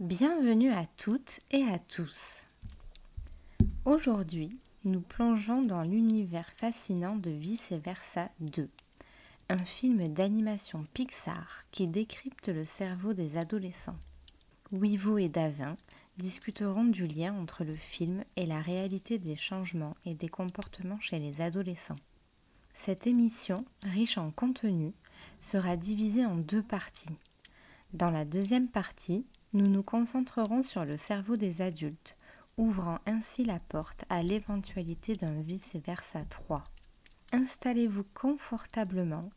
Bienvenue à toutes et à tous. Aujourd'hui, nous plongeons dans l'univers fascinant de Vice Versa 2, un film d'animation Pixar qui décrypte le cerveau des adolescents. Wivo et Davin discuteront du lien entre le film et la réalité des changements et des comportements chez les adolescents. Cette émission, riche en contenu, sera divisée en deux parties. Dans la deuxième partie, nous nous concentrerons sur le cerveau des adultes, ouvrant ainsi la porte à l'éventualité d'un Vice Versa 3. Installez-vous confortablement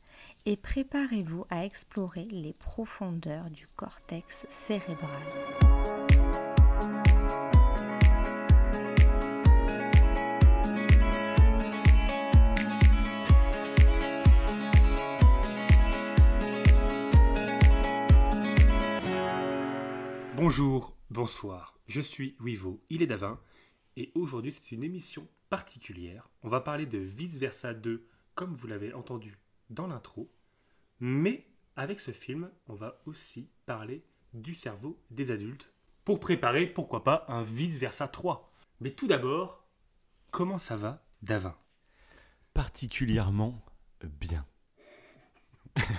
et préparez-vous à explorer les profondeurs du cortex cérébral. Bonjour, bonsoir, je suis Wivo, il est Davin, et aujourd'hui c'est une émission particulière. On va parler de Vice Versa 2, comme vous l'avez entendu dans l'intro, mais avec ce film, on va aussi parler du cerveau des adultes, pour préparer, pourquoi pas, un Vice Versa 3. Mais tout d'abord, comment ça va, Davin ? Particulièrement bien.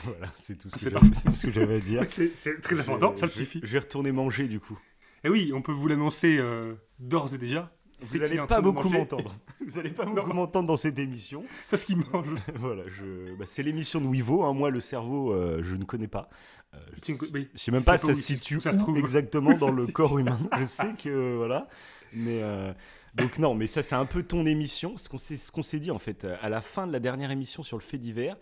Voilà, c'est tout C'est ce que j'avais à dire. C'est très important, ça suffit. Je vais retourner manger du coup. Et oui, on peut vous l'annoncer d'ores et déjà. Vous n'allez pas beaucoup m'entendre. Vous n'allez pas beaucoup m'entendre dans cette émission. Parce qu'il mange. Voilà, c'est l'émission de Wivo. Hein. Moi, le cerveau, je ne connais pas. Je ne sais même pas si ça se situe exactement dans le corps humain. Je sais que voilà, mais donc non, mais ça c'est un peu ton émission. Ce qu'on s'est dit en fait à la fin de la dernière émission sur le fait divers.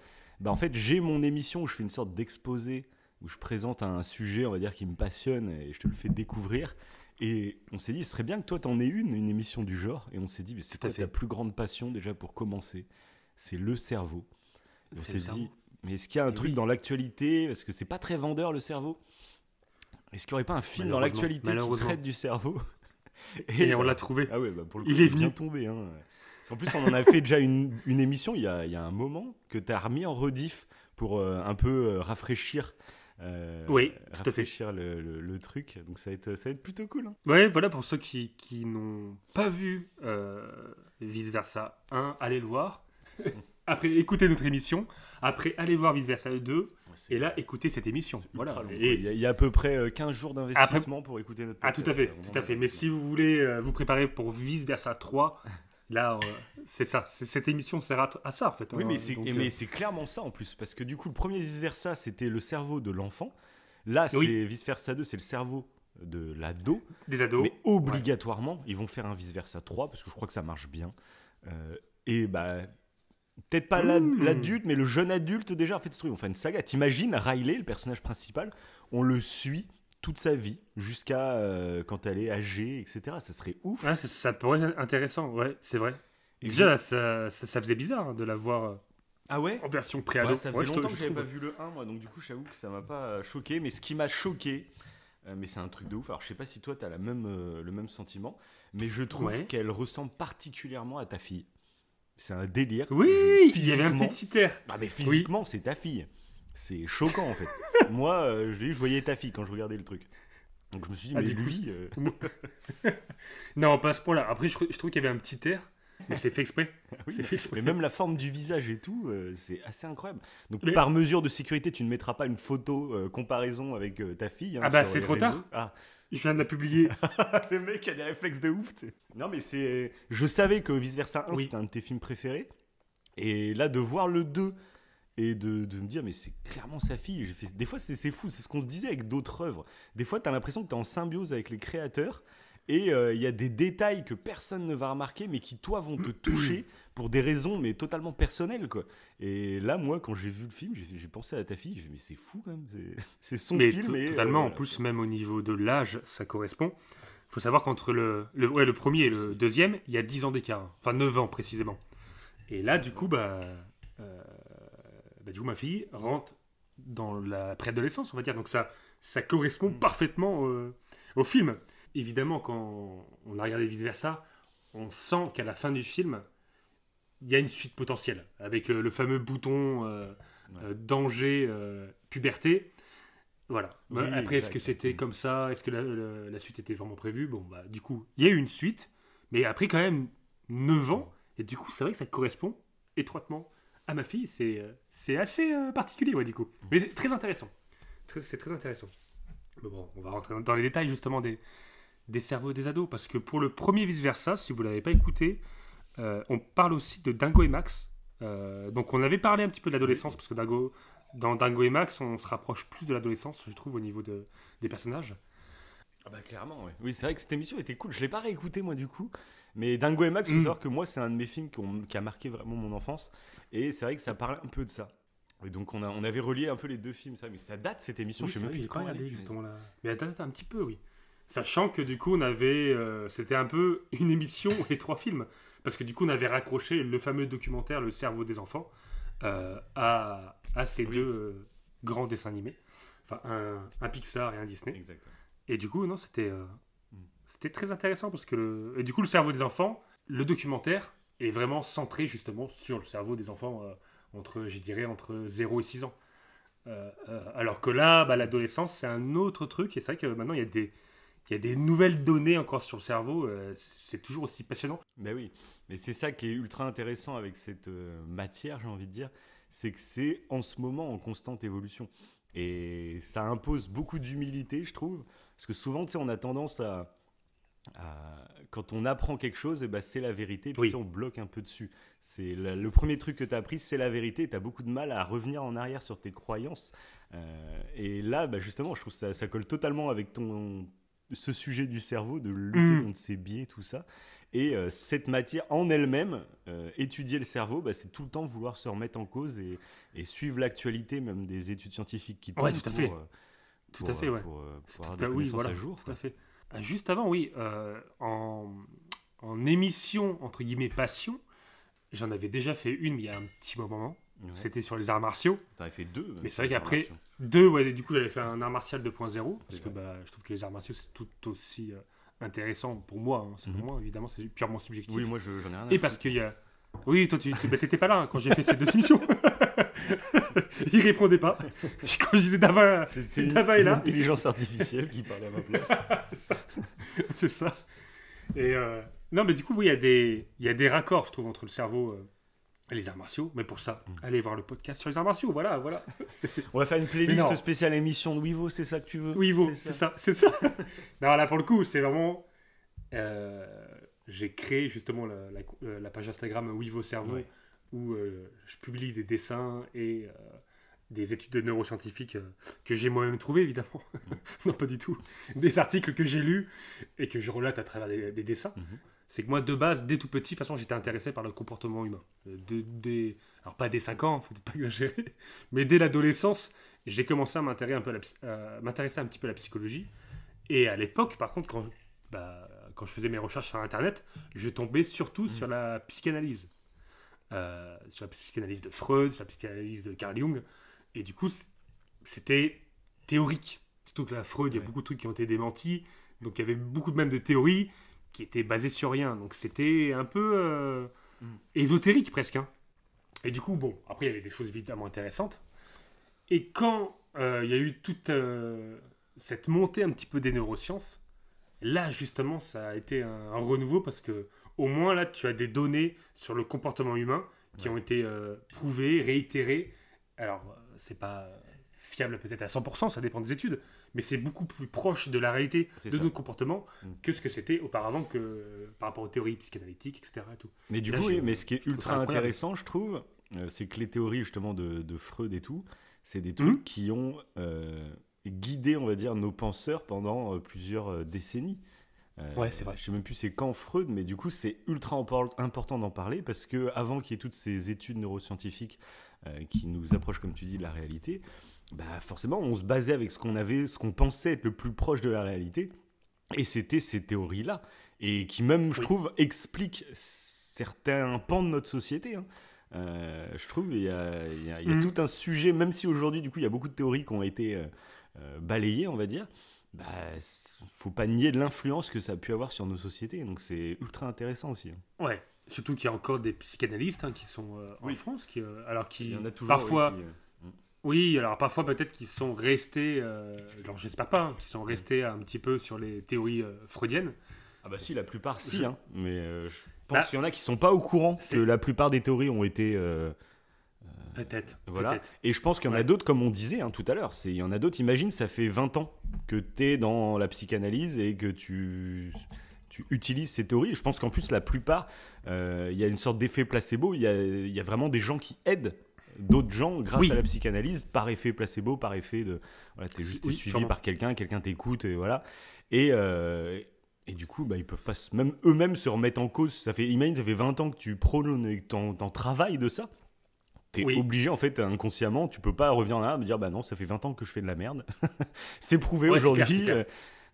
En fait, j'ai mon émission où je fais une sorte d'exposé où je présente un sujet, on va dire, qui me passionne et je te le fais découvrir. Et on s'est dit, ce serait bien que toi, t'en aies une émission du genre. Et on s'est dit, mais c'est quoi ta plus grande passion déjà pour commencer ? C'est le cerveau. Et on s'est dit, mais est-ce qu'il y a un truc dans l'actualité ? Parce que c'est pas très vendeur le cerveau. Est-ce qu'il n'y aurait pas un film dans l'actualité qui traite du cerveau ? Et on l'a trouvé. Ah ouais, pour le coup, il est bien tombé. Hein. En plus, on en a fait déjà une émission il y a un moment que tu as remis en rediff pour un peu rafraîchir. Oui, tout à fait. Rafraîchir le truc. Donc ça va être plutôt cool. Hein. Ouais, voilà, pour ceux qui n'ont pas vu Vice Versa 1, allez le voir. Après, écoutez notre émission. Après, allez voir Vice Versa 2. Et là, écoutez cette émission. Voilà. Il y a à peu près 15 jours d'investissement pour écouter notre podcast. Ah, tout à fait. Mais si vous voulez vous préparer pour Vice Versa 3... Là, c'est ça. Cette émission sert à ça, en fait. Oui, mais c'est clairement ça, en plus. Parce que du coup, le premier Vice Versa, c'était le cerveau de l'enfant. Là, c'est Vice Versa 2, c'est le cerveau de l'ado. Des ados. Mais obligatoirement, ils vont faire un Vice Versa 3, parce que je crois que ça marche bien. Et peut-être pas l'adulte, mais le jeune adulte, déjà, en fait, on fait une saga. T'imagines, Riley, le personnage principal, on le suit toute sa vie, jusqu'à quand elle est âgée, etc. Ça serait ouf. Ouais, ça pourrait être intéressant, ouais, c'est vrai. Et déjà, là, ça faisait bizarre de la voir en version pré-ado. Ça faisait longtemps que je n'avais pas vu le 1, moi, donc du coup, j'avoue que ça m'a pas choqué. Mais ce qui m'a choqué, mais c'est un truc de ouf, alors je sais pas si toi, tu as le même sentiment, mais je trouve qu'elle ressemble particulièrement à ta fille. C'est un délire. Oui, il y avait un petit air. Mais physiquement, c'est ta fille. C'est choquant, en fait. Moi, je voyais ta fille quand je regardais le truc. Donc je me suis dit, mais lui... Non, pas à ce point-là. Après, je trouve qu'il y avait un petit air, mais c'est fait exprès. C'est fait exprès. Mais même la forme du visage et tout, c'est assez incroyable. Donc par mesure de sécurité, tu ne mettras pas une photo comparaison avec ta fille. Hein, c'est trop tard. Je viens de la publier. Le mec a des réflexes de ouf. T'sais. Non, mais c'est... Je savais que Vice Versa 1, c'était un de tes films préférés. Et là, de voir le 2... Et de me dire, mais c'est clairement sa fille. Des fois, c'est fou. C'est ce qu'on se disait avec d'autres œuvres. Des fois, tu as l'impression que tu es en symbiose avec les créateurs. Et il y a des détails que personne ne va remarquer, mais qui, toi, vont te toucher pour des raisons, mais totalement personnelles, quoi. Et là, moi, quand j'ai vu le film, j'ai pensé à ta fille. J'ai dit, mais c'est fou, quand même. C'est son film. Totalement. En plus, même au niveau de l'âge, ça correspond. Il faut savoir qu'entre le premier et le deuxième, il y a 10 ans d'écart. Enfin, 9 ans, précisément. Et là, du coup, du coup, ma fille rentre dans la préadolescence, on va dire. Donc ça correspond parfaitement au film. Évidemment, quand on a regardé Vice Versa, on sent qu'à la fin du film, il y a une suite potentielle. Avec le fameux bouton danger, puberté. Voilà. Oui, après, est-ce que c'était comme ça? Est-ce que la suite était vraiment prévue? Bon, bah, du coup, il y a eu une suite, mais après, quand même, 9 ans. Et du coup, c'est vrai que ça correspond étroitement à ma fille. C'est assez particulier, ouais, du coup. Mais c'est très intéressant. C'est très intéressant. Mais bon, on va rentrer dans les détails, justement, des cerveaux des ados. Parce que pour le premier vice-versa, si vous ne l'avez pas écouté, on parle aussi de Dingo et Max. Donc, on avait parlé un petit peu de l'adolescence, parce que dans Dingo et Max, on se rapproche plus de l'adolescence, je trouve, au niveau des personnages. Ah bah clairement, ouais. Oui, c'est vrai que cette émission était cool. Je l'ai pas réécouté moi du coup, mais Dingo et Max, faut savoir que moi c'est un de mes films qui a marqué vraiment mon enfance, et c'est vrai que ça parle un peu de ça. Et donc on avait relié un peu les deux films, ça. Mais ça date cette émission, Oui, je sais même plus j'ai quand pas regardé elle est. justement là. Mais elle date un petit peu, oui. Sachant que du coup, on avait, c'était un peu une émission et 3 films, parce que du coup, on avait raccroché le fameux documentaire Le cerveau des enfants à ces deux grands dessins animés, enfin un Pixar et un Disney. Exactement. Et du coup, non, c'était très intéressant parce que et du coup, le cerveau des enfants, le documentaire est vraiment centré justement sur le cerveau des enfants entre 0 et 6 ans. Alors que là, bah, l'adolescence, c'est un autre truc. Et c'est vrai que maintenant, il y a des nouvelles données encore sur le cerveau. C'est toujours aussi passionnant. Ben oui, mais c'est ça qui est ultra intéressant avec cette matière, j'ai envie de dire, c'est que c'est en ce moment en constante évolution. Et ça impose beaucoup d'humilité, je trouve. Parce que souvent, tu sais, on a tendance quand on apprend quelque chose, et ben c'est la vérité, puis tu sais, on bloque un peu dessus. C'est le premier truc que tu as appris, c'est la vérité, et tu as beaucoup de mal à revenir en arrière sur tes croyances. Et là, bah, justement, je trouve que ça colle totalement avec ce sujet du cerveau, de lutter contre ses biais, tout ça. Et cette matière en elle-même, étudier le cerveau, bah, c'est tout le temps vouloir se remettre en cause et suivre l'actualité, même des études scientifiques qui tombent ouais, tout à fait. Tout à fait, ouais. Pour avoir des connaissances à jour. Tout à fait. Juste avant, oui, en émission, entre guillemets, passion, j'en avais déjà fait une, mais il y a un petit moment. Ouais. C'était sur les arts martiaux. T'en avais fait 2. Mais c'est vrai qu'après, 2, ouais, du coup, j'avais fait un art martial 2.0, parce que bah, je trouve que les arts martiaux, c'est tout aussi intéressant pour moi. Hein, c'est pour moi, évidemment, c'est purement subjectif. Oui, moi, j'en ai rien à Et parce qu'il y a... Oui, toi, t'étais pas là hein, quand j'ai fait ces 2 émissions. Il répondait pas. Quand je disais Dava est là. Intelligence artificielle qui parlait à ma place. C'est ça. Et non, mais du coup, oui, il y a des raccords, je trouve, entre le cerveau et les arts martiaux. Mais pour ça, allez voir le podcast sur les arts martiaux. Voilà. On va faire une playlist spéciale émission de Wivo, c'est ça que tu veux? Wivo, c'est ça. Non, là, pour le coup, c'est vraiment... j'ai créé justement la page Instagram Wivo Cerveau, où je publie des dessins et des études de neuroscientifiques que j'ai moi-même trouvées, évidemment. Non, pas du tout. Des articles que j'ai lus et que je relate à travers des dessins. C'est que moi, de base, dès tout petit, de toute façon, j'étais intéressé par le comportement humain. Alors, pas dès 5 ans, faut peut-être pas exagérer, mais dès l'adolescence, j'ai commencé à m'intéresser un petit peu à la psychologie. Et à l'époque, par contre, quand je faisais mes recherches sur Internet, je tombais surtout sur la psychanalyse. Sur la psychanalyse de Freud, sur la psychanalyse de Carl Jung. Et du coup, c'était théorique. Surtout que la Freud, il y a beaucoup de trucs qui ont été démentis. Donc, il y avait beaucoup même de théories qui étaient basées sur rien. Donc, c'était un peu ésotérique presque. Hein. Et du coup, bon, après, il y avait des choses évidemment intéressantes. Et quand il y a eu toute cette montée un petit peu des neurosciences, là, justement, ça a été un renouveau parce que au moins, là, tu as des données sur le comportement humain qui ont été prouvées, réitérées. Alors, c'est pas fiable peut-être à 100%, ça dépend des études, mais c'est beaucoup plus proche de la réalité de notre comportement que ce que c'était auparavant par rapport aux théories psychanalytiques, etc. Et tout. Mais du coup, mais ce qui est ultra intéressant, je trouve, c'est que les théories justement de Freud et tout, c'est des trucs qui ont guidé, on va dire, nos penseurs pendant plusieurs décennies. Ouais, c'est vrai. Je sais même plus c'est quand Freud, mais du coup c'est ultra important d'en parler parce que avant qu'il y ait toutes ces études neuroscientifiques qui nous approchent, comme tu dis, de la réalité, bah forcément on se basait avec ce qu'on pensait être le plus proche de la réalité, et c'était ces théories-là, et qui même, je trouve, expliquent certains pans de notre société. Hein. Je trouve il y a tout un sujet, même si aujourd'hui du coup il y a beaucoup de théories qui ont été balayées, on va dire. Bah, faut pas nier de l'influence que ça a pu avoir sur nos sociétés, donc c'est ultra intéressant aussi. Ouais, surtout qu'il y a encore des psychanalystes qui sont en France, alors qui il y en a toujours, parfois, Oui, alors parfois peut-être qu'ils sont restés, alors j'espère pas, qu'ils sont restés un petit peu sur les théories freudiennes. Ah bah si, la plupart si, hein. Mais je pense qu'il y en a qui sont pas au courant que la plupart des théories ont été... Peut-être. Voilà. Peut-être. Et je pense qu'il y en a d'autres, comme on disait tout à l'heure, il y en a d'autres, imagine, ça fait 20 ans que tu es dans la psychanalyse et que tu utilises ces théories. Je pense qu'en plus, la plupart, il y a une sorte d'effet placebo, il y a vraiment des gens qui aident d'autres gens grâce à la psychanalyse, par effet placebo, par effet de... Voilà, t'es juste suivi sûrement par quelqu'un t'écoute, et voilà. Et du coup, ils peuvent pas même eux-mêmes se remettre en cause. Imagine, ça fait 20 ans que tu prônes et que t'en travailles de ça. T'es obligé, en fait, inconsciemment, tu peux pas revenir en arrière et me dire, bah non, ça fait 20 ans que je fais de la merde. C'est prouvé aujourd'hui. C'est clair.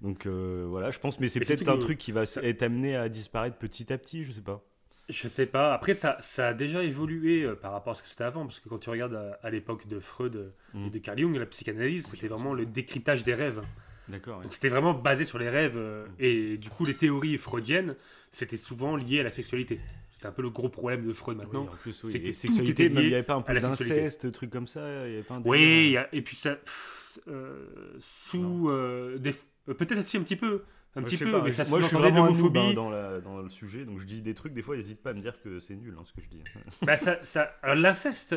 Donc voilà, je pense, mais c'est peut-être un truc qui va être amené à disparaître petit à petit, je sais pas. Je sais pas. Après, ça a déjà évolué par rapport à ce que c'était avant, parce que quand tu regardes à l'époque de Freud et de Carl Jung, la psychanalyse, c'était vraiment le décryptage des rêves. D'accord. Donc c'était vraiment basé sur les rêves, et du coup les théories freudiennes, c'était souvent lié à la sexualité. C'était un peu le gros problème de Freud maintenant. Oui, en plus, c'est que sexualité, tout était lié, il n'y avait pas un peu d'inceste, trucs comme ça, il y avait pas un délire, oui, et puis ça peut-être aussi un petit peu. Mais ça moi je suis vraiment un noob dans le sujet, donc je dis des trucs, des fois n'hésite pas à me dire que c'est nul ce que je dis. L'inceste,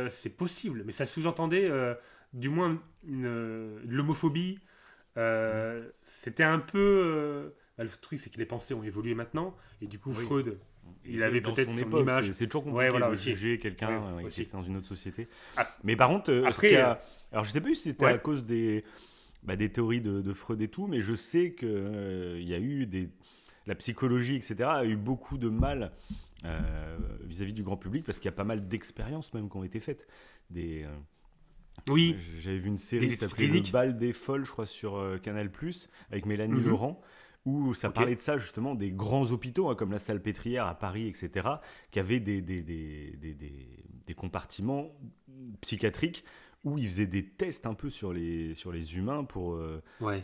c'est possible, mais ça sous-entendait du moins de l'homophobie. C'était un peu... le truc, c'est que les pensées ont évolué maintenant, et du coup Freud, il avait peut-être son époque, image. C'est toujours compliqué de juger quelqu'un qui est dans une autre société. Mais par contre, alors je sais pas si c'était à cause des théories de Freud et tout, mais je sais que il y a eu la psychologie, etc., a eu beaucoup de mal vis-à-vis du grand public, parce qu'il y a pas mal d'expériences même qui ont été faites. J'avais vu une série qui s'appelait Le Bal des Folles, je crois, sur Canal+, avec Mélanie Laurent, où ça parlait de ça, justement, des grands hôpitaux, comme la Salpêtrière à Paris, etc., qui avaient des compartiments psychiatriques où ils faisaient des tests un peu sur les humains ou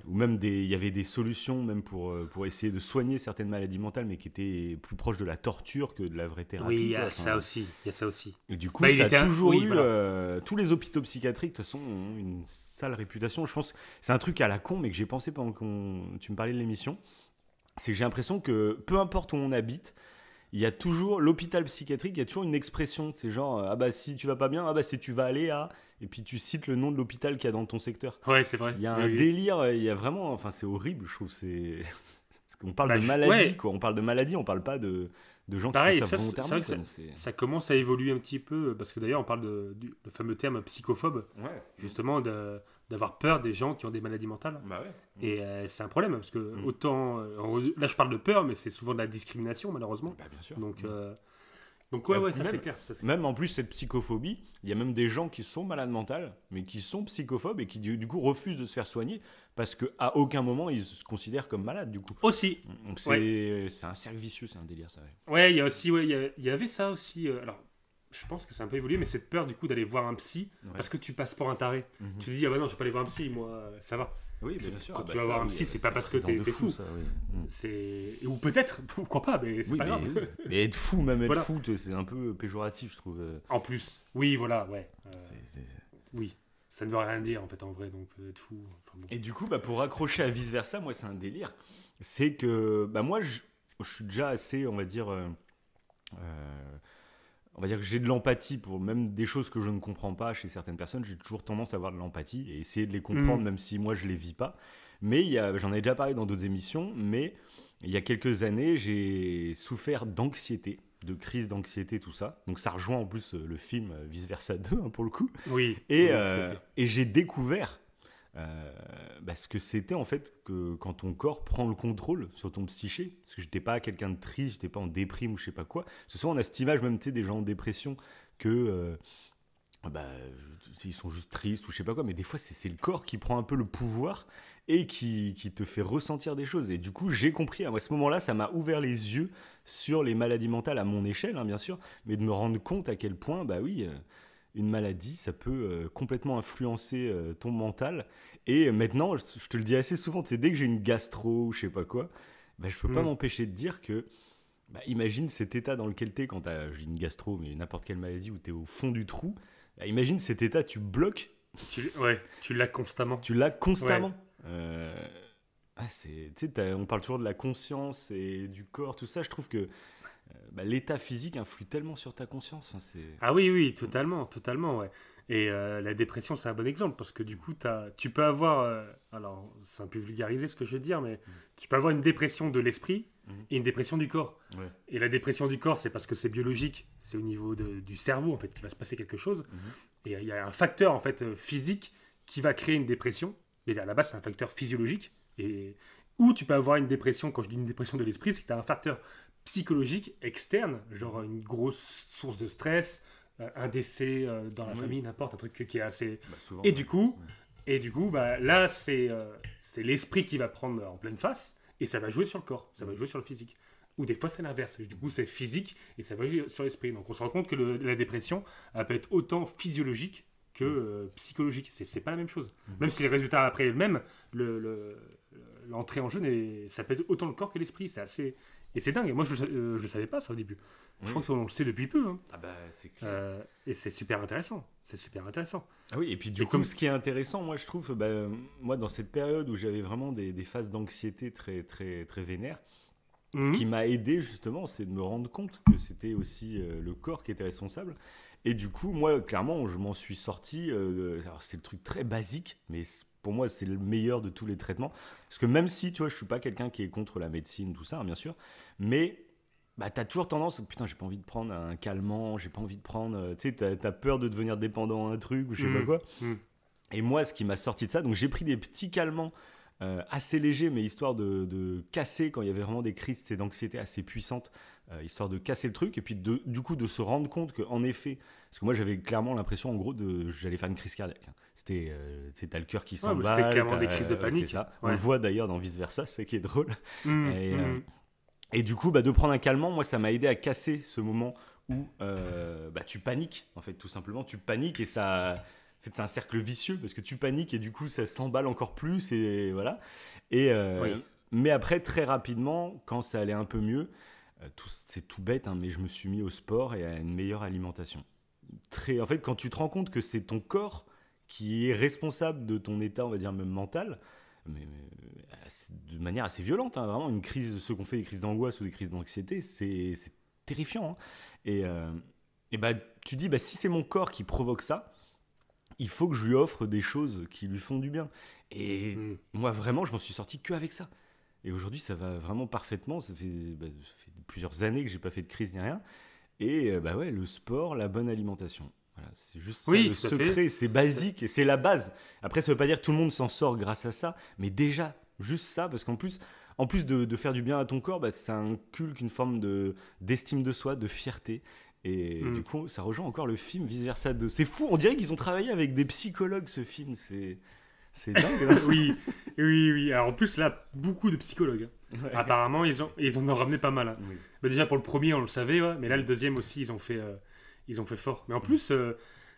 même il y avait des solutions même pour essayer de soigner certaines maladies mentales, mais qui étaient plus proches de la torture que de la vraie thérapie. Oui, il y a ça aussi. Et du coup, ça a toujours eu... tous les hôpitaux psychiatriques, de toute façon, ont une sale réputation. Je pense que c'est un truc à la con, mais que j'ai pensé pendant que tu me parlais de l'émission. C'est que j'ai l'impression que peu importe où on habite, il y a toujours l'hôpital psychiatrique, il y a toujours une expression, c'est genre si tu vas pas bien, c'est tu vas aller à, et puis tu cites le nom de l'hôpital qu'il y a dans ton secteur. Ouais, c'est vrai. Il y a un délire, il y a vraiment, enfin c'est horrible, je trouve. Parce qu'on parle de maladie, quoi. On parle de maladie, on parle pas de gens qui font ça volontairement. C'est vrai que ça commence à évoluer un petit peu, parce que d'ailleurs on parle du fameux terme psychophobe, justement d'avoir peur des gens qui ont des maladies mentales. Et c'est un problème, parce que autant... là je parle de peur, mais c'est souvent de la discrimination, malheureusement. Bien sûr. Donc ça c'est clair. Même en plus, cette psychophobie, il y a même des gens qui sont malades mentales, mais qui sont psychophobes et qui du coup refusent de se faire soigner, parce qu'à aucun moment ils se considèrent comme malades, du coup. Aussi. Donc c'est un cercle vicieux, c'est un délire, ça. Ouais, il y a aussi, il y avait ça aussi. Alors, je pense que c'est un peu évolué, mais cette peur du coup d'aller voir un psy, parce que tu passes pour un taré. Tu te dis, non, je vais pas aller voir un psy, moi, ça va. Oui, bien sûr. Quand tu vas voir un psy, c'est pas parce que t'es fou. Ça, ou peut-être, pourquoi pas, mais c'est pas grave. Mais être fou, être fou, c'est un peu péjoratif, je trouve. En plus, oui, voilà, ouais. Oui, ça ne veut rien dire en fait en vrai, donc être fou. Bon. Et du coup, pour raccrocher à vice versa, moi c'est un délire. C'est que moi je suis déjà assez, on va dire que j'ai de l'empathie pour même des choses que je ne comprends pas chez certaines personnes. J'ai toujours tendance à avoir de l'empathie et essayer de les comprendre, même si moi je les vis pas. Mais j'en ai déjà parlé dans d'autres émissions, mais il y a quelques années, j'ai souffert d'anxiété, de crise d'anxiété, tout ça. Donc ça rejoint en plus le film Vice Versa 2, pour le coup. Oui. Et j'ai découvert ce que c'était en fait que quand ton corps prend le contrôle sur ton psyché, parce que j'étais pas quelqu'un de triste, j'étais pas en déprime ou je sais pas quoi. Ce souvent on a cette image même, tu sais, des gens en dépression que ils sont juste tristes ou je sais pas quoi, mais des fois c'est le corps qui prend un peu le pouvoir et qui te fait ressentir des choses. Et du coup j'ai compris, à ce moment-là ça m'a ouvert les yeux sur les maladies mentales à mon échelle, bien sûr, mais de me rendre compte à quel point une maladie, ça peut complètement influencer ton mental. Et maintenant, je te le dis assez souvent, dès que j'ai une gastro ou je sais pas quoi, je peux pas m'empêcher de dire que, imagine cet état dans lequel t'es quand j'ai une gastro, mais n'importe quelle maladie où t'es au fond du trou. Imagine cet état, tu bloques Tu l'as constamment. Tu l'as constamment. Ouais. On parle toujours de la conscience et du corps, tout ça. Je trouve que l'état physique influe tellement sur ta conscience. Ah oui, totalement, ouais. Et la dépression, c'est un bon exemple parce que du coup, tu peux avoir, alors c'est un peu vulgarisé ce que je veux dire, mais tu peux avoir une dépression de l'esprit et une dépression du corps. Ouais. Et la dépression du corps, c'est parce que c'est biologique, c'est au niveau du cerveau en fait qu'il va se passer quelque chose. Et il y a un facteur en fait physique qui va créer une dépression. Mais à la base, c'est un facteur physiologique. Et où tu peux avoir une dépression, quand je dis une dépression de l'esprit, c'est que tu as un facteur psychologique externe, genre une grosse source de stress, un décès dans la famille, n'importe, un truc qui est assez... souvent, et, du coup, là, c'est l'esprit qui va prendre en pleine face, et ça va jouer sur le corps, ça va jouer sur le physique. Ou des fois, c'est l'inverse. Du coup, c'est physique, et ça va jouer sur l'esprit. Donc, on se rend compte que la dépression, elle peut être autant physiologique que psychologique. C'est pas la même chose. Même si les résultats après le même, l'entrée en jeu, ça peut être autant le corps que l'esprit. C'est assez... Et c'est dingue. Moi, je ne savais pas ça au début. Je crois qu'on le sait depuis peu. Hein. Ah bah, c'est clair. Et c'est super intéressant. Ah oui, et puis du coup, ce qui est intéressant, moi, je trouve, moi, dans cette période où j'avais vraiment des phases d'anxiété très, très, très vénères, ce qui m'a aidé, justement, c'est de me rendre compte que c'était aussi le corps qui était responsable. Et du coup, moi, clairement, je m'en suis sorti. Alors, c'est le truc très basique, mais pour moi, c'est le meilleur de tous les traitements. Parce que même si, tu vois, je ne suis pas quelqu'un qui est contre la médecine, tout ça, hein, bien sûr, mais tu as toujours tendance, putain, j'ai pas envie de prendre un calmant, j'ai pas envie de prendre... tu sais, tu as peur de devenir dépendant à un truc ou je sais pas quoi. Et moi, ce qui m'a sorti de ça, donc j'ai pris des petits calmants assez légers, mais histoire de casser quand il y avait vraiment des crises d'anxiété assez puissantes, histoire de casser le truc, et puis du coup de se rendre compte qu'en effet, parce que moi j'avais clairement l'impression en gros j'allais faire une crise cardiaque. C'était, t'as le cœur qui s'emballe. C'était clairement des crises de panique. C'est ça. Ouais. On le voit d'ailleurs dans Vice Versa, c'est ça qui est drôle. Et du coup, de prendre un calmant, moi ça m'a aidé à casser ce moment où tu paniques, en fait, tout simplement, tu paniques et ça... En fait, c'est un cercle vicieux parce que tu paniques et du coup, ça s'emballe encore plus et voilà. Mais après, très rapidement, quand ça allait un peu mieux, c'est tout bête, hein, mais je me suis mis au sport et à une meilleure alimentation. En fait, quand tu te rends compte que c'est ton corps qui est responsable de ton état, on va dire même mental, mais de manière assez violente, hein, vraiment, ceux qu'on fait des crises d'angoisse ou des crises d'anxiété, c'est terrifiant. Hein. Tu dis, si c'est mon corps qui provoque ça, il faut que je lui offre des choses qui lui font du bien. Et moi, vraiment, je m'en suis sorti qu'avec ça. Et aujourd'hui, ça va vraiment parfaitement. Ça fait plusieurs années que j'ai pas fait de crise ni rien. Et le sport, la bonne alimentation. Voilà, c'est juste ça, le secret. C'est basique, c'est la base. Après, ça veut pas dire que tout le monde s'en sort grâce à ça. Mais déjà, juste ça, parce qu'en plus de faire du bien à ton corps, ça inculque une forme d'estime de soi, de fierté. Et du coup, ça rejoint encore le film Vice Versa 2. C'est fou, on dirait qu'ils ont travaillé avec des psychologues, ce film. C'est dingue. Hein. Oui. Alors en plus, là, beaucoup de psychologues. Ouais. Apparemment, ils en ont ramené pas mal. Hein. Oui. Déjà, pour le premier, on le savait, mais là, le deuxième aussi, ils ont fait fort. Mais en plus,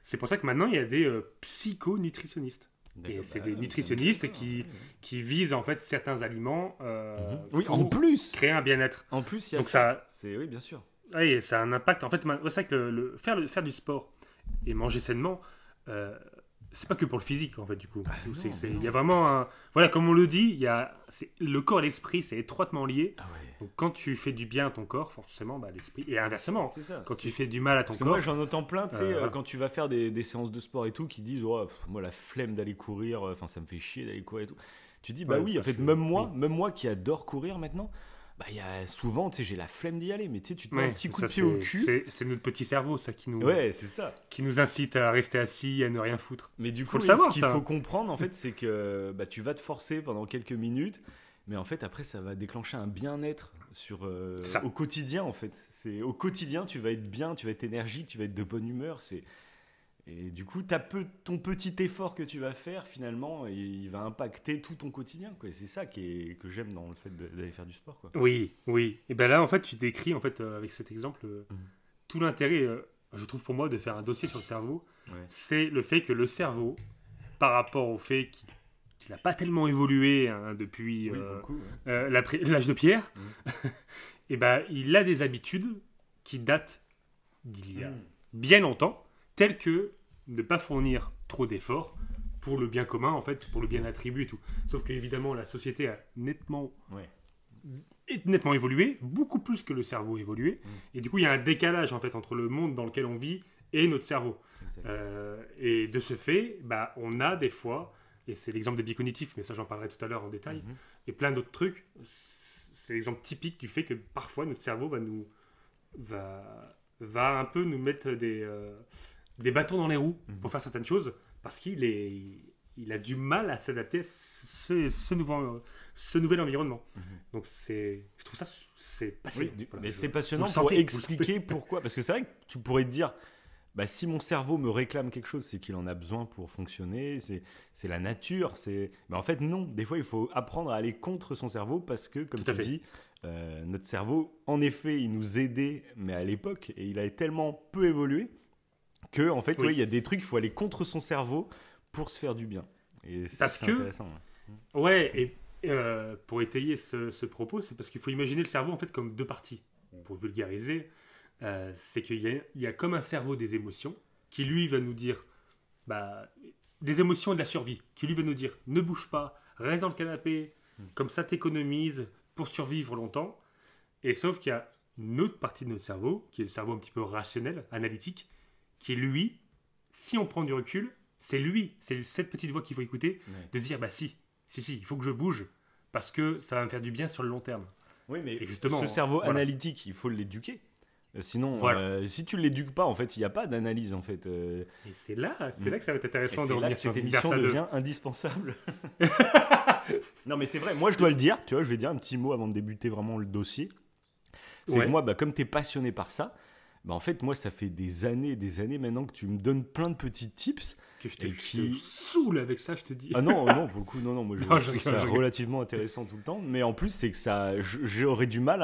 c'est pour ça que maintenant, il y a des psychonutritionnistes. Et c'est des nutritionnistes qui visent en fait certains aliments pour en plus créer un bien-être. En plus, il y a ça. Oui, bien sûr. Oui, ça a un impact. En fait, c'est vrai que faire du sport et manger sainement, c'est pas que pour le physique, en fait, du coup. Il y a vraiment voilà, comme on le dit, le corps et l'esprit, c'est étroitement lié. Ah ouais. Donc, quand tu fais du bien à ton corps, forcément, l'esprit... Et inversement, quand tu fais du mal à ton corps... Moi, j'en entends plein, tu sais, quand tu vas faire des séances de sport et tout, qui disent, moi, la flemme d'aller courir, ça me fait chier d'aller courir et tout. Tu dis, oui, en fait, même moi qui adore courir maintenant... y a souvent, tu sais, j'ai la flemme d'y aller, mais tu te mets un petit coup de pied au cul. C'est notre petit cerveau, ça, qui nous incite à rester assis, à ne rien foutre. Mais du coup, ce qu'il faut comprendre, en fait, c'est que tu vas te forcer pendant quelques minutes, mais en fait, après, ça va déclencher un bien-être au quotidien, en fait. Au quotidien, tu vas être bien, tu vas être énergique, tu vas être de bonne humeur, Et du coup, ton petit effort que tu vas faire, finalement, il va impacter tout ton quotidien, quoi. Et c'est ça que j'aime dans le fait d'aller faire du sport, quoi. Oui. Et là, en fait, tu décris, en fait, avec cet exemple, tout l'intérêt, je trouve pour moi, de faire un dossier sur le cerveau. Ouais. C'est le fait que le cerveau, par rapport au fait qu'il n'a pas tellement évolué depuis l'âge de pierre, il a des habitudes qui datent d'il y a bien longtemps, telles que ne pas fournir trop d'efforts pour le bien commun, en fait, pour le bien attribué et tout. Sauf qu'évidemment, la société a nettement évolué, beaucoup plus que le cerveau évolué. Et du coup, il y a un décalage, en fait, entre le monde dans lequel on vit et notre cerveau. Et de ce fait, on a des fois, et c'est l'exemple des biais cognitifs, mais ça, j'en parlerai tout à l'heure en détail, et plein d'autres trucs, c'est l'exemple typique du fait que parfois, notre cerveau va un peu nous mettre des bâtons dans les roues pour faire certaines choses, parce qu'il a du mal à s'adapter à ce nouvel environnement. Donc je trouve ça c'est passionnant. Oui, mais c'est passionnant pour expliquer pourquoi. Parce que c'est vrai que tu pourrais te dire, si mon cerveau me réclame quelque chose, c'est qu'il en a besoin pour fonctionner, c'est la nature. Mais en fait, non. Des fois, il faut apprendre à aller contre son cerveau parce que, comme tu dis, notre cerveau, en effet, il nous aidait, mais à l'époque, et il avait tellement peu évolué que, en fait, il y a des trucs, il faut aller contre son cerveau pour se faire du bien. Et ça, c'est intéressant. Et pour étayer ce propos, c'est parce qu'il faut imaginer le cerveau en fait comme deux parties. Pour vulgariser, c'est qu'il y a comme un cerveau des émotions qui lui va nous dire des émotions et de la survie, qui lui va nous dire ne bouge pas, reste dans le canapé, comme ça t'économises pour survivre longtemps. Et sauf qu'il y a une autre partie de notre cerveau, qui est le cerveau un petit peu rationnel, analytique, qui est lui, si on prend du recul, c'est cette petite voix qu'il faut écouter, de se dire si, il faut que je bouge, parce que ça va me faire du bien sur le long terme. Oui, mais et justement, ce cerveau analytique, il faut l'éduquer. Sinon, si tu ne l'éduques pas, en fait, il n'y a pas d'analyse, en fait. Et c'est là que ça va être intéressant de revenir sur cette émission devient indispensable. Non, mais c'est vrai, moi je dois le dire, tu vois, je vais dire un petit mot avant de débuter vraiment le dossier. C'est que moi, comme tu es passionné par ça, en fait, moi, ça fait des années maintenant que tu me donnes plein de petits tips. Que je te saoule avec ça, je te dis. Ah non, pour le coup, non, moi je trouve ça relativement intéressant tout le temps. Mais en plus, c'est que j'aurais du mal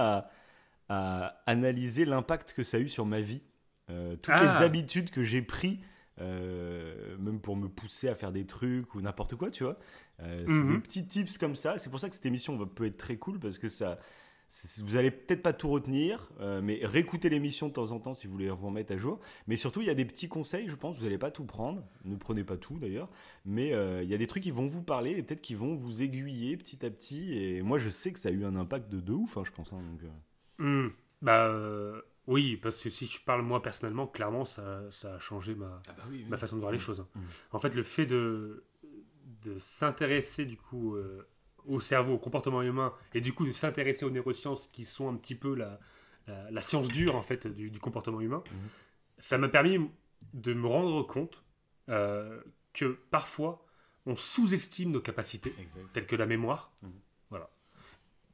à analyser l'impact que ça a eu sur ma vie. Toutes les habitudes que j'ai prises, même pour me pousser à faire des trucs ou n'importe quoi, tu vois. C'est des petits tips comme ça. C'est pour ça que cette émission peut être très cool parce que vous allez peut-être pas tout retenir, mais réécoutez l'émission de temps en temps si vous voulez vous remettre à jour. Mais surtout, il y a des petits conseils, je pense. Vous n'allez pas tout prendre. Ne prenez pas tout d'ailleurs. Mais il y a des trucs qui vont vous parler et peut-être qui vont vous aiguiller petit à petit. Et moi, je sais que ça a eu un impact de ouf, je pense. Donc, oui, parce que si je parle moi personnellement, clairement, ça a changé ma façon de voir les choses. En fait, le fait de s'intéresser du coup au cerveau, au comportement humain, et du coup de s'intéresser aux neurosciences qui sont un petit peu la science dure en fait du comportement humain, ça m'a permis de me rendre compte que parfois on sous-estime nos capacités, telles que la mémoire, voilà,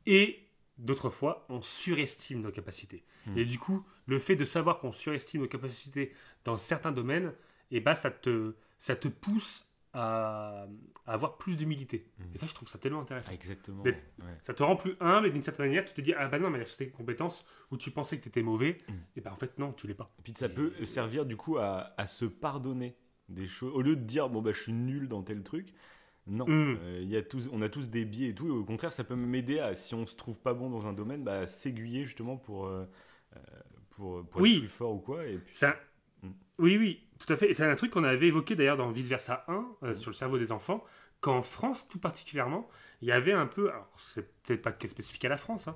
et d'autres fois on surestime nos capacités. Et du coup, le fait de savoir qu'on surestime nos capacités dans certains domaines, ça te pousse à avoir plus d'humilité. Et ça, je trouve ça tellement intéressant. Exactement. Ça te rend plus humble et d'une certaine manière, tu te dis non, mais il y a certaines compétences où tu pensais que tu étais mauvais, et en fait, non, tu l'es pas. Et puis ça peut servir du coup à se pardonner des choses. Au lieu de dire, je suis nul dans tel truc, non. On a tous des biais et tout, et au contraire, ça peut m'aider à, si on se trouve pas bon dans un domaine, à s'aiguiller justement pour être plus fort ou quoi. Et puis... Oui, tout à fait. Et c'est un truc qu'on avait évoqué d'ailleurs dans Vice Versa 1, sur le cerveau des enfants, qu'en France tout particulièrement, il y avait un peu, alors c'est peut-être pas spécifique à la France,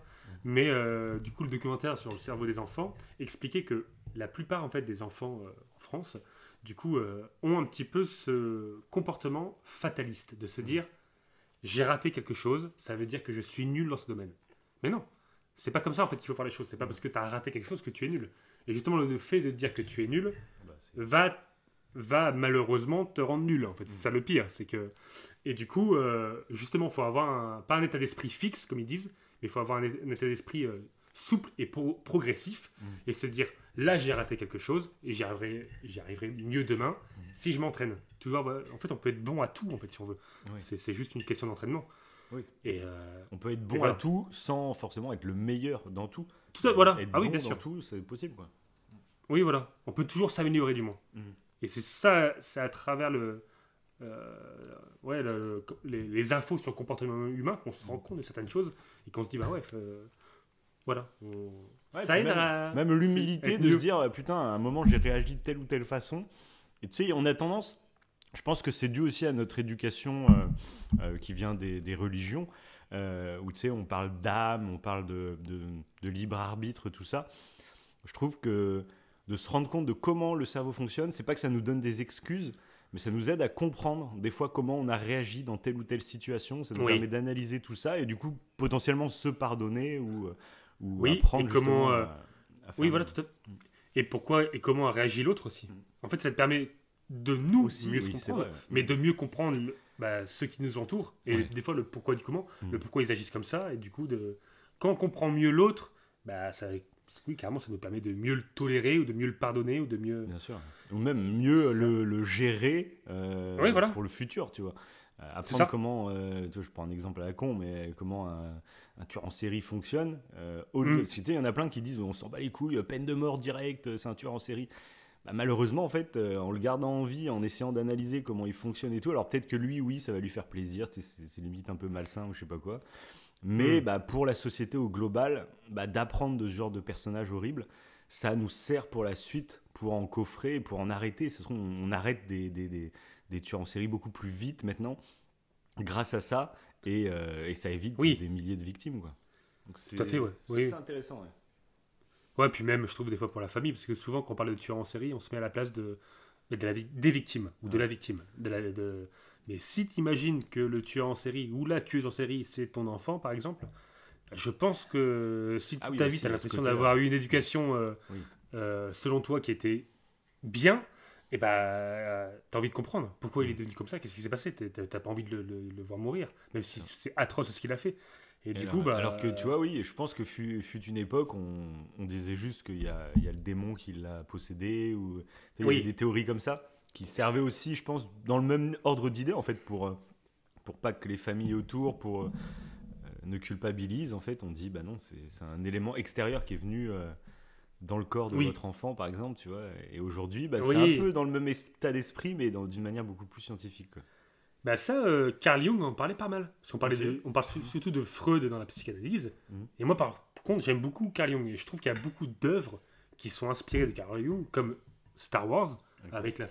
mais du coup le documentaire sur le cerveau des enfants expliquait que la plupart en fait des enfants en France, du coup, ont un petit peu ce comportement fataliste, de se dire j'ai raté quelque chose, ça veut dire que je suis nul dans ce domaine. Mais non, c'est pas comme ça en fait qu'il faut faire les choses, c'est pas parce que tu as raté quelque chose que tu es nul. Et justement, le fait de dire que tu es nul va malheureusement te rendre nul. En fait, c'est ça le pire. C'est que... Et du coup, justement, il faut avoir pas un état d'esprit fixe, comme ils disent, mais il faut avoir un état d'esprit souple et progressif, et se dire, là, j'ai raté quelque chose, et j'y arriverai mieux demain si je m'entraîne. Tu vois, en fait, on peut être bon à tout, en fait, si on veut. Oui. C'est juste une question d'entraînement. Oui. Et on peut être bon à tout sans forcément être le meilleur dans tout. Voilà. Être bon bien sûr. Dans tout, c'est possible, quoi. Oui, voilà. On peut toujours s'améliorer du moins. Et c'est ça, c'est à travers les infos sur le comportement humain qu'on se rend compte de certaines choses et qu'on se dit, voilà. Ça aide même l'humilité de se dire, putain, à un moment, j'ai réagi de telle ou telle façon. Et tu sais, on a tendance Je pense que c'est dû aussi à notre éducation qui vient des religions, où tu sais, on parle d'âme, on parle de libre arbitre, tout ça. Je trouve que de se rendre compte de comment le cerveau fonctionne, c'est pas que ça nous donne des excuses, mais ça nous aide à comprendre des fois comment on a réagi dans telle ou telle situation. Ça nous permet d'analyser tout ça et du coup potentiellement se pardonner ou apprendre et comment, à faire. Oui, voilà, tout à fait. Et pourquoi et comment a réagi l'autre aussi. En fait, ça te permet de nous aussi, mieux se comprendre, mais de mieux comprendre ceux qui nous entourent et des fois le pourquoi du comment, le pourquoi ils agissent comme ça et du coup quand on comprend mieux l'autre, oui, carrément, ça nous permet de mieux le tolérer ou de mieux le pardonner ou de mieux... Bien sûr. Ou même mieux le gérer pour le futur, tu vois. Apprendre comment, je prends un exemple à la con, mais comment un tueur en série fonctionne. Il y en a plein qui disent on s'en bat les couilles, peine de mort directe, c'est un tueur en série. Malheureusement, en fait, en le gardant en vie, en essayant d'analyser comment il fonctionne et tout, alors peut-être que lui, oui, ça va lui faire plaisir, c'est limite un peu malsain ou je sais pas quoi. Mais pour la société au global, d'apprendre de ce genre de personnages horribles, ça nous sert pour la suite, pour en coffrer, pour en arrêter. On arrête des tueurs en série beaucoup plus vite maintenant, grâce à ça, et ça évite des milliers de victimes, quoi. Donc tout à fait, ouais. C'est intéressant, ouais. Ouais, puis même, je trouve, des fois pour la famille, parce que souvent, quand on parle de tueurs en série, on se met à la place des victimes, ou de la victime. Mais si tu imagines que le tueur en série, ou la tueuse en série, c'est ton enfant, par exemple, je pense que si toute ta vie, tu as l'impression d'avoir eu une éducation, selon toi, qui était bien, et t'as envie de comprendre pourquoi il est devenu comme ça, qu'est-ce qui s'est passé, t'as pas envie de le voir mourir, même si c'est atroce ce qu'il a fait. Et du coup, alors que tu vois, oui, je pense que fut une époque, on disait juste qu'il y a le démon qui l'a possédé, ou il y avait des théories comme ça qui servaient aussi, je pense, dans le même ordre d'idée, en fait, pour pas que les familles autour ne culpabilisent. En fait, on dit, non, c'est un élément extérieur qui est venu dans le corps de votre enfant, par exemple, tu vois. Et aujourd'hui, c'est un peu dans le même état d'esprit, mais d'une manière beaucoup plus scientifique, quoi. Carl Jung en parlait pas mal. Parce on parle surtout de Freud dans la psychanalyse. Et moi, par contre, j'aime beaucoup Carl Jung. Et je trouve qu'il y a beaucoup d'œuvres qui sont inspirées de Carl Jung, comme Star Wars, avec la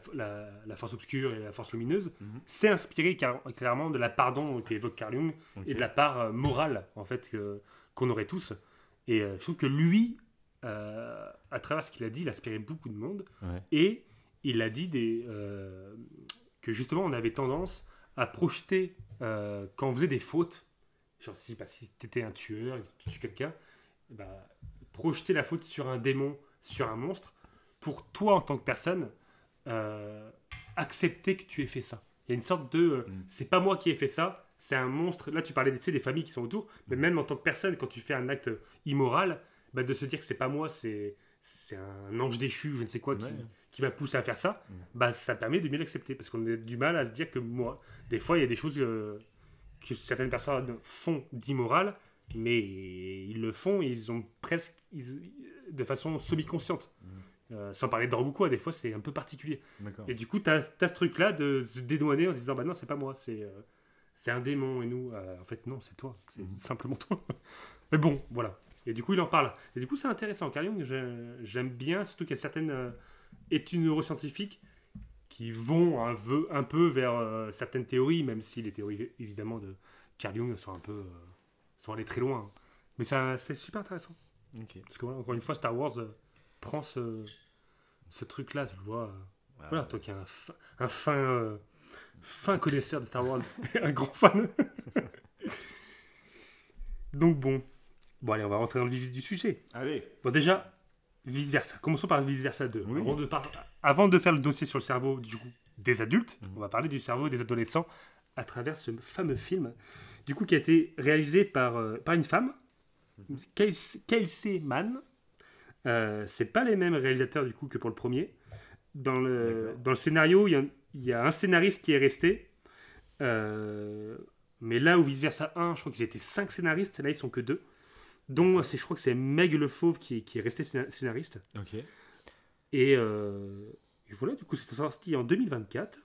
force obscure et la force lumineuse. C'est inspiré clairement de la part qu'évoque Carl Jung et de la part morale, en fait, qu'on aurait tous. Et je trouve que lui, à travers ce qu'il a dit, il a inspiré beaucoup de monde. Et il a dit que justement, on avait tendance à projeter quand on faisait des fautes, genre si tu étais un tueur et que tu tues quelqu'un, projeter la faute sur un démon, sur un monstre, pour toi en tant que personne, accepter que tu aies fait ça. Il y a une sorte de c'est pas moi qui ai fait ça, c'est un monstre. Là tu parlais des familles qui sont autour, mais même en tant que personne, quand tu fais un acte immoral, de se dire que c'est pas moi, c'est un ange déchu, je ne sais quoi, qui m'a poussé à faire ça, ça permet de mieux l'accepter. Parce qu'on a du mal à se dire que moi, des fois, il y a des choses que certaines personnes font d'immoral, mais ils le font, ils ont presque de façon semi-consciente. Sans parler de drogue ou quoi, des fois, c'est un peu particulier. Et du coup, tu as ce truc-là de se dédouaner en se disant, non, c'est pas moi, c'est un démon, et nous, en fait, non, c'est toi, c'est simplement toi. Mais bon, voilà. Et du coup, il en parle. Et du coup, c'est intéressant. Carl Jung, j'aime bien, surtout qu'il y a certaines études neuroscientifiques qui vont un peu vers certaines théories, même si les théories, évidemment, de Carl Jung sont allées très loin. Mais c'est super intéressant. Parce que, encore une fois, Star Wars prend ce truc-là, tu vois. Voilà, toi qui es un fin connaisseur de Star Wars, un grand fan. Donc, bon, allez, on va rentrer dans le vif du sujet. Allez. Bon, déjà, vice-versa. Commençons par vice-versa 2. Oui. Avant de faire le dossier sur le cerveau du coup, des adultes, on va parler du cerveau des adolescents à travers ce fameux film, du coup, qui a été réalisé par une femme, Kelsey Mann. C'est pas les mêmes réalisateurs du coup que pour le premier. Dans le scénario, il y a un scénariste qui est resté. Mais là où vice-versa 1, je crois qu'ils étaient 5 scénaristes, là ils sont que 2. Dont je crois que c'est Meg Le Fauve qui est resté scénariste. Et voilà, du coup c'est sorti en 2024.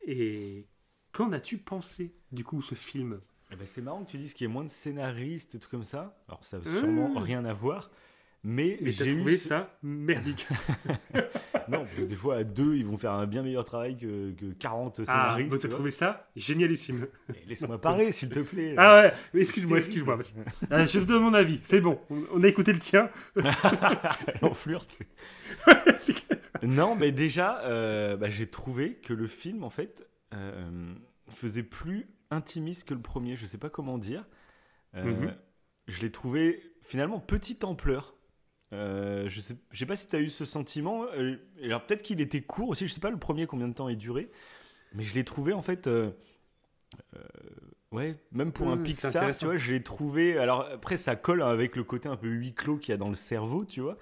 Et qu'en as-tu pensé du coup ce film ? C'est marrant que tu dises qu'il y ait moins de scénaristes et tout comme ça. Alors ça n'a sûrement rien à voir. Mais j'ai trouvé ça merdique. Non, parce que des fois, à 2, ils vont faire un bien meilleur travail que 40 scénaristes. Ah, vous trouvez ça génialissime. Laisse-moi parler, s'il te plaît. Ah ouais, excuse-moi. Je te donne mon avis, c'est bon. On a écouté le tien. On flirte. Ouais, c'est clair. Non, mais déjà, j'ai trouvé que le film, en fait, faisait plus intimiste que le premier. Je sais pas comment dire. Je l'ai trouvé, finalement, petite ampleur. Je sais pas si tu as eu ce sentiment. Alors peut-être qu'il était court aussi, je sais pas le premier combien de temps il durait, mais je l'ai trouvé en fait ouais, même pour un Pixar, tu vois, je l'ai trouvé. Alors après ça colle avec le côté un peu huis clos qu'il y a dans le cerveau, tu vois,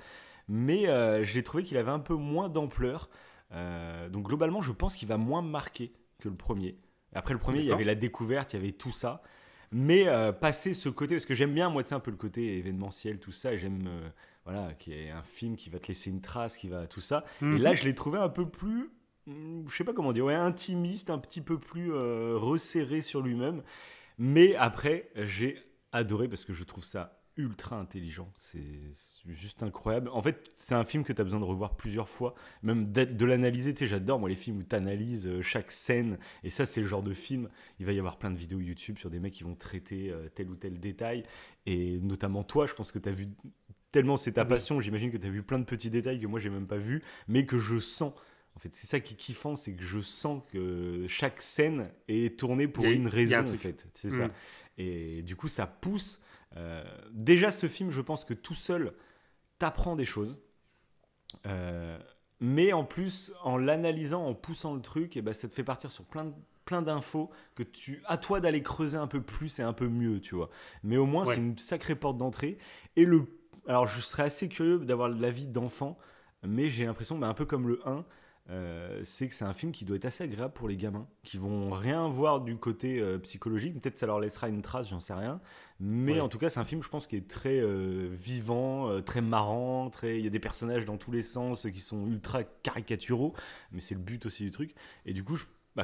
mais je l'ai trouvé qu'il avait un peu moins d'ampleur. Donc globalement, je pense qu'il va moins me marquer que le premier. Après le premier, il y avait la découverte, il y avait tout ça. Mais passer ce côté, parce que j'aime bien, moi, tu sais, un peu le côté événementiel, tout ça, et j'aime, voilà, qu'il y ait un film qui va te laisser une trace, qui va tout ça. Et là, je l'ai trouvé un peu plus, je sais pas comment dire, ouais, intimiste, un petit peu plus resserré sur lui-même. Mais après, j'ai adoré parce que je trouve ça ultra intelligent. C'est juste incroyable. En fait, c'est un film que tu as besoin de revoir plusieurs fois, même de l'analyser. Tu sais, j'adore, moi, les films où tu analyses chaque scène. Et ça, c'est le genre de film. Il va y avoir plein de vidéos YouTube sur des mecs qui vont traiter tel ou tel détail. Et notamment toi, je pense que tu as vu tellement c'est ta passion. J'imagine que tu as vu plein de petits détails que moi, j'ai même pas vu, mais que je sens. En fait, c'est ça qui est kiffant, c'est que je sens que chaque scène est tournée pour une raison, en fait. C'est ça. Et du coup, ça pousse. Déjà, ce film, je pense que tout seul, t'apprends des choses. Mais en plus, en l'analysant, en poussant le truc, et ben, ça te fait partir sur plein d'infos que à toi d'aller creuser un peu plus et un peu mieux, tu vois. Mais au moins, c'est une sacrée porte d'entrée. Et alors, je serais assez curieux d'avoir l'avis d'enfant, mais j'ai l'impression, un peu comme le 1, c'est que c'est un film qui doit être assez agréable pour les gamins qui vont rien voir du côté psychologique. Peut-être ça leur laissera une trace, j'en sais rien, mais en tout cas c'est un film, je pense, qui est très vivant, très marrant, il y a des personnages dans tous les sens qui sont ultra caricaturaux, mais c'est le but aussi du truc. Et du coup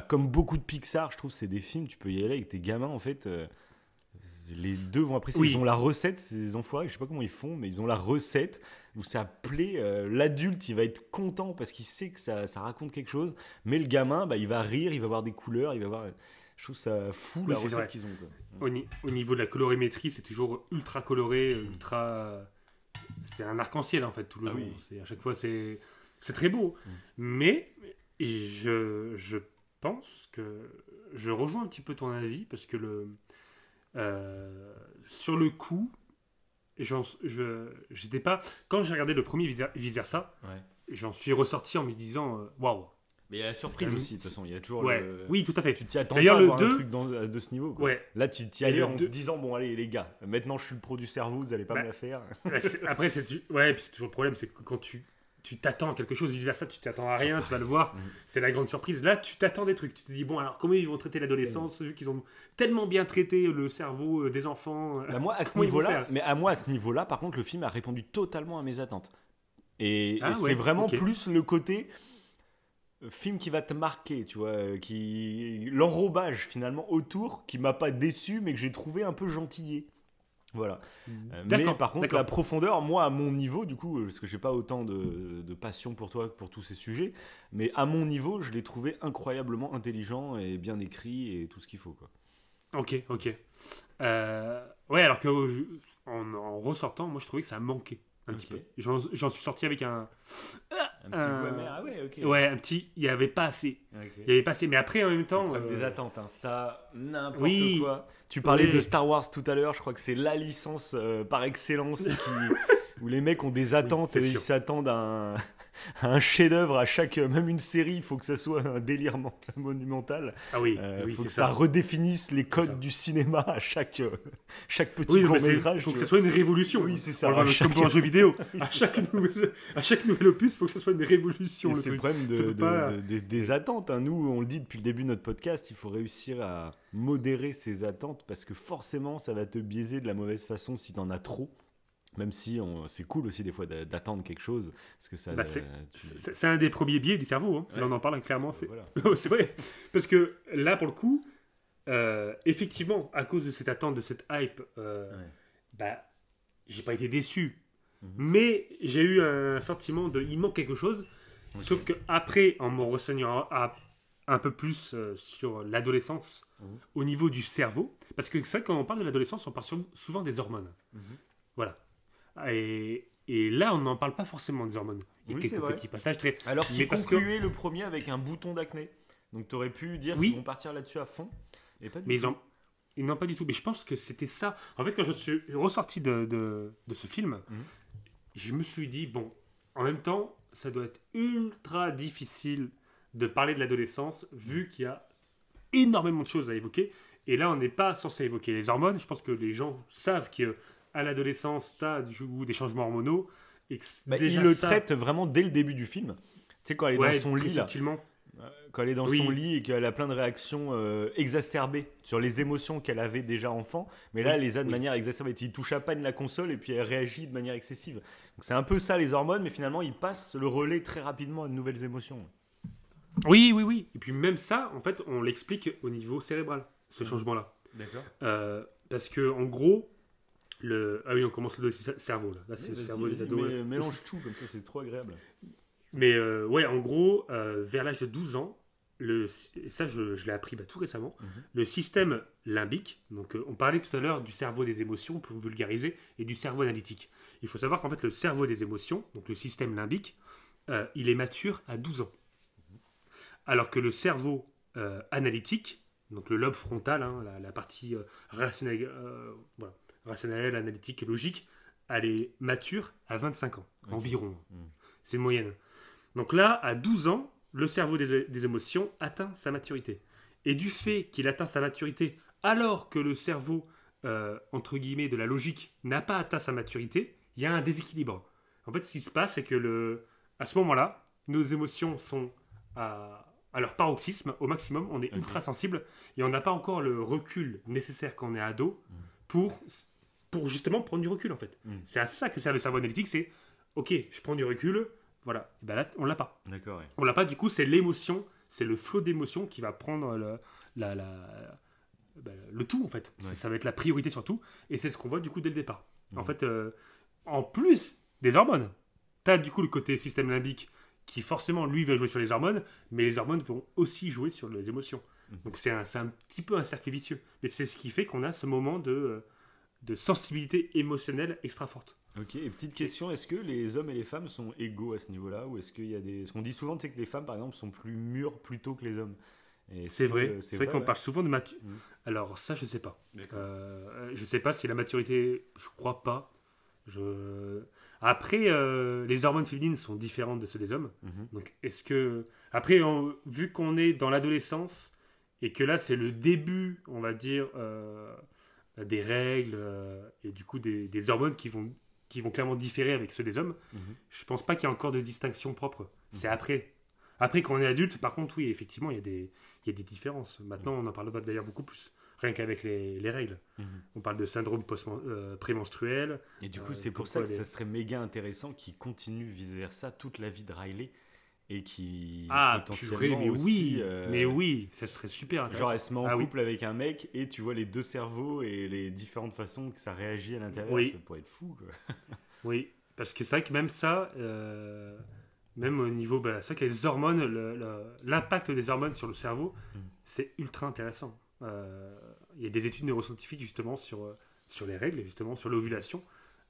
comme beaucoup de Pixar, je trouve que c'est des films, tu peux y aller avec tes gamins, en fait. Les deux vont apprécier. Ils ont la recette, ces enfoirés, je sais pas comment ils font, mais ils ont la recette où ça plaît. L'adulte, il va être content parce qu'il sait que ça raconte quelque chose, mais le gamin, il va rire, il va voir des couleurs, il va voir. Je trouve ça fou, la recette qu'ils ont, quoi. Au niveau de la colorimétrie, c'est toujours ultra coloré, ultra. C'est un arc-en-ciel, en fait, tout le long. À chaque fois, c'est très beau. Mais je pense que je rejoins un petit peu ton avis parce que sur le coup, j'étais pas. Quand j'ai regardé le premier Vice Versa, j'en suis ressorti en me disant waouh. Mais il y a la surprise aussi, de toute façon. Il y a toujours Oui, tout à fait. Tu t'y attends d'ailleurs, pas à voir le 2... un truc de ce niveau, quoi. Là, tu t'y allais en disant bon, allez, les gars, maintenant je suis le pro du cerveau, vous allez pas me la faire. Après, c'est toujours le problème, c'est que quand tu t'attends à quelque chose, vice versa, tu t'attends à rien, tu vas le voir, c'est la grande surprise. Là, tu t'attends des trucs, tu te dis, bon, alors comment ils vont traiter l'adolescence, vu qu'ils ont tellement bien traité le cerveau des enfants. Moi, à ce niveau-là, par contre, le film a répondu totalement à mes attentes. Et c'est vraiment plus le côté film qui va te marquer, tu vois, l'enrobage finalement autour, qui m'a pas déçu, mais que j'ai trouvé un peu gentillé. Voilà. Mais par contre, la profondeur, moi, à mon niveau, du coup, parce que j'ai pas autant de passion pour toi, pour tous ces sujets, mais à mon niveau, je l'ai trouvé incroyablement intelligent et bien écrit et tout ce qu'il faut, quoi. Ok. Ouais, alors que en ressortant, moi, je trouvais que ça manquait un petit peu. J'en suis sorti avec un petit ah ouais, ok. Ouais, un petit, il y avait pas assez. Il y avait pas assez, mais après en même temps des attentes, hein. Ça n'importe quoi. Tu parlais de Star Wars tout à l'heure, je crois que c'est la licence par excellence où les mecs ont des attentes et ils s'attendent à un chef-d'œuvre à même une série, il faut que ça soit un délire monumental. Il faut que ça redéfinisse les codes du cinéma à chaque petit court-métrage. Il faut que ça soit une révolution. Oui, c'est ça. Comme pour un jeu vidéo. À chaque nouvel opus, il faut que ça soit une révolution. C'est le problème des attentes. Hein. Nous, on le dit depuis le début de notre podcast, il faut réussir à modérer ses attentes parce que forcément, ça va te biaiser de la mauvaise façon si t'en as trop. Même si c'est cool aussi des fois d'attendre quelque chose. Parce que ça, c'est un des premiers biais du cerveau. Hein. Là, on en parle clairement. C'est vrai. Parce que là, pour le coup, effectivement, à cause de cette attente, de cette hype, j'ai pas été déçu. mais j'ai eu un sentiment de il manque quelque chose. Okay. Sauf que après, en me renseignant un peu plus sur l'adolescence au niveau du cerveau, parce que c'est vrai, quand on parle de l'adolescence, on parle souvent des hormones. Voilà. Et là, on n'en parle pas forcément des hormones. Il y a quelques petits passages très... Alors qu'il concluait le premier avec un bouton d'acné. Donc tu aurais pu dire qu'ils vont partir là-dessus à fond. Et pas du tout. Ils n'ont pas du tout. Mais je pense que c'était ça. En fait, quand je suis ressorti de ce film, je me suis dit, bon, en même temps, ça doit être ultra difficile de parler de l'adolescence, vu qu'il y a énormément de choses à évoquer. Et là, on n'est pas censé évoquer les hormones. Je pense que les gens savent qu'à l'adolescence, tu as des changements hormonaux. Et déjà, il le traite vraiment dès le début du film. Tu sais, quand elle est dans son lit, là. Quand elle est dans son lit et qu'elle a plein de réactions exacerbées sur les émotions qu'elle avait déjà enfant, mais là elle les a de manière exacerbée. Il touche à peine la console et puis elle réagit de manière excessive. Donc c'est un peu ça les hormones, mais finalement il passe le relais très rapidement à de nouvelles émotions. Oui. Et puis même ça, en fait, on l'explique au niveau cérébral, ce changement-là. D'accord. Parce que en gros, on commence le cerveau là. Là c'est le cerveau des ados. Mélange tout comme ça, c'est trop agréable. Mais en gros, vers l'âge de 12 ans, ça je l'ai appris tout récemment, le système limbique, donc on parlait tout à l'heure du cerveau des émotions, pour vulgariser, et du cerveau analytique. Il faut savoir qu'en fait le cerveau des émotions, donc le système limbique, il est mature à 12 ans. Alors que le cerveau analytique, donc le lobe frontal, la partie rationnelle, analytique et logique, elle est mature à 25 ans, environ. C'est une moyenne. Donc là, à 12 ans, le cerveau des émotions atteint sa maturité. Et du fait qu'il atteint sa maturité alors que le cerveau, entre guillemets, de la logique n'a pas atteint sa maturité, il y a un déséquilibre. En fait, ce qui se passe, c'est que à ce moment-là, nos émotions sont à leur paroxysme, au maximum, on est ultra sensible, et on n'a pas encore le recul nécessaire quand on est ado pour justement prendre du recul, en fait. C'est à ça que sert le cerveau analytique, c'est, ok, je prends du recul, voilà, ben là, on l'a pas. D'accord, ouais. On l'a pas, du coup, c'est l'émotion, c'est le flot d'émotions qui va prendre le tout, en fait. Ouais. Ça va être la priorité sur tout, et c'est ce qu'on voit, du coup, dès le départ. En fait, en plus des hormones, tu as, du coup, le côté système limbique qui, forcément, lui, va jouer sur les hormones, mais les hormones vont aussi jouer sur les émotions. Donc, c'est un petit peu un cercle vicieux. Mais c'est ce qui fait qu'on a ce moment de sensibilité émotionnelle extra forte. Ok, et petite question, est-ce que les hommes et les femmes sont égaux à ce niveau-là, ou est-ce qu'il y a des... Ce qu'on dit souvent, c'est que les femmes, par exemple, sont plus mûres plus tôt que les hommes. C'est vrai qu'on parle souvent de maturité. Alors ça, je sais pas. Je sais pas si la maturité, je crois pas. Après, les hormones féminines sont différentes de ceux des hommes. Donc est-ce que... Après, vu qu'on est dans l'adolescence, et que là, c'est le début, on va dire, des règles, et du coup des hormones qui vont clairement différer avec ceux des hommes, je pense pas qu'il y ait encore de distinction propre. C'est après. Après, quand on est adulte, par contre, oui, effectivement, il y a des différences. Maintenant, on en parle d'ailleurs beaucoup plus, rien qu'avec les règles. On parle de syndrome prémenstruel. Et du coup, c'est pour ça que ça serait méga intéressant qu'il continue vice-versa toute la vie de Riley, et qui potentiellement mais oui, ça serait super intéressant. Genre, elle se met en couple avec un mec, et tu vois les deux cerveaux et les différentes façons que ça réagit à l'intérieur. Ça pourrait être fou, quoi. Oui, parce que c'est vrai que même ça... Même au niveau... c'est vrai que les hormones, l'impact des hormones sur le cerveau, c'est ultra intéressant. Il y a des études neuroscientifiques justement sur les règles, justement sur l'ovulation.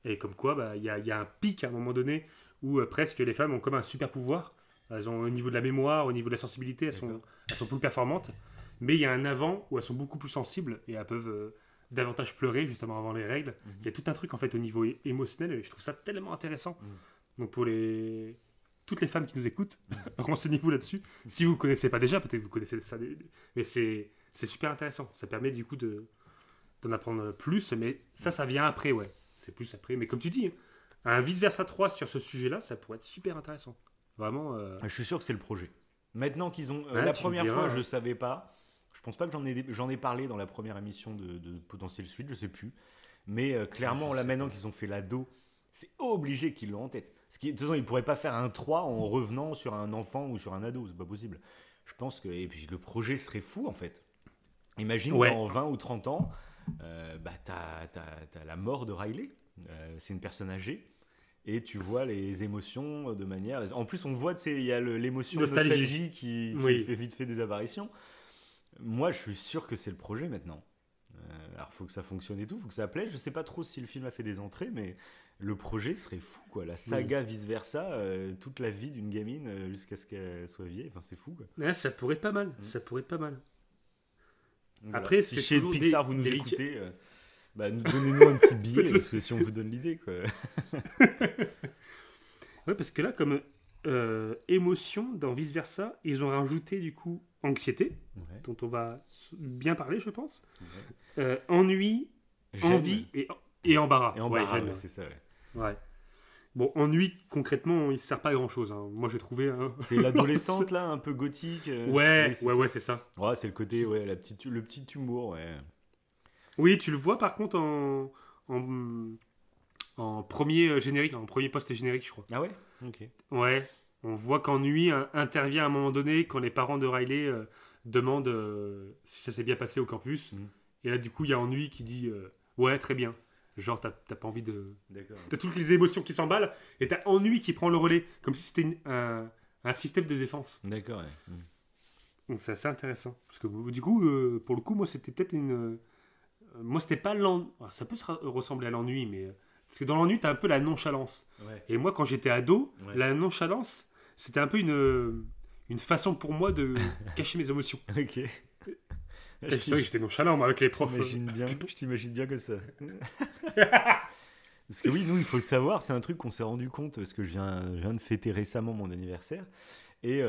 Et comme quoi, il y a un pic à un moment donné où presque les femmes ont comme un super pouvoir. Elles ont, au niveau de la mémoire, au niveau de la sensibilité, elles sont plus performantes. Mais il y a un avant où elles sont beaucoup plus sensibles et elles peuvent davantage pleurer justement avant les règles. Il y a tout un truc en fait au niveau émotionnel et je trouve ça tellement intéressant. Donc pour toutes les femmes qui nous écoutent, renseignez-vous là-dessus. Si vous ne connaissez pas déjà, peut-être que vous connaissez ça, mais c'est super intéressant. Ça permet du coup d'en apprendre plus, mais ça vient après, ouais. C'est plus après. Mais comme tu dis, un vice-versa 3 sur ce sujet-là, ça pourrait être super intéressant. Vraiment. Je suis sûr que c'est le projet. Maintenant qu'ils ont... la première fois, je ne savais pas. Je ne pense pas que j'en ai parlé dans la première émission de Potentiel Suite, je ne sais plus. Mais clairement, là maintenant qu'ils ont fait l'ado, c'est obligé qu'ils l'ont en tête. De toute façon, ils ne pourraient pas faire un 3 en revenant sur un enfant ou sur un ado, c'est pas possible. Je pense que... Et puis le projet serait fou, en fait. Imagine, dans 20 ou 30 ans, t'as la mort de Riley. C'est une personne âgée. et tu vois les émotions de manière... En plus, on voit, il y a l'émotion nostalgie qui fait vite fait des apparitions. Moi, je suis sûr que c'est le projet maintenant. Alors, il faut que ça fonctionne et tout, il faut que ça plaise. Je sais pas trop si le film a fait des entrées, mais le projet serait fou, quoi. La saga vice-versa, toute la vie d'une gamine jusqu'à ce qu'elle soit vieille. Enfin, c'est fou, quoi. Ouais, ça pourrait être pas mal. Ça pourrait être pas mal. Donc, après, si chez Pixar vous nous écoutez, donnez-nous un petit billet, parce que si on vous donne l'idée, quoi. Ouais, parce que là, comme émotion, dans vice-versa, ils ont rajouté, du coup, anxiété, dont on va bien parler, je pense. Ennui, envie et embarras. Et embarras, c'est ça, ouais. Bon, ennui, concrètement, il ne sert pas à grand-chose. Hein. Moi, j'ai trouvé... C'est l'adolescente, là, un peu gothique. Ouais, c'est ça. Ouais, c'est le côté, le petit humour, Oui, tu le vois, par contre, en premier générique, en premier post-générique, je crois. Ah ouais ? Ok. Ouais, on voit qu'ennui intervient à un moment donné quand les parents de Riley demandent si ça s'est bien passé au campus. Et là, du coup, il y a ennui qui dit ouais, très bien. Genre, t'as pas envie de... D'accord. T'as toutes les émotions qui s'emballent et t'as ennui qui prend le relais, comme si c'était un système de défense. D'accord, ouais. Donc, c'est assez intéressant. Parce que du coup, pour le coup, moi, c'était peut-être moi, c'était pas l'ennui. Ça peut ressembler à l'ennui, mais... Parce que dans l'ennui, t'as un peu la nonchalance. Ouais. Et moi, quand j'étais ado, la nonchalance, c'était un peu une façon pour moi de cacher mes émotions. Ok. C'est vrai que j'étais nonchalant, moi, avec les profs. Je t'imagine bien que ça. Parce que oui, nous, il faut le savoir, c'est un truc qu'on s'est rendu compte, parce que je viens de fêter récemment mon anniversaire. Et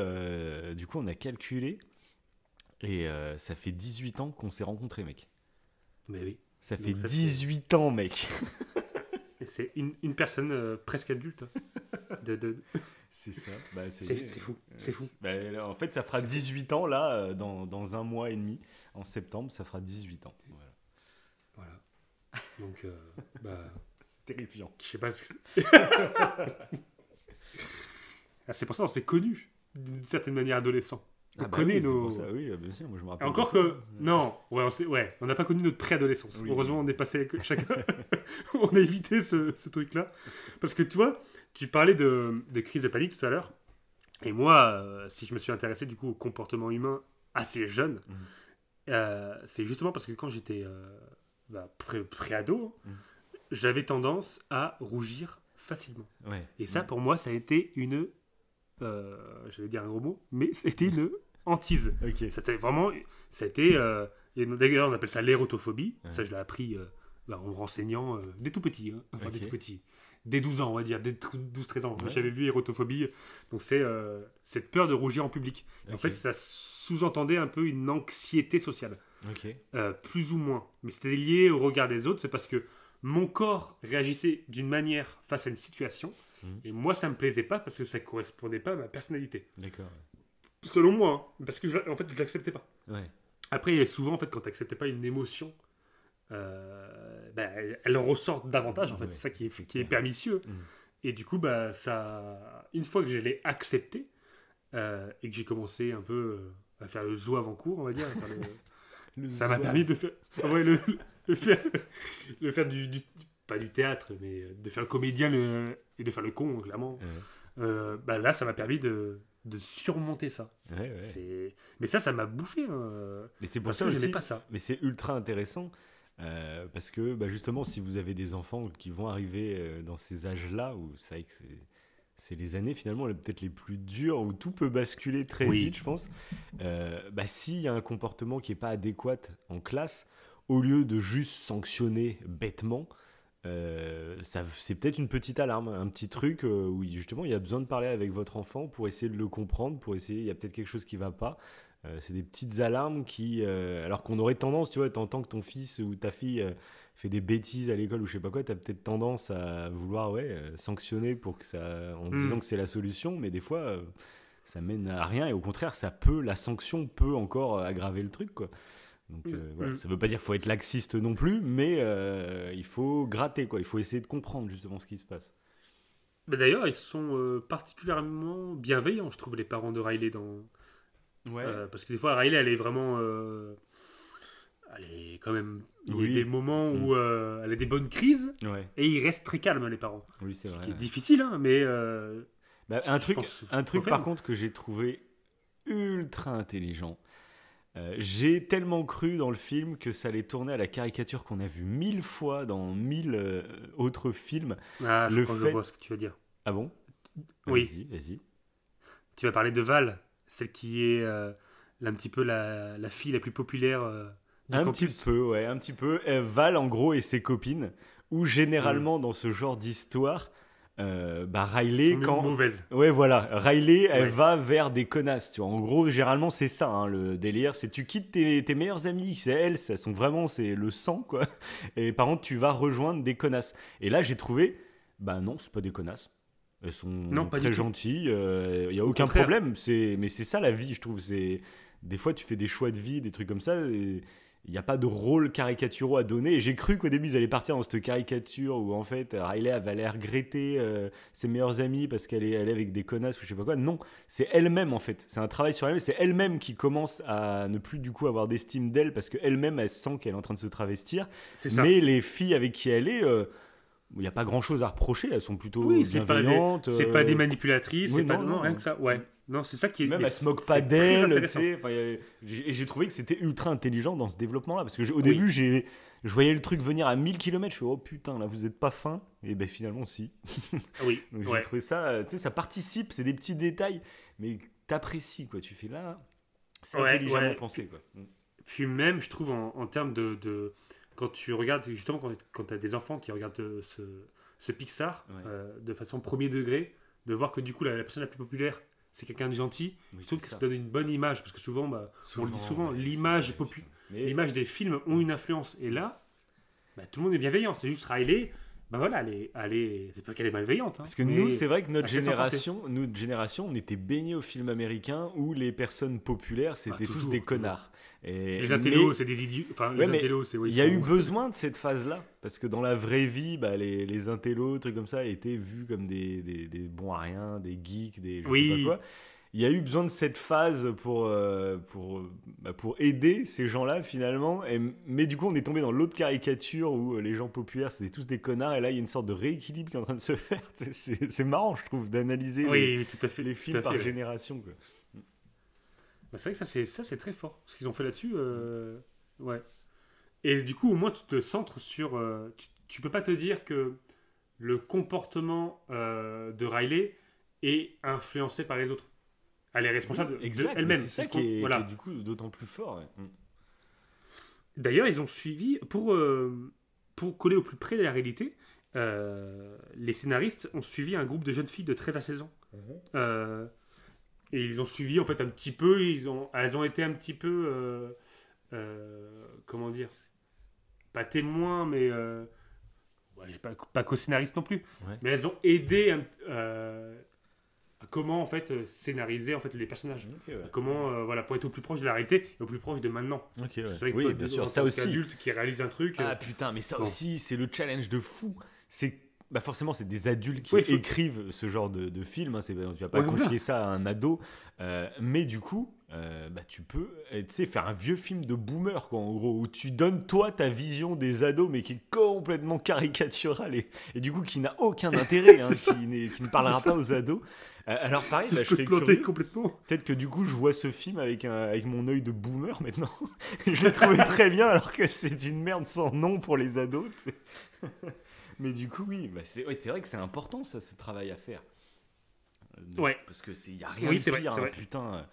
du coup, on a calculé, et ça fait 18 ans qu'on s'est rencontrés, mec. Mais oui. Ça fait 18 ans, mec. Et c'est une personne presque adulte. C'est ça. C'est fou. C'est fou. En fait, ça fera 18 ans, là, dans un mois et demi. En septembre, ça fera 18 ans. Voilà. Donc, c'est terrifiant. Je sais pas ce que c'est pour ça qu'on s'est connus, d'une certaine manière, adolescents. On connaît nos... Ça, oui, bien sûr, moi je me rappelle. Encore que... Non, on n'a pas connu notre préadolescence. Oui, heureusement, on est passé chacun... on a évité ce truc-là. Parce que tu vois, tu parlais de crise de panique tout à l'heure. Et moi, si je me suis intéressé du coup au comportement humain assez jeune, c'est justement parce que quand j'étais pré-ado, j'avais tendance à rougir facilement. Ouais. Et ça, pour moi, ça a été une... j'allais dire un gros mot, mais c'était une hantise. Okay. C'était vraiment... d'ailleurs, on appelle ça l'érotophobie. Ouais. Ça, je l'ai appris en me renseignant dès tout petit. Hein. Enfin, dès tout petit. Dès 12 ans, on va dire. Dès 12-13 ans. Ouais. J'avais vu érotophobie. Donc, c'est cette peur de rougir en public. Okay. En fait, ça sous-entendait un peu une anxiété sociale. Okay. Plus ou moins. Mais c'était lié au regard des autres. C'est parce que mon corps réagissait d'une manière face à une situation. Et moi, ça me plaisait pas parce que ça correspondait pas à ma personnalité. D'accord. Selon moi, hein, parce que je l'acceptais pas. Ouais. Après, souvent, en fait, quand tu n'acceptes pas une émotion, elle ressort davantage. En fait, c'est ça qui est pernicieux. Et du coup, une fois que je l'ai accepté et que j'ai commencé un peu à faire le zouave en cours, on va dire, ça m'a permis de faire, de faire pas du théâtre, mais de faire le comédien et de faire le con, clairement. Là, ça m'a permis de surmonter ça. Ouais. Mais ça m'a bouffé. Hein, et c'est pour ça que j'aimais pas ça. Mais c'est ultra intéressant parce que justement, si vous avez des enfants qui vont arriver dans ces âges-là, où c'est vrai que c'est les années finalement peut-être les plus dures, où tout peut basculer très vite, je pense. S'il y a un comportement qui n'est pas adéquat en classe, au lieu de juste sanctionner bêtement, c'est peut-être une petite alarme, un petit truc où justement il y a besoin de parler avec votre enfant pour essayer de le comprendre, il y a peut-être quelque chose qui va pas. C'est des petites alarmes qui, alors qu'on aurait tendance, tu vois, t'entends que ton fils ou ta fille fait des bêtises à l'école ou je sais pas quoi, t'as peut-être tendance à vouloir sanctionner pour que ça, en disant que c'est la solution, mais des fois ça mène à rien et au contraire la sanction peut encore aggraver le truc, quoi. Donc voilà, ça veut pas dire qu'il faut être laxiste non plus, mais il faut gratter, quoi. Il faut essayer de comprendre justement ce qui se passe. Mais d'ailleurs, ils sont particulièrement bienveillants, je trouve, les parents de Riley parce que des fois, Riley, elle est vraiment elle est quand même. Il y a des moments où elle a des bonnes crises et ils restent très calmes, les parents. Oui, c'est vrai. Ce qui est difficile, hein, mais. Un truc par contre que j'ai trouvé ultra intelligent. J'ai tellement cru dans le film que ça allait tourner à la caricature qu'on a vu 1000 fois dans 1000 autres films. Ah, je vois ce que tu veux dire. Ah bon ? Oui. Vas-y. Tu vas parler de Val, celle qui est un petit peu la fille la plus populaire du campus. Un petit peu. Val, en gros, et ses copines, où généralement, dans ce genre d'histoire, Riley, mauvaise. Ouais, voilà. Riley, elle va vers des connasses. Tu vois. En gros, généralement, c'est ça, hein, le délire. C'est tu quittes tes meilleurs amis, c'est elles, ça sont vraiment, c'est le sang, quoi. Et par contre, tu vas rejoindre des connasses. Et là, j'ai trouvé, non, c'est pas des connasses. Elles sont très gentilles. Il n'y a aucun problème. Mais c'est ça la vie, je trouve. Des fois, tu fais des choix de vie, des trucs comme ça. Il n'y a pas de rôle caricaturaux à donner. Et j'ai cru qu'au début, ils allaient partir dans cette caricature où, en fait, Riley avait l'air regretter ses meilleurs amis parce qu'elle est avec des connasses ou je sais pas quoi. Non, c'est elle-même, en fait. C'est un travail sur elle-même. C'est elle-même qui commence à ne plus, du coup, avoir d'estime d'elle parce qu'elle-même, elle sent qu'elle est en train de se travestir. C'est ça. Mais les filles avec qui elle est... il n'y a pas grand chose à reprocher, elles sont plutôt bienveillantes. C'est pas des manipulatrices, rien que ça. Ouais. Non, c'est ça qui est. Même elles se moquent pas d'elle, tu sais. Et j'ai trouvé que c'était ultra intelligent dans ce développement-là. Parce que au début, je voyais le truc venir à 1000 km. Je fais, oh putain, là, vous êtes pas fin. Et ben finalement, si. Oui. Donc, j'ai trouvé ça, tu sais, ça participe, c'est des petits détails, mais t'apprécies, quoi. Tu fais là, c'est intelligemment pensé, quoi. Puis même, je trouve, en termes de quand tu regardes, justement, quand tu as des enfants qui regardent ce Pixar de façon premier degré, de voir que du coup, la personne la plus populaire, c'est quelqu'un de gentil, je trouve que ça donne une bonne image, parce que souvent, on le dit souvent, l'image des films ont une influence. Et là, tout le monde est bienveillant. C'est juste Riley, c'est pas qu'elle est malveillante. Hein, parce que nous, c'est vrai que notre génération, on était baignés au film américain où les personnes populaires, c'était tous des connards. Et les intellos, c'est des idiots. Enfin, les intellos, c'est... Il y a eu besoin de cette phase-là, parce que dans la vraie vie, les intellos, trucs comme ça, étaient vus comme des bons à rien, des geeks, je sais pas quoi. Il y a eu besoin de cette phase pour aider ces gens-là, finalement. Mais du coup, on est tombé dans l'autre caricature où les gens populaires, c'était tous des connards. Et là, il y a une sorte de rééquilibre qui est en train de se faire. C'est marrant, je trouve, d'analyser les films par génération, quoi. C'est vrai que ça, c'est très fort. Ce qu'ils ont fait là-dessus, ouais. Et du coup, au moins, tu te centres sur... tu peux pas te dire que le comportement de Riley est influencé par les autres. Elle est responsable d'elle-même. C'est ça qui est du coup d'autant plus fort. Ouais. D'ailleurs, ils ont suivi, pour coller au plus près de la réalité, les scénaristes ont suivi un groupe de jeunes filles de 13 à 16 ans. Et ils ont suivi en fait un petit peu, elles ont été un petit peu, comment dire, pas témoins, mais pas co-scénaristes non plus. Ouais. Mais elles ont aidé comment en fait scénariser en fait les personnages, comment pour être au plus proche de la réalité et au plus proche de maintenant. C'est vrai que toi, bien sûr, ça aussi. Adulte qui réalise un truc. Putain, mais ça aussi, c'est le challenge de fou. C'est forcément, c'est des adultes qui écrivent ce genre de film. Hein, tu vas pas confier ça à un ado, mais du coup, tu peux, faire un vieux film de boomer, quoi, en gros, où tu donnes toi ta vision des ados, mais qui est complètement caricaturale et du coup qui n'a aucun intérêt, hein, qui ne parlera pas aux ados. Alors pareil, je serais curieux. Complètement. Peut-être que du coup, je vois ce film avec mon œil de boomer maintenant. Je l'ai trouvé très bien, alors que c'est une merde sans nom pour les ados. Mais du coup, oui, c'est vrai que c'est important, ça, ce travail à faire. Parce que il y a rien de pire, hein, putain.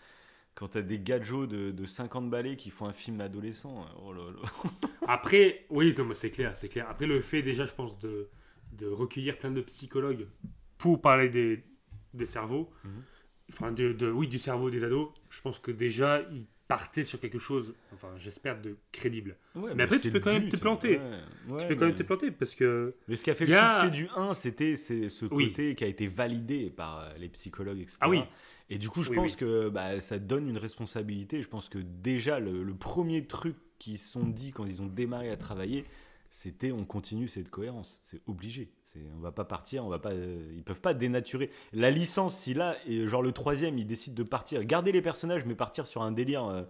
Quand t'as des gadgets de 50 balais qui font un film adolescent, oh là là. Après, oui, non, mais c'est clair. Après, le fait déjà, je pense, de recueillir plein de psychologues pour parler des cerveaux, enfin, du cerveau des ados, je pense que déjà, ils partaient sur quelque chose, enfin, j'espère, de crédible. Ouais, mais après, tu peux quand même te planter. Tu peux quand même te planter, parce que... Mais ce qui a fait le succès du 1, c'est ce côté qui a été validé par les psychologues, etc. Ah oui. Et du coup, je pense que ça donne une responsabilité. Je pense que déjà, le premier truc qu'ils se sont dit quand ils ont démarré à travailler, c'était on continue cette cohérence. C'est obligé. On va pas partir, ils peuvent pas dénaturer. La licence, si là, et genre le troisième, ils décident de partir, garder les personnages, mais partir sur un délire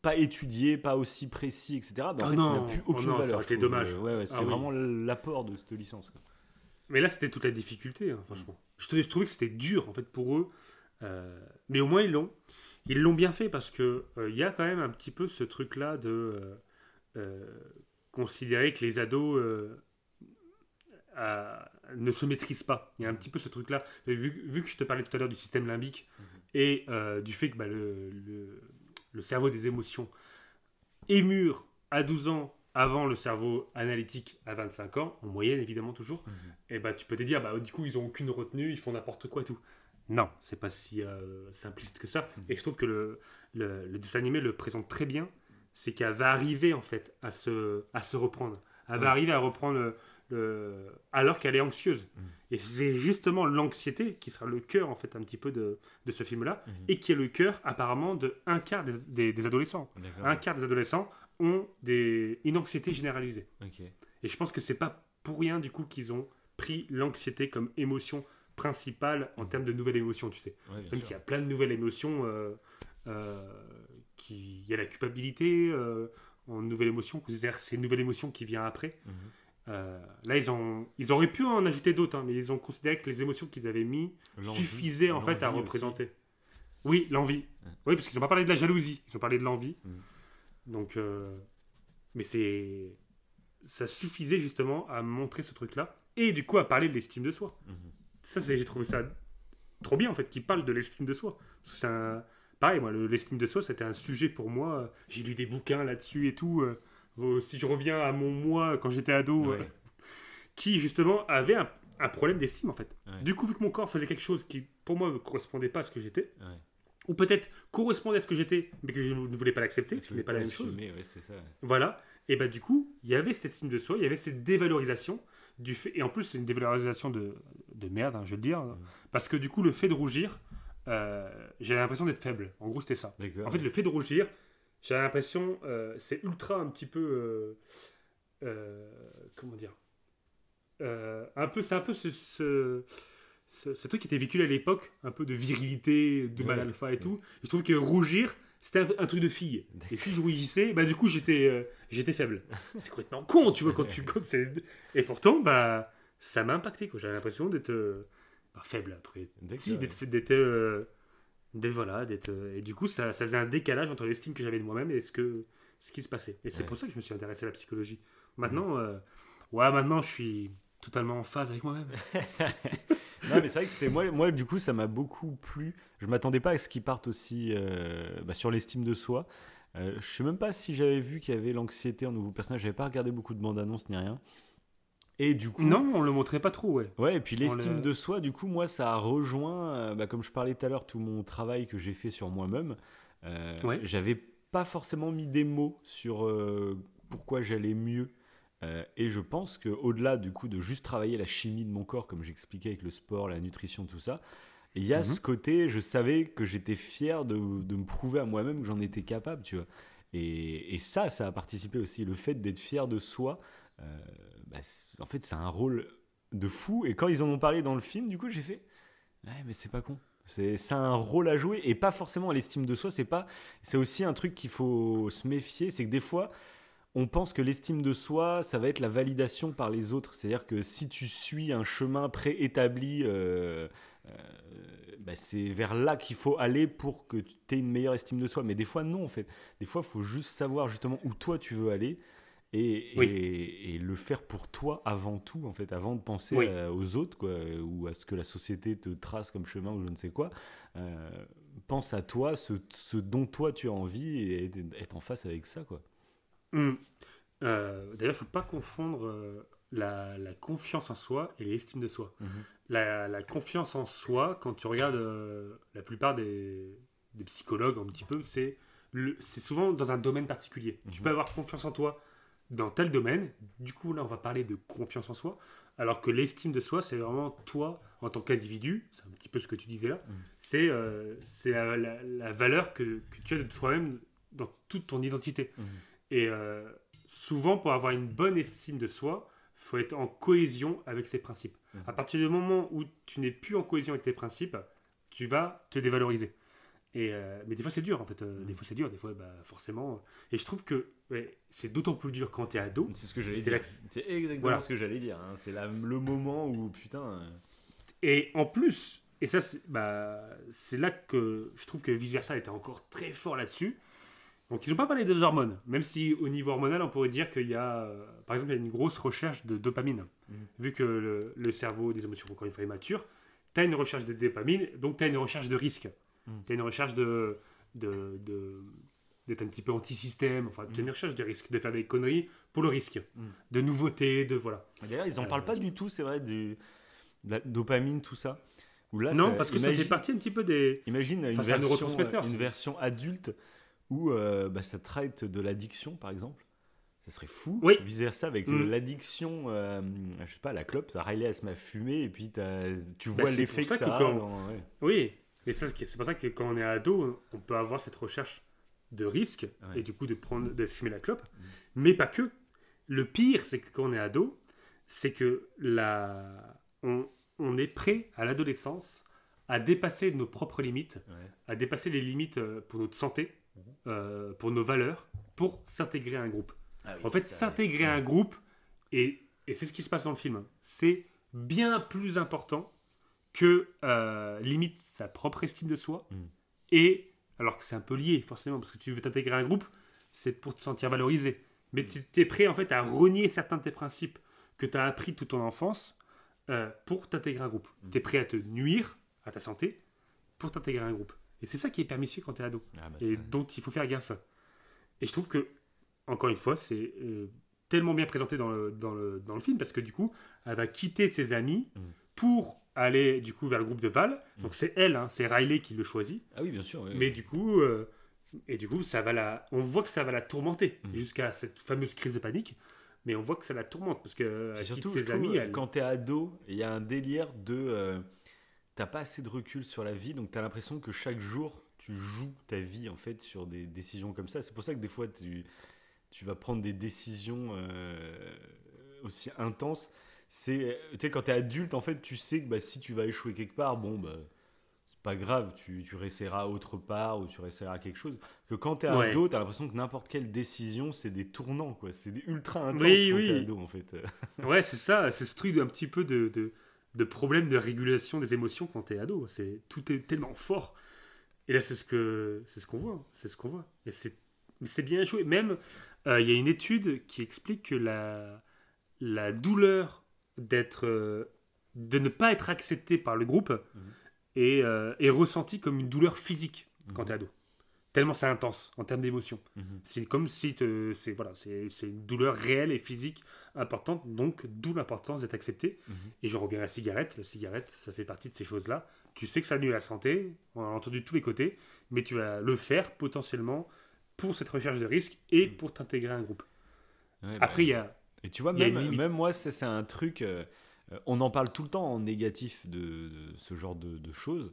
pas étudié, pas aussi précis, etc. Mais en fait, ça n'a plus aucune valeur. Ça aurait été dommage. C'est vraiment l'apport de cette licence, quoi. Mais là, c'était toute la difficulté, hein, franchement. Je trouvais que c'était dur, en fait, pour eux. Mais au moins, ils l'ont bien fait, parce que y a quand même un petit peu ce truc-là de considérer que les ados ne se maîtrisent pas. Il y a un petit peu ce truc-là. Vu que je te parlais tout à l'heure du système limbique et du fait que le cerveau des émotions est mûr à 12 ans avant le cerveau analytique à 25 ans, en moyenne évidemment toujours, et tu peux te dire, du coup ils n'ont aucune retenue, ils font n'importe quoi et tout. Non, c'est pas si simpliste que ça. Et je trouve que le dessin animé le présente très bien, c'est qu'elle va arriver en fait à se reprendre. Elle va arriver à reprendre alors qu'elle est anxieuse. Et c'est justement l'anxiété qui sera le cœur en fait un petit peu de ce film-là, et qui est le cœur apparemment de un quart des adolescents. D'accord. Un quart des adolescents ont une anxiété généralisée. Okay. Et je pense que c'est pas pour rien du coup qu'ils ont pris l'anxiété comme émotion principale en termes de nouvelles émotions, tu sais. Ouais, même s'il y a plein de nouvelles émotions, il y a la culpabilité en nouvelle émotion, c'est une nouvelle émotion qui vient après. Là, ils auraient pu en ajouter d'autres, hein, mais ils ont considéré que les émotions qu'ils avaient mis suffisaient en fait à représenter. Aussi. Oui, l'envie. Oui, parce qu'ils n'ont pas parlé de la jalousie, ils ont parlé de l'envie. Donc, mais ça suffisait justement à montrer ce truc-là et du coup à parler de l'estime de soi. J'ai trouvé ça trop bien en fait qu'ils parlent de l'estime de soi. Parce que pareil, moi, l'estime de soi, c'était un sujet pour moi. J'ai lu des bouquins là-dessus et tout. Si je reviens à mon moi quand j'étais ado, qui justement avait un problème d'estime en fait. Ouais. Du coup, vu que mon corps faisait quelque chose qui pour moi ne correspondait pas à ce que j'étais, ou peut-être correspondait à ce que j'étais, mais que je ne voulais pas l'accepter, parce que ce n'est pas la même chose. C'est ça. Voilà. Et du coup, il y avait cette estime de soi, il y avait cette dévalorisation du fait, et en plus c'est une dévalorisation de merde, hein, je veux le dire, parce que du coup le fait de rougir, j'avais l'impression d'être faible. En gros, c'était ça. D'accord. En fait, le fait de rougir, j'avais l'impression, c'est ultra un petit peu, comment dire, c'est un peu ce truc qui était véhiculé à l'époque, un peu de virilité, de mal alpha et tout. Je trouve que rougir, c'était un truc de fille. D'accord. Et si je rougissais, du coup, j'étais faible. C'est complètement con, tu vois, quand c'est... Et pourtant, ça m'a impacté, quoi. J'avais l'impression d'être faible après. Si, et du coup, ça faisait un décalage entre l'estime que j'avais de moi-même et ce qui se passait. Et c'est pour ça que je me suis intéressé à la psychologie. Maintenant, maintenant, je suis totalement en phase avec moi-même. Non, mais c'est vrai que moi du coup ça m'a beaucoup plu. Je m'attendais pas à ce qu'ils partent aussi sur l'estime de soi. Je sais même pas si j'avais vu qu'il y avait l'anxiété en nouveau personnage. J'avais pas regardé beaucoup de bandes annonces ni rien. Et du coup, non, on le montrait pas trop, ouais. Ouais, et puis l'estime de soi, du coup, moi, ça a rejoint, comme je parlais tout à l'heure, tout mon travail que j'ai fait sur moi-même. J'avais pas forcément mis des mots sur pourquoi j'allais mieux. Et je pense qu'au-delà du coup de juste travailler la chimie de mon corps, comme j'expliquais avec le sport, la nutrition, tout ça, il y a ce côté, je savais que j'étais fier de me prouver à moi-même que j'en étais capable, tu vois. Et ça a participé aussi, le fait d'être fier de soi. En fait, c'est un rôle de fou. Et quand ils en ont parlé dans le film, du coup, j'ai fait mais c'est pas con. C'est un rôle à jouer et pas forcément l'estime de soi. C'est aussi un truc qu'il faut se méfier. C'est que des fois, on pense que l'estime de soi, ça va être la validation par les autres. C'est-à-dire que si tu suis un chemin préétabli, c'est vers là qu'il faut aller pour que tu aies une meilleure estime de soi. Mais des fois, non, en fait. Des fois, il faut juste savoir justement où toi, tu veux aller. Et le faire pour toi avant tout, en fait, avant de penser aux autres, quoi, ou à ce que la société te trace comme chemin ou je ne sais quoi. Pense à toi, ce dont toi tu as envie et être en face avec ça, quoi. D'ailleurs, il ne faut pas confondre la confiance en soi et l'estime de soi. La confiance en soi, quand tu regardes la plupart des psychologues un petit peu, c'est souvent dans un domaine particulier. Tu peux avoir confiance en toi dans tel domaine, du coup là on va parler de confiance en soi, alors que l'estime de soi c'est vraiment toi en tant qu'individu, c'est un petit peu ce que tu disais là, c'est la valeur que tu as de toi-même dans toute ton identité. Et souvent pour avoir une bonne estime de soi, il faut être en cohésion avec ses principes. À partir du moment où tu n'es plus en cohésion avec tes principes, tu vas te dévaloriser. Mais des fois, c'est dur, en fait. Des fois, c'est dur. Des fois, forcément. Et je trouve que c'est d'autant plus dur quand t'es ado. C'est ce que j'allais dire. C'est exactement ce que j'allais dire. Hein. C'est le moment où, putain... Et en plus, et ça, c'est là que je trouve que Vice Versa était encore très fort là-dessus. Donc, ils n'ont pas parlé des hormones. Même si, au niveau hormonal, on pourrait dire qu'il y a... par exemple, il y a une grosse recherche de dopamine. Vu que le cerveau des émotions, encore une fois, est mature, t'as une recherche de dopamine, donc t'as une recherche de risque. Tu as une recherche d'être un petit peu anti-système, enfin, tu as une recherche de risque, de faire des conneries pour le risque, de nouveautés, de voilà. D'ailleurs, ils n'en parlent pas du tout, c'est vrai, de la dopamine, tout ça. Là, non, parce que ça fait partie un petit peu des... Imagine une version adulte où ça traite de l'addiction, par exemple. Ça serait fou. Oui. Vice-versa avec l'addiction, je sais pas, la clope, Riley, elle se met à fumer et puis tu vois l'effet que ça a. Oui. Et c'est pour ça que quand on est ado, on peut avoir cette recherche de risque et du coup de fumer la clope, mais pas que. Le pire, c'est que quand on est ado, c'est que on est prêt à l'adolescence à dépasser nos propres limites, à dépasser les limites pour notre santé, pour nos valeurs, pour s'intégrer à un groupe. En fait, s'intégrer à un groupe, et c'est ce qui se passe dans le film, c'est bien plus important que limite sa propre estime de soi. Et alors que c'est un peu lié forcément, parce que tu veux t'intégrer à un groupe, c'est pour te sentir valorisé, mais tu es prêt en fait à renier certains de tes principes que tu as appris toute ton enfance pour t'intégrer à un groupe. Tu es prêt à te nuire à ta santé pour t'intégrer à un groupe, et c'est ça qui est permissible quand tu es ado, et dont il faut faire gaffe. Et je trouve que, encore une fois, c'est tellement bien présenté dans le film, parce que du coup elle va quitter ses amis pour aller du coup vers le groupe de Val. Donc c'est elle, c'est Riley qui le choisit. Ah oui, bien sûr. Oui, mais du coup, ça va on voit que ça va la tourmenter jusqu'à cette fameuse crise de panique. Mais on voit que ça la tourmente parce que surtout ses amis. Quand t'es ado, il y a un délire de t'as pas assez de recul sur la vie, donc t'as l'impression que chaque jour tu joues ta vie en fait sur des décisions comme ça. C'est pour ça que des fois tu vas prendre des décisions aussi intenses. Tu sais, quand t'es adulte, en fait, tu sais que si tu vas échouer quelque part, c'est pas grave, tu réessayeras autre part ou tu réessayeras quelque chose. Que quand t'es ado, t'as l'impression que n'importe quelle décision, c'est des tournants, quoi. C'est des ultra intenses quand t'es ado, en fait. Ouais, c'est ça, c'est ce truc un petit peu de problème de régulation des émotions quand t'es ado. Tout est tellement fort. Et là, c'est ce qu'on voit. C'est ce qu'on voit. Et c'est bien joué. Même, il y a une étude qui explique que la douleur de ne pas être accepté par le groupe est ressenti comme une douleur physique quand tu es ado. Tellement c'est intense en termes d'émotion. C'est comme si c'est une douleur réelle et physique importante, donc d'où l'importance d'être accepté. Et je reviens à la cigarette. La cigarette, ça fait partie de ces choses-là. Tu sais que ça nuit à la santé, on a entendu de tous les côtés, mais tu vas le faire potentiellement pour cette recherche de risque et pour t'intégrer à un groupe. Après, il y a... Et tu vois, même moi, c'est un truc... on en parle tout le temps en négatif de ce genre de choses,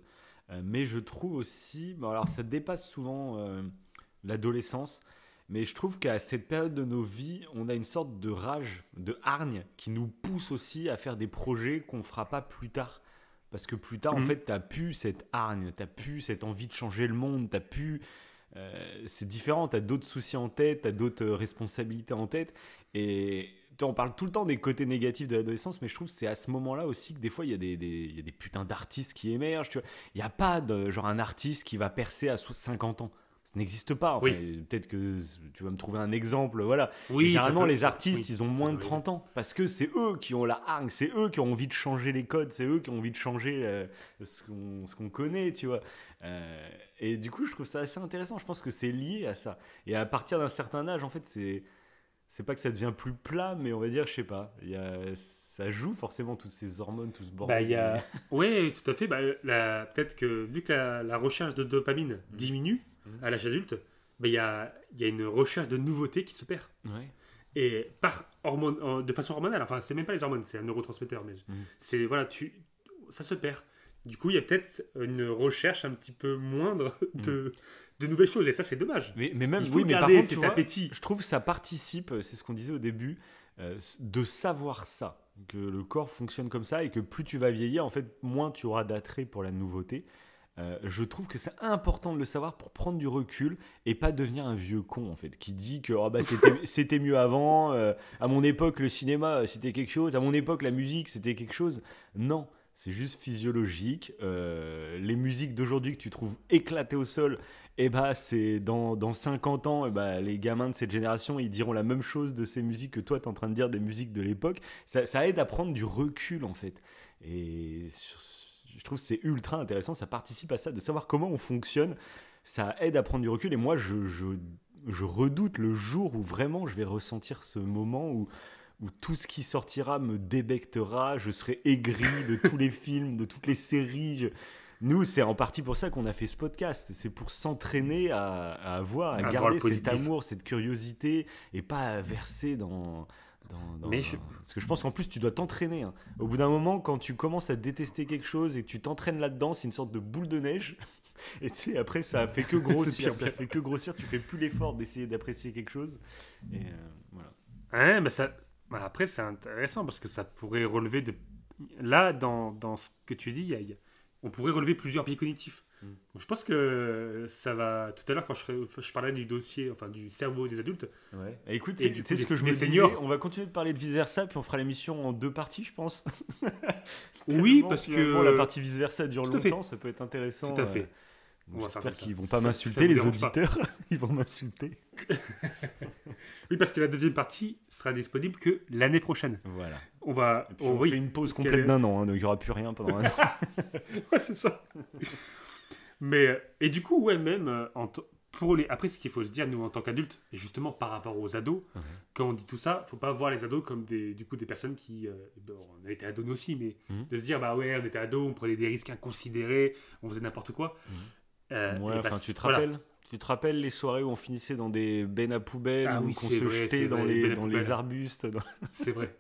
mais je trouve aussi... Bon, alors, ça dépasse souvent l'adolescence, mais je trouve qu'à cette période de nos vies, on a une sorte de rage, de hargne, qui nous pousse aussi à faire des projets qu'on ne fera pas plus tard. Parce que plus tard, en fait, tu n'as plus cette hargne, tu n'as plus cette envie de changer le monde, tu n'as plus... c'est différent, tu as d'autres soucis en tête, tu as d'autres responsabilités en tête, et on parle tout le temps des côtés négatifs de l'adolescence, mais je trouve que c'est à ce moment-là aussi que des fois il y a des putains d'artistes qui émergent. Il n'y a pas un artiste qui va percer à 50 ans. Ça n'existe pas. Enfin, peut-être que tu vas me trouver un exemple. Voilà. Généralement, les artistes, ils ont moins de 30 ans parce que c'est eux qui ont la hargne, c'est eux qui ont envie de changer les codes, c'est eux qui ont envie de changer ce qu'on connaît, tu vois. Et du coup, je trouve ça assez intéressant. Je pense que c'est lié à ça. Et à partir d'un certain âge, en fait, c'est pas que ça devient plus plat, mais on va dire, je sais pas, ça joue forcément toutes ces hormones, tout ce bordel. Oui, tout à fait. Peut-être que vu que la recherche de dopamine diminue à l'âge adulte, il y a une recherche de nouveauté qui se perd. Ouais. Et de façon hormonale, enfin, c'est même pas les hormones, c'est un neurotransmetteur, mais ça se perd. Du coup, il y a peut-être une recherche un petit peu moindre de nouvelles choses, et ça c'est dommage. Mais même, il faut mais garder par contre, cet appétit. Je trouve que ça participe, c'est ce qu'on disait au début, de savoir ça, que le corps fonctionne comme ça et que plus tu vas vieillir, en fait, moins tu auras d'attrait pour la nouveauté. Je trouve que c'est important de le savoir pour prendre du recul et pas devenir un vieux con en fait qui dit que c'était mieux avant, à mon époque le cinéma c'était quelque chose, à mon époque la musique c'était quelque chose. Non, c'est juste physiologique. Les musiques d'aujourd'hui que tu trouves éclatées au sol, c'est dans 50 ans, les gamins de cette génération ils diront la même chose de ces musiques que toi tu es en train de dire des musiques de l'époque. Ça aide à prendre du recul en fait. Et je trouve que c'est ultra intéressant, ça participe à ça, de savoir comment on fonctionne, ça aide à prendre du recul. Et moi, je redoute le jour où vraiment je vais ressentir ce moment où tout ce qui sortira me débectera, je serai aigri de tous les films, de toutes les séries. Nous, c'est en partie pour ça qu'on a fait ce podcast, c'est pour s'entraîner à garder cet amour, cette curiosité, et pas verser dans Parce que je pense qu'en plus tu dois t'entraîner. Hein. Au bout d'un moment, quand tu commences à détester quelque chose et que tu t'entraînes là-dedans, c'est une sorte de boule de neige. Et tu sais, après ça fait que grossir, Tu fais plus l'effort d'essayer d'apprécier quelque chose. Et voilà. Ouais, après c'est intéressant parce que ça pourrait relever là dans ce que tu dis, on pourrait relever plusieurs biais cognitifs. Donc, je pense que ça va. Tout à l'heure, quand je parlais du dossier, enfin du cerveau des adultes. Ouais. Écoute, tu sais ce que je me disais, on va continuer de parler de vice-versa, puis on fera l'émission en 2 parties, je pense. Oui, parce que. La partie vice-versa dure longtemps, ça peut être intéressant. Tout à fait. J'espère qu'ils vont pas m'insulter, les auditeurs. Ils vont m'insulter. Oui, parce que la deuxième partie sera disponible que l'année prochaine. Voilà. On fait une pause complète d'1 an, donc il n'y aura plus rien pendant 1 an. Ouais, c'est ça. Mais, et du coup, même, après, ce qu'il faut se dire, nous, en tant qu'adultes, et justement par rapport aux ados, quand on dit tout ça, il ne faut pas voir les ados comme des personnes qui... on a été ados nous aussi, mais de se dire, on était ados, on prenait des risques inconsidérés, on faisait n'importe quoi. Tu te rappelles les soirées où on finissait dans des bennes à poubelles, où on se jetait dans les arbustes C'est vrai.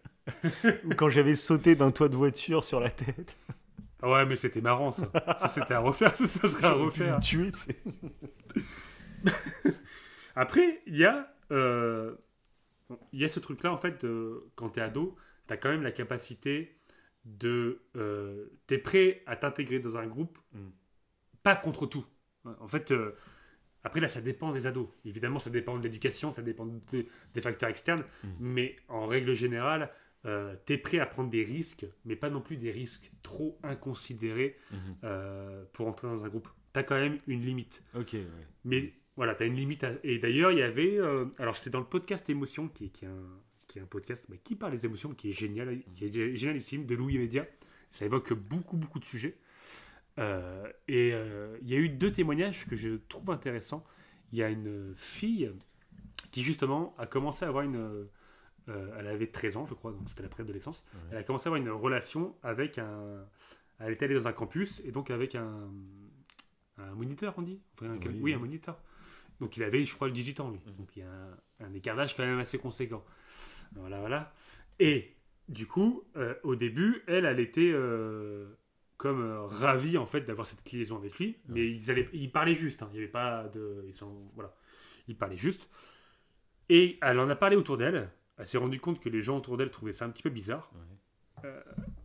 Ou quand j'avais sauté d'un toit de voiture sur la tête. Ah ouais, mais c'était marrant, ça. Ça, c'était à refaire. Ça serait à refaire. Tuer, Après, il y a ce truc-là, en fait, quand t'es ado, t'as quand même la capacité de... t'es prêt à t'intégrer dans un groupe, pas contre tout. En fait, après, là, ça dépend des ados. Évidemment, ça dépend de l'éducation, ça dépend des facteurs externes, mais en règle générale... t'es prêt à prendre des risques, mais pas non plus des risques trop inconsidérés pour entrer dans un groupe. T'as quand même une limite. Ok. Ouais. Mais voilà, t'as une limite. Et d'ailleurs, il y avait... alors, c'est dans le podcast Émotion, qui est un podcast qui parle des émotions, qui est génial, qui est génialissime, de Louis Média. Ça évoque beaucoup, beaucoup de sujets. Et il y a eu 2 témoignages que je trouve intéressants. Il y a une fille qui, justement, a commencé à avoir elle avait 13 ans, je crois, donc c'était la préadolescence. Ouais. Elle a commencé à avoir une relation avec Elle était allée dans un campus, et donc avec un moniteur, on dit Oui, un moniteur. Donc il avait, je crois, 18 ans, lui. Donc il y a un écart d'âge quand même assez conséquent. Voilà. Et du coup, au début, elle était comme ravie, en fait, d'avoir cette liaison avec lui. Mais ils parlaient juste, il n'y avait pas de... Ils parlaient juste. Et elle en a parlé autour d'elle. Elle s'est rendue compte que les gens autour d'elle trouvaient ça un petit peu bizarre.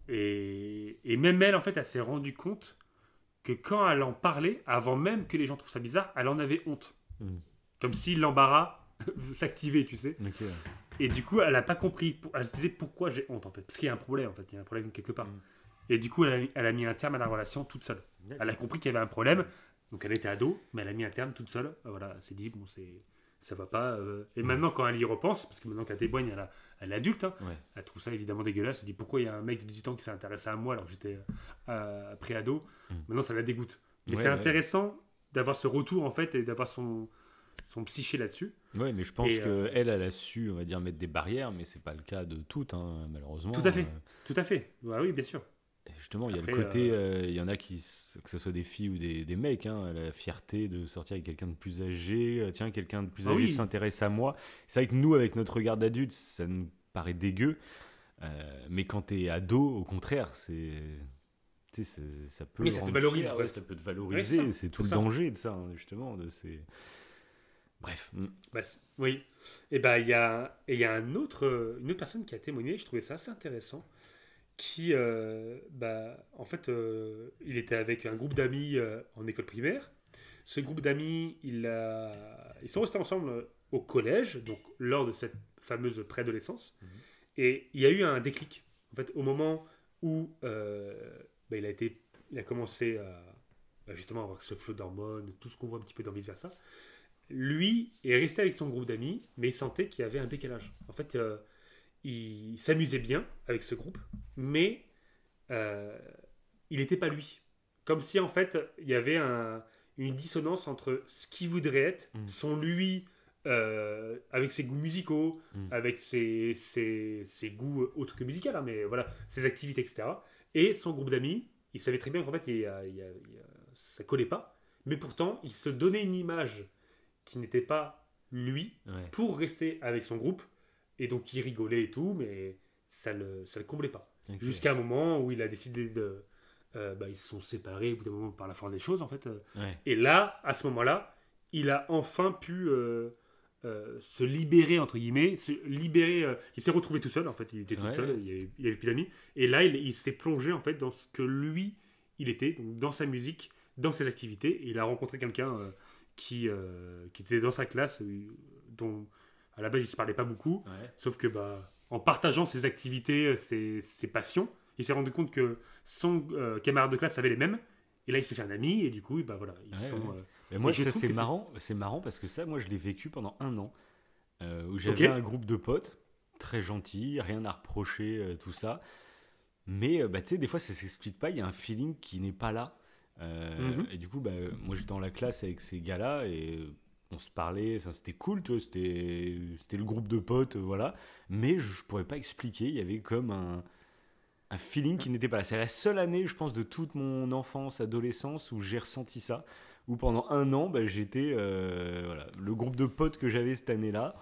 Et même elle, en fait, elle s'est rendue compte que quand elle en parlait, avant même que les gens trouvent ça bizarre, elle en avait honte. Comme si l'embarras s'activait, tu sais. Okay. Et du coup, elle n'a pas compris. Elle se disait pourquoi j'ai honte, en fait. Parce qu'il y a un problème, en fait. Il y a un problème quelque part. Et du coup, elle a mis un terme à la relation toute seule. Elle a compris qu'il y avait un problème. Donc elle était ado, mais elle a mis un terme toute seule. Voilà, elle s'est dit, ça va pas. Et maintenant, quand elle y repense, parce que maintenant qu'elle témoigne, elle est adulte, elle trouve ça évidemment dégueulasse. Elle se dit pourquoi il y a un mec de 18 ans qui s'est intéressé à moi alors que j'étais pré-ado. Maintenant, ça la dégoûte. Mais c'est intéressant d'avoir ce retour, en fait, et d'avoir son psyché là-dessus. Oui, mais je pense qu'elle a su, on va dire, mettre des barrières, mais c'est pas le cas de toutes, malheureusement. Tout à fait. Tout à fait. Oui, bien sûr. Et justement, il y a le côté, il y en a que ce soit des filles ou des mecs, la fierté de sortir avec quelqu'un de plus âgé. Tiens, quelqu'un de plus âgé s'intéresse à moi. C'est vrai que nous, avec notre regard d'adulte, ça nous paraît dégueu. Mais quand t'es ado, au contraire, ça peut te valorise. Ça peut te valoriser. C'est tout le danger de ça, justement. Bref. Oui. Et il y a une autre personne qui a témoigné, je trouvais ça assez intéressant, qui, en fait, il était avec un groupe d'amis en école primaire. Ce groupe d'amis, ils sont restés ensemble au collège, donc lors de cette fameuse préadolescence. Et il y a eu un déclic. En fait, au moment où il a commencé à justement avoir ce flot d'hormones, tout ce qu'on voit un petit peu dans Vice Versa, lui est resté avec son groupe d'amis, mais il sentait qu'il y avait un décalage. En fait, il s'amusait bien avec ce groupe, mais il n'était pas lui. Comme si, en fait, il y avait une dissonance entre ce qu'il voudrait être, son lui, avec ses goûts musicaux, avec ses goûts autres que musicaux, hein, mais voilà, ses activités, etc. Et son groupe d'amis, il savait très bien qu'en fait, ça collait pas, mais pourtant, il se donnait une image qui n'était pas lui pour rester avec son groupe, et donc il rigolait et tout, mais ça le comblait pas. Okay. Jusqu'à un moment où il a décidé de... ils se sont séparés au bout d'un moment par la force des choses, en fait. Et là, à ce moment-là, il a enfin pu se libérer, entre guillemets, il s'est retrouvé tout seul, en fait, il était tout seul, il avait plus d'amis, et là, il s'est plongé, en fait, dans ce que lui, il était, donc dans sa musique, dans ses activités, et il a rencontré quelqu'un qui était dans sa classe, dont, à la base, il se parlait pas beaucoup, sauf que, en partageant ses activités, ses passions, il s'est rendu compte que son camarade de classe avait les mêmes, et là, il s'est fait un ami, et du coup, voilà, ils sont... Mais moi, ça, c'est marrant parce que ça, moi, je l'ai vécu pendant 1 an, où j'avais un groupe de potes, très gentils, rien à reprocher, tout ça. Mais, tu sais, des fois, ça s'explique pas, il y a un feeling qui n'est pas là. Et du coup, moi, j'étais dans la classe avec ces gars-là, et on se parlait, c'était cool, tu vois, c'était le groupe de potes, voilà. Mais je pourrais pas expliquer, il y avait comme un feeling qui n'était pas là. C'est la seule année, je pense, de toute mon enfance, adolescence, où j'ai ressenti ça. Où pendant 1 an, j'étais... le groupe de potes que j'avais cette année-là,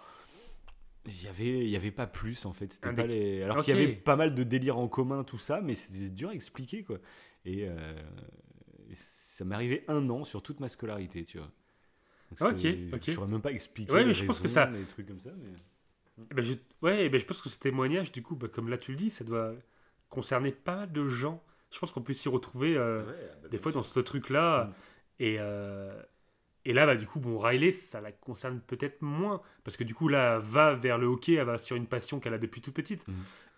il y avait pas plus, en fait. C'était pas les... Alors qu'il y avait pas mal de délires en commun, tout ça, mais c'était dur à expliquer, quoi. Et ça m'est arrivé 1 an sur toute ma scolarité, tu vois. Donc je saurais même pas expliquer les je pense que ça... les trucs comme ça, mais... je pense que ce témoignage, du coup, comme là tu le dis, ça doit concerner pas mal de gens. Je pense qu'on peut s'y retrouver des fois dans ce truc-là. Et là, du coup, Riley, ça la concerne peut-être moins. Parce que du coup, là, elle va vers le hockey, elle va sur une passion qu'elle a depuis toute petite.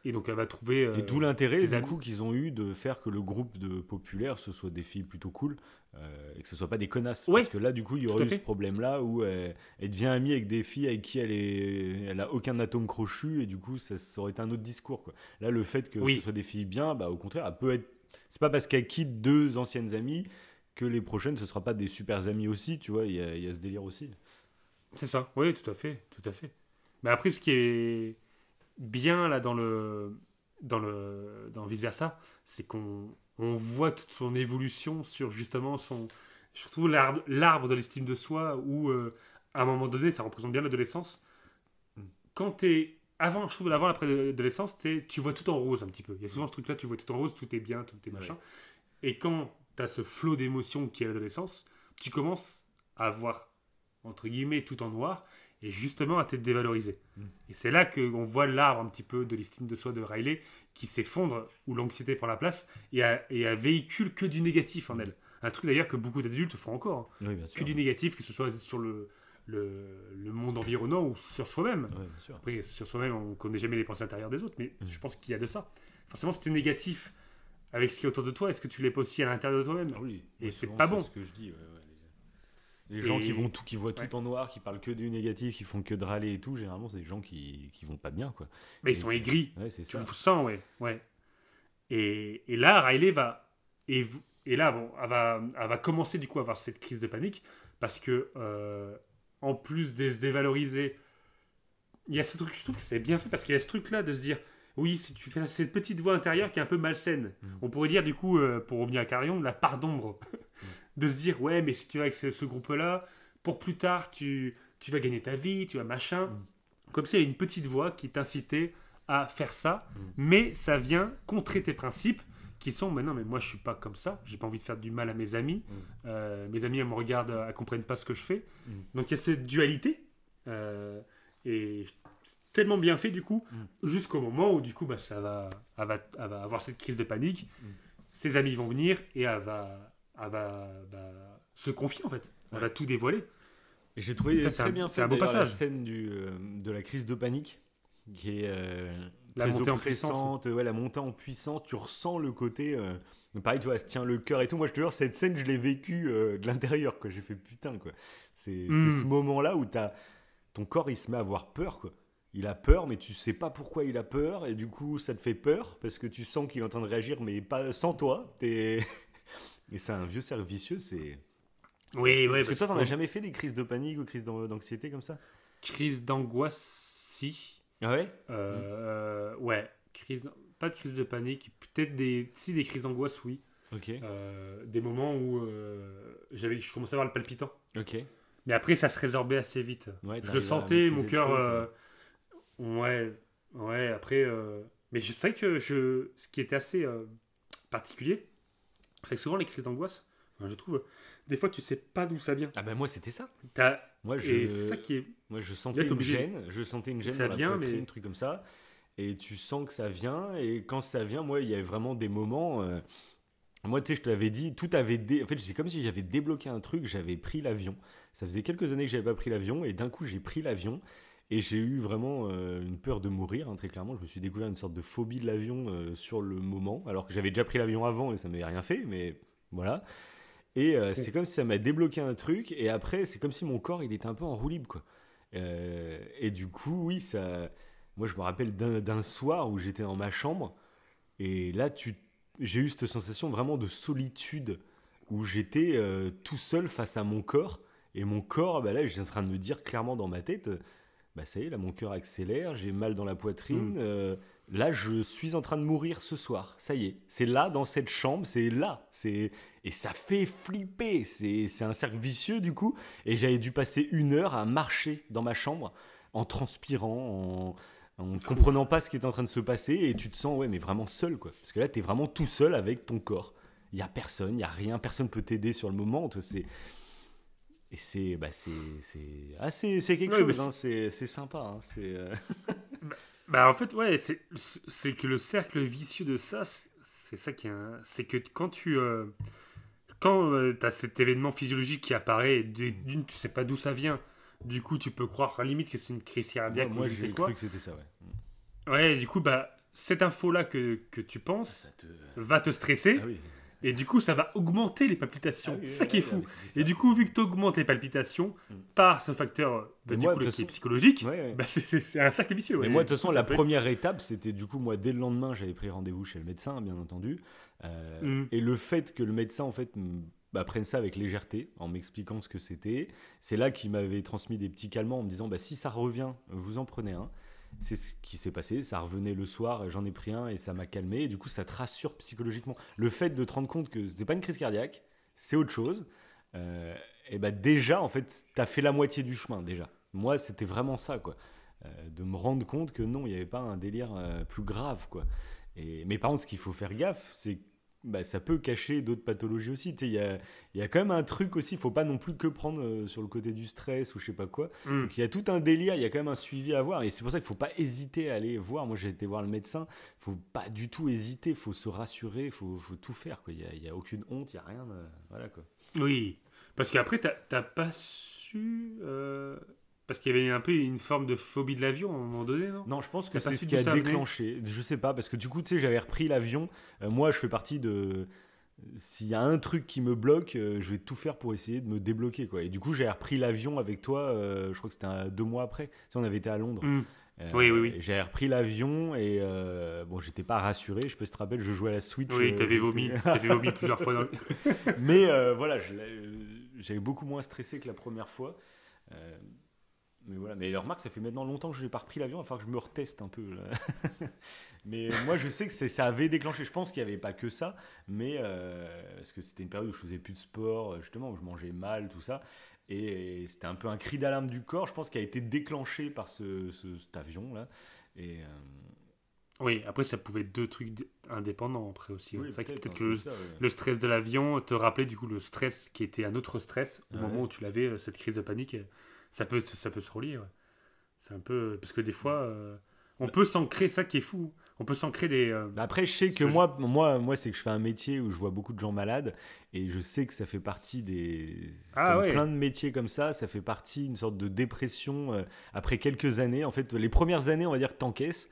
Et donc, elle va trouver... et d'où l'intérêt, du coup, qu'ils ont eu de faire que le groupe de populaires, ce soit des filles plutôt cool, et que ce soit pas des connasses. Parce que là, du coup, il y aurait eu ce problème-là où elle devient amie avec des filles avec qui elle a aucun atome crochu, et du coup, ça aurait été un autre discours, quoi. Là, le fait que ce soit des filles bien, au contraire, elle peut être... C'est pas parce qu'elle quitte 2 anciennes amies que les prochaines, ce sera pas des super amis aussi, tu vois, il y a ce délire aussi. C'est ça, oui, tout à fait. Mais après, ce qui est bien là dans Vice Versa, c'est qu'on voit toute son évolution sur justement je trouve l'arbre de l'estime de soi, où à un moment donné, ça représente bien l'adolescence. Quand t'es avant la préadolescence, tu vois tout en rose un petit peu. Il y a souvent ce truc-là, tu vois tout en rose, tout est bien, tout est machin. Et quand tu as ce flot d'émotions qui est l'adolescence, tu commences à voir, entre guillemets, tout en noir, et justement à t'être dévalorisé. Et c'est là qu'on voit l'arbre un petit peu de l'estime de soi de Riley qui s'effondre, où l'anxiété prend la place, et elle véhicule que du négatif en elle. Un truc d'ailleurs que beaucoup d'adultes font encore. Oui, bien sûr. Que du négatif, que ce soit sur le monde environnant ou sur soi-même. Oui, bien sûr. Après, sur soi-même, on ne connaît jamais les pensées intérieures des autres, mais je pense qu'il y a de ça. Forcément, si tu es négatif avec ce qui est autour de toi, est-ce que tu l'es pas aussi à l'intérieur de toi-même? Oui. Et c'est pas bon. C'est ce que je dis. Les gens qui voient tout en noir, qui parlent que du négatif, qui font que de râler et tout, généralement, c'est des gens qui vont pas bien, quoi. Mais ils sont aigris. C'est tu ça. le sens, ouais. Et là, Riley va... Et là, elle va commencer du coup à avoir cette crise de panique, parce que, en plus de se dévaloriser, il y a ce truc, je trouve que c'est bien fait, parce qu'il y a ce truc-là de se dire... Oui, si tu fais cette petite voix intérieure qui est un peu malsaine. On pourrait dire, du coup, pour revenir à Carillon, la part d'ombre. De se dire, ouais, mais si tu vas avec ce groupe-là, pour plus tard, tu vas gagner ta vie, tu vas machin. Comme ça, il y a une petite voix qui t'incitait à faire ça, mais ça vient contrer tes principes qui sont, mais non, mais moi, je suis pas comme ça, j'ai pas envie de faire du mal à mes amis. Mes amis, elles me regardent, elles comprennent pas ce que je fais. Donc, il y a cette dualité. Et tellement bien fait du coup, jusqu'au moment où du coup elle va avoir cette crise de panique, ses amis vont venir et elle va se confier en fait, elle va tout dévoiler. Et j'ai trouvé ça, très bien fait la scène de la crise de panique, qui est la très montée oppressante, la montée en puissance, tu ressens le côté, pareil, tu vois, elle se tient le cœur et tout. Moi je te jure, cette scène je l'ai vécue de l'intérieur, quoi. J'ai fait putain, quoi. C'est ce moment-là où ton corps il se met à avoir peur, quoi. Il a peur, mais tu sais pas pourquoi il a peur, et du coup ça te fait peur parce que tu sens qu'il est en train de réagir, mais pas sans toi. Et c'est un vieux cercle vicieux, Oui, parce que toi, t'en as jamais fait des crises de panique ou crises d'anxiété comme ça? Crise d'angoisse, si. Ah ouais? Ouais, pas de crise de panique, peut-être des crises d'angoisse, oui. Ok. Des moments où je commençais à avoir le palpitant. Ok. Mais après, ça se résorbait assez vite. Ouais, je le sentais, mon cœur. Ouais, après. Mais je sais que ce qui était assez particulier, c'est que souvent les crises d'angoisse, je trouve, des fois tu sais pas d'où ça vient. Ah ben moi c'était ça. Et c'est ça qui est. Moi je sentais une gêne, ça dans vient, la poitrine, un truc comme ça. Et tu sens que ça vient, et quand ça vient, moi il y avait vraiment des moments. Moi tu sais, je te l'avais dit, en fait c'est comme si j'avais débloqué un truc, j'avais pris l'avion. Ça faisait quelques années que j'avais pas pris l'avion, et d'un coup j'ai pris l'avion. Et j'ai eu vraiment une peur de mourir, hein, très clairement. Je me suis découvert une sorte de phobie de l'avion sur le moment, alors que j'avais déjà pris l'avion avant et ça m'avait rien fait, mais voilà. Et c'est comme si ça m'a débloqué un truc, et après c'est comme si mon corps il était un peu en roue libre, quoi. Et du coup, oui, moi je me rappelle d'un soir où j'étais dans ma chambre, et là j'ai eu cette sensation vraiment de solitude, où j'étais tout seul face à mon corps, et mon corps, là j'étais en train de me dire clairement dans ma tête... ça y est, là mon cœur accélère, j'ai mal dans la poitrine, là je suis en train de mourir ce soir, ça y est, c'est là dans cette chambre, c'est là, et ça fait flipper, c'est un cercle vicieux du coup, et j'avais dû passer 1 heure à marcher dans ma chambre en transpirant, en comprenant pas ce qui était en train de se passer, et tu te sens mais vraiment seul, quoi, parce que là t'es vraiment tout seul avec ton corps, il y a personne, il y a rien, personne peut t'aider sur le moment, toi, et c'est quelque chose, hein, c'est sympa. Hein, en fait, ouais, c'est que le cercle vicieux de ça, c'est ça qui est. C'est que quand tu as cet événement physiologique qui apparaît, d'une, tu sais pas d'où ça vient. Du coup, tu peux croire à la limite que c'est une crise cardiaque. Moi j'ai cru que c'était ça, ouais. Ouais, du coup, cette info-là que tu penses va te stresser. Ah oui. Et du coup, ça va augmenter les palpitations. C'est ça qui est fou. Et du coup, vu que tu augmentes les palpitations par ce facteur qui est psychologique, c'est un cercle vicieux. Mais moi, de toute façon, la première étape, c'était du coup, moi, dès le lendemain, j'avais pris rendez-vous chez le médecin, bien entendu. Et le fait que le médecin, en fait, prenne ça avec légèreté, en m'expliquant ce que c'était, c'est là qu'il m'avait transmis des petits calmants en me disant, si ça revient, vous en prenez un. C'est ce qui s'est passé, ça revenait le soir, j'en ai pris un et ça m'a calmé, et du coup ça te rassure psychologiquement. Le fait de te rendre compte que c'est pas une crise cardiaque, c'est autre chose, et déjà en fait t'as fait la moitié du chemin déjà. Moi c'était vraiment ça, quoi, de me rendre compte que non, il n'y avait pas un délire plus grave, quoi. Mais par contre ce qu'il faut faire gaffe, c'est ça peut cacher d'autres pathologies aussi. Il y a quand même un truc aussi, il ne faut pas non plus que prendre sur le côté du stress ou je sais pas quoi. Donc il y a tout un délire, il y a quand même un suivi à avoir. Et c'est pour ça qu'il ne faut pas hésiter à aller voir. Moi j'ai été voir le médecin, il ne faut pas du tout hésiter, il faut se rassurer, il faut tout faire, quoi. Il n'y a aucune honte, il n'y a rien. Voilà, quoi. Oui, parce qu'après tu n'as pas su... Parce qu'il y avait un peu une forme de phobie de l'avion à un moment donné, non? Non, je pense que c'est ce qui a déclenché. Je sais pas, parce que du coup, tu sais, j'avais repris l'avion. Moi, je fais partie de... S'il y a un truc qui me bloque, je vais tout faire pour essayer de me débloquer, quoi. Et du coup, j'ai repris l'avion avec toi, je crois que c'était 2 mois après. Tu sais, on avait été à Londres. Oui. J'ai repris l'avion et j'étais pas rassuré. Je peux te rappeler, je jouais à la Switch. Oui, t'avais vomi plusieurs fois. Mais voilà, j'avais beaucoup moins stressé que la première fois. Mais voilà, mais remarque, ça fait maintenant longtemps que je n'ai pas repris l'avion, il va falloir que je me reteste un peu. Là. Mais moi, je sais que ça avait déclenché. Je pense qu'il n'y avait pas que ça, mais parce que c'était une période où je faisais plus de sport, justement, où je mangeais mal, tout ça. Et c'était un peu un cri d'alarme du corps, je pense, qui a été déclenché par cet avion-là. Oui, après, ça pouvait être 2 trucs indépendants après aussi. Oui, c'est peut-être que le stress de l'avion te rappelait du coup le stress qui était un autre stress au moment où tu l'avais, cette crise de panique. Ça peut se relier, ouais. C'est un peu... Parce que des fois, on peut s'ancrer, ça qui est fou. On peut s'ancrer des... Après, je sais que moi c'est que je fais un métier où je vois beaucoup de gens malades et je sais que ça fait partie des... plein de métiers comme ça fait partie d'une sorte de dépression après quelques années. En fait, les premières années, on va dire que t'encaisses.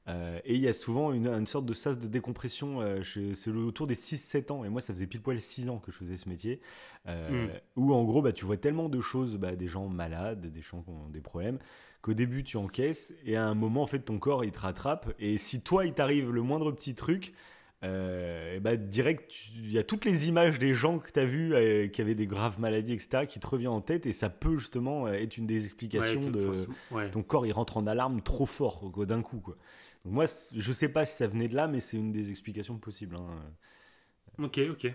Et il y a souvent une sorte de sas de décompression, c'est autour des 6-7 ans, et moi ça faisait pile poil 6 ans que je faisais ce métier, où en gros tu vois tellement de choses, des gens malades, des gens qui ont des problèmes, qu'au début tu encaisses, et à un moment en fait ton corps il te rattrape, et si toi il t'arrive le moindre petit truc, direct il y a toutes les images des gens que tu as vus qui avaient des graves maladies, etc., qui te reviennent en tête, et ça peut justement être une des explications ton corps il rentre en alarme trop fort quoi, d'un coup quoi. Donc moi, je sais pas si ça venait de là, mais c'est une des explications possibles. Ok. Ouais,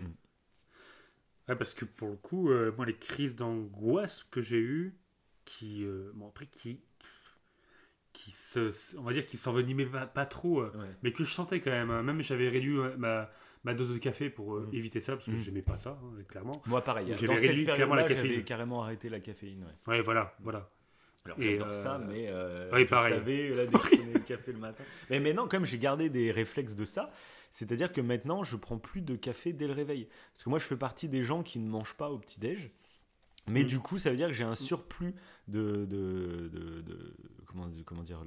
parce que pour le coup, moi, les crises d'angoisse que j'ai eues, on va dire, qui s'envenimaient pas trop, mais que je sentais quand même. Même j'avais réduit ma dose de café pour éviter ça, parce que j'aimais pas ça, clairement. Moi, pareil. Donc, j'avais réduit clairement la caféine. J'avais carrément arrêté la caféine. Ouais, voilà. Alors j'adore ça, mais je savais là, dès que je prenais le café le matin. Mais maintenant, comme j'ai gardé des réflexes de ça, c'est-à-dire que maintenant, je prends plus de café dès le réveil. Parce que moi, je fais partie des gens qui ne mangent pas au petit-déj. Mais du coup, ça veut dire que j'ai un surplus de comment dire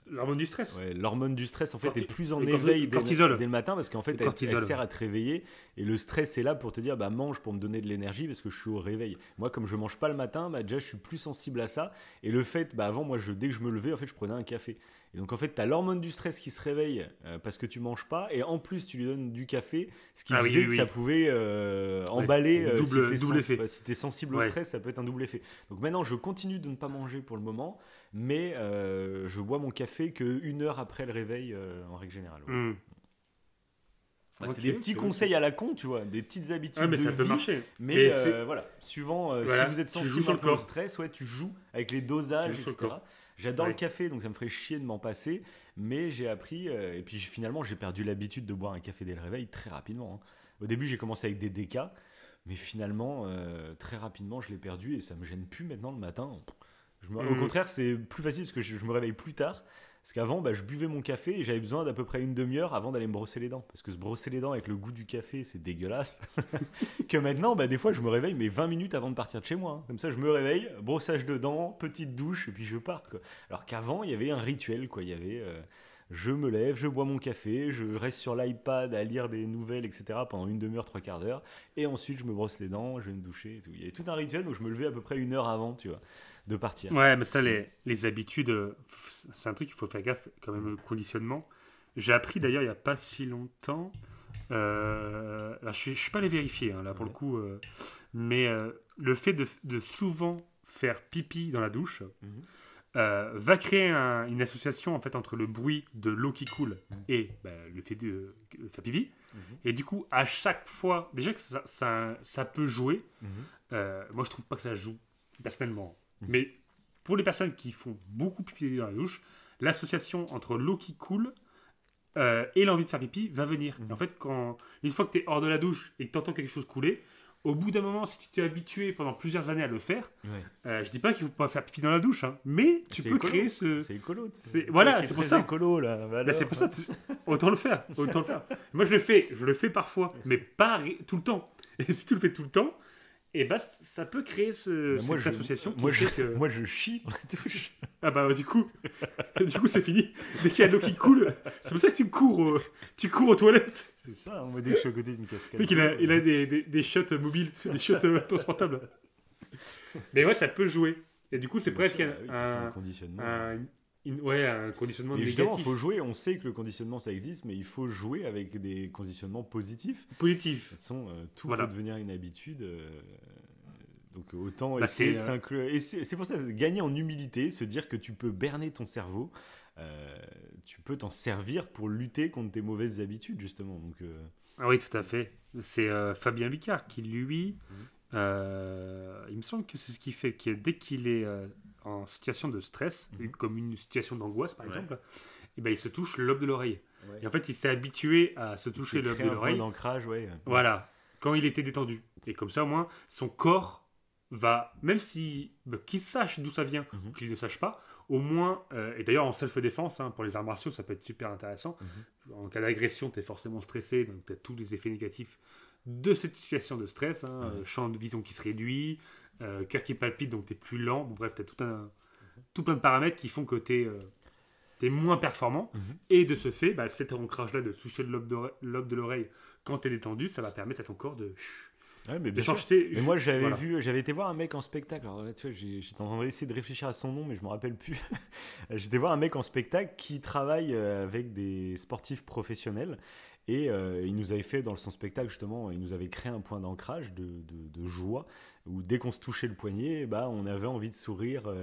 l'hormone du stress. Ouais, l'hormone du stress, en fait, est plus en éveil dès le matin, parce qu'en fait, elle sert à te réveiller. Et le stress est là pour te dire, mange pour me donner de l'énergie, parce que je suis au réveil. Moi, comme je mange pas le matin, déjà, je suis plus sensible à ça. Et le fait, avant, moi, dès que je me levais, en fait, je prenais un café. Et donc, en fait, tu as l'hormone du stress qui se réveille parce que tu manges pas. Et en plus, tu lui donnes du café, ce qui faisait que ça pouvait emballer. Double effet. Si tu es sensible au stress, ça peut être un double effet. Donc maintenant, je continue de ne pas manger pour le moment. Mais je bois mon café qu'une heure après le réveil, en règle générale. C'est des petits conseils à la con, tu vois, des petites habitudes mais de ça vie. peut marcher. Mais voilà, suivant, si vous êtes sensible un peu au stress, tu joues avec les dosages, etc. J'adore le café, donc ça me ferait chier de m'en passer. Mais j'ai appris, et puis finalement, j'ai perdu l'habitude de boire un café dès le réveil très rapidement. Au début, j'ai commencé avec des décas, mais finalement, très rapidement, je l'ai perdu et ça me gêne plus maintenant le matin. Au contraire, c'est plus facile parce que je me réveille plus tard. Parce qu'avant, je buvais mon café et j'avais besoin d'à peu près une demi-heure avant d'aller me brosser les dents. Parce que se brosser les dents avec le goût du café, c'est dégueulasse. Que maintenant, des fois, je me réveille 20 minutes avant de partir de chez moi. Comme ça, je me réveille, brossage de dents, petite douche et puis je pars. Quoi. Alors qu'avant, il y avait un rituel. Quoi. Il y avait, je me lève, je bois mon café, je reste sur l'iPad à lire des nouvelles, etc. pendant une demi-heure, 3/4 d'heure. Et ensuite, je me brosse les dents, je vais me doucher et tout. Il y avait tout un rituel où je me levais à peu près une heure avant, tu vois. De partir. Ouais, mais ça, les habitudes, c'est un truc qu'il faut faire gaffe, quand même, le conditionnement. J'ai appris d'ailleurs il n'y a pas si longtemps, je ne suis pas allé vérifier, là, pour le coup, mais le fait de souvent faire pipi dans la douche va créer une association en fait, entre le bruit de l'eau qui coule et le fait de faire pipi. Et du coup, à chaque fois, déjà que ça peut jouer, moi je trouve pas que ça joue, personnellement. Mais pour les personnes qui font beaucoup pipi dans la douche, l'association entre l'eau qui coule et l'envie de faire pipi va venir. Et en fait, une fois que tu es hors de la douche et que tu entends quelque chose couler, au bout d'un moment, si tu t'es habitué pendant plusieurs années à le faire, je dis pas qu'il faut pas faire pipi dans la douche, mais tu peux créer ce... C'est écolo. Voilà, c'est pour ça. Écolo, là. C'est pour ça. Autant le faire. Moi, je le fais parfois, mais pas tout le temps. Et si tu le fais tout le temps, et ça peut créer cette association qui fait que... Moi, je chie dans la douche. Ah du coup, c'est fini. Dès qu'il y a de l'eau qui coule, c'est pour ça que tu cours aux toilettes. C'est ça, on m'a dit que je suis à côté d'une cascade. Il a des shots mobiles, des shots transportables. Mais ouais, ça peut jouer. Et du coup, c'est presque un conditionnement. Un conditionnement négatif. Justement, il faut jouer. On sait que le conditionnement, ça existe, mais il faut jouer avec des conditionnements positifs. De toute façon, tout peut devenir une habitude. Donc autant essayer de s'inclure. Et c'est pour ça, gagner en humilité, se dire que tu peux berner ton cerveau, tu peux t'en servir pour lutter contre tes mauvaises habitudes, justement. Donc, Ah oui, tout à fait. C'est Fabien Licard qui, lui, il me semble que c'est ce qu'il fait, dès qu'il est en situation de stress, comme une situation d'angoisse par exemple, et il se touche le lobe de l'oreille. Et en fait, il s'est habitué à se toucher le lobe de l'oreille. Un point d'ancrage, Voilà, quand il était détendu. Et comme ça, au moins, son corps va, même si qu'il sache d'où ça vient ou qu'il ne sache pas, au moins, et d'ailleurs en self-défense, pour les arts martiaux, ça peut être super intéressant. En cas d'agression, tu es forcément stressé, donc tu as tous les effets négatifs de cette situation de stress, champ de vision qui se réduit, cœur qui palpite, donc tu es plus lent. Bon, bref, tu as tout plein de paramètres qui font que tu es moins performant. Et de ce fait, cet ancrage-là de toucher le lobe de l'oreille quand tu es détendu, ça va permettre à ton corps de... Ouais, mais bien sûr. Mais moi, j'avais été voir un mec en spectacle. Alors là, tu vois, j'étais en train d'essayer de réfléchir à son nom, mais je me rappelle plus. J'étais voir un mec en spectacle qui travaille avec des sportifs professionnels. Et il nous avait fait, dans son spectacle, justement, il nous avait créé un point d'ancrage de joie, où dès qu'on se touchait le poignet, on avait envie de sourire,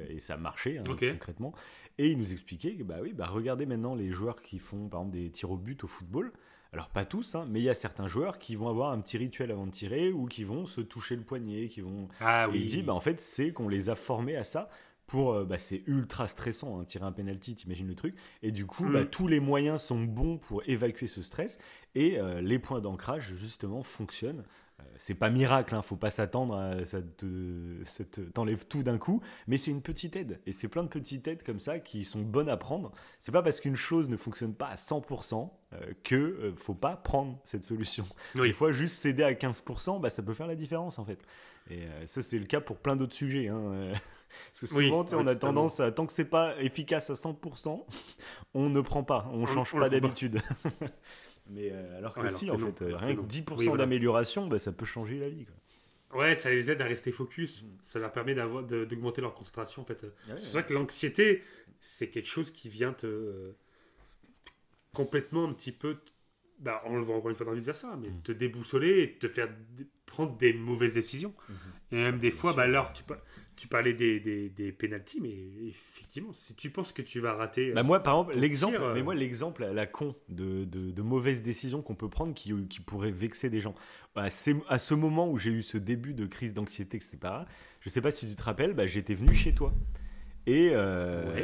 et ça marchait, concrètement. Et il nous expliquait que, regardez maintenant les joueurs qui font, par exemple, des tirs au but au football. Alors pas tous, mais il y a certains joueurs qui vont avoir un petit rituel avant de tirer ou qui vont se toucher le poignet, qui vont... Et il dit, en fait, c'est qu'on les a formés à ça pour... c'est ultra stressant, tirer un penalty, t'imagines le truc. Et du coup, tous les moyens sont bons pour évacuer ce stress. Et les points d'ancrage, justement, fonctionnent. C'est pas miracle, faut pas s'attendre à ça t'enlève tout d'un coup, mais c'est une petite aide. Et c'est plein de petites aides comme ça qui sont bonnes à prendre. C'est pas parce qu'une chose ne fonctionne pas à 100% que faut pas prendre cette solution. Des fois, juste céder à 15%, ça peut faire la différence en fait. Et ça, c'est le cas pour plein d'autres sujets. Parce que souvent, on a tendance à, tant que c'est pas efficace à 100%, on ne prend pas, on change pas d'habitude. Mais alors que si, en fait, rien que 10% d'amélioration, ça peut changer la vie, quoi. Ouais, ça les aide à rester focus. Ça leur permet d'augmenter leur concentration, en fait. C'est vrai que l'anxiété, c'est quelque chose qui vient te complètement un petit peu, on le voit encore une fois dans vice-versa, mais te déboussoler et te faire prendre des mauvaises décisions. Et même des fois, alors, tu parlais des pénaltys, mais effectivement, si tu penses que tu vas rater... moi, par exemple, l'exemple à la con de mauvaises décisions qu'on peut prendre qui pourraient vexer des gens. À ce moment où j'ai eu ce début de crise d'anxiété, etc., je sais pas si tu te rappelles, j'étais venu chez toi. Et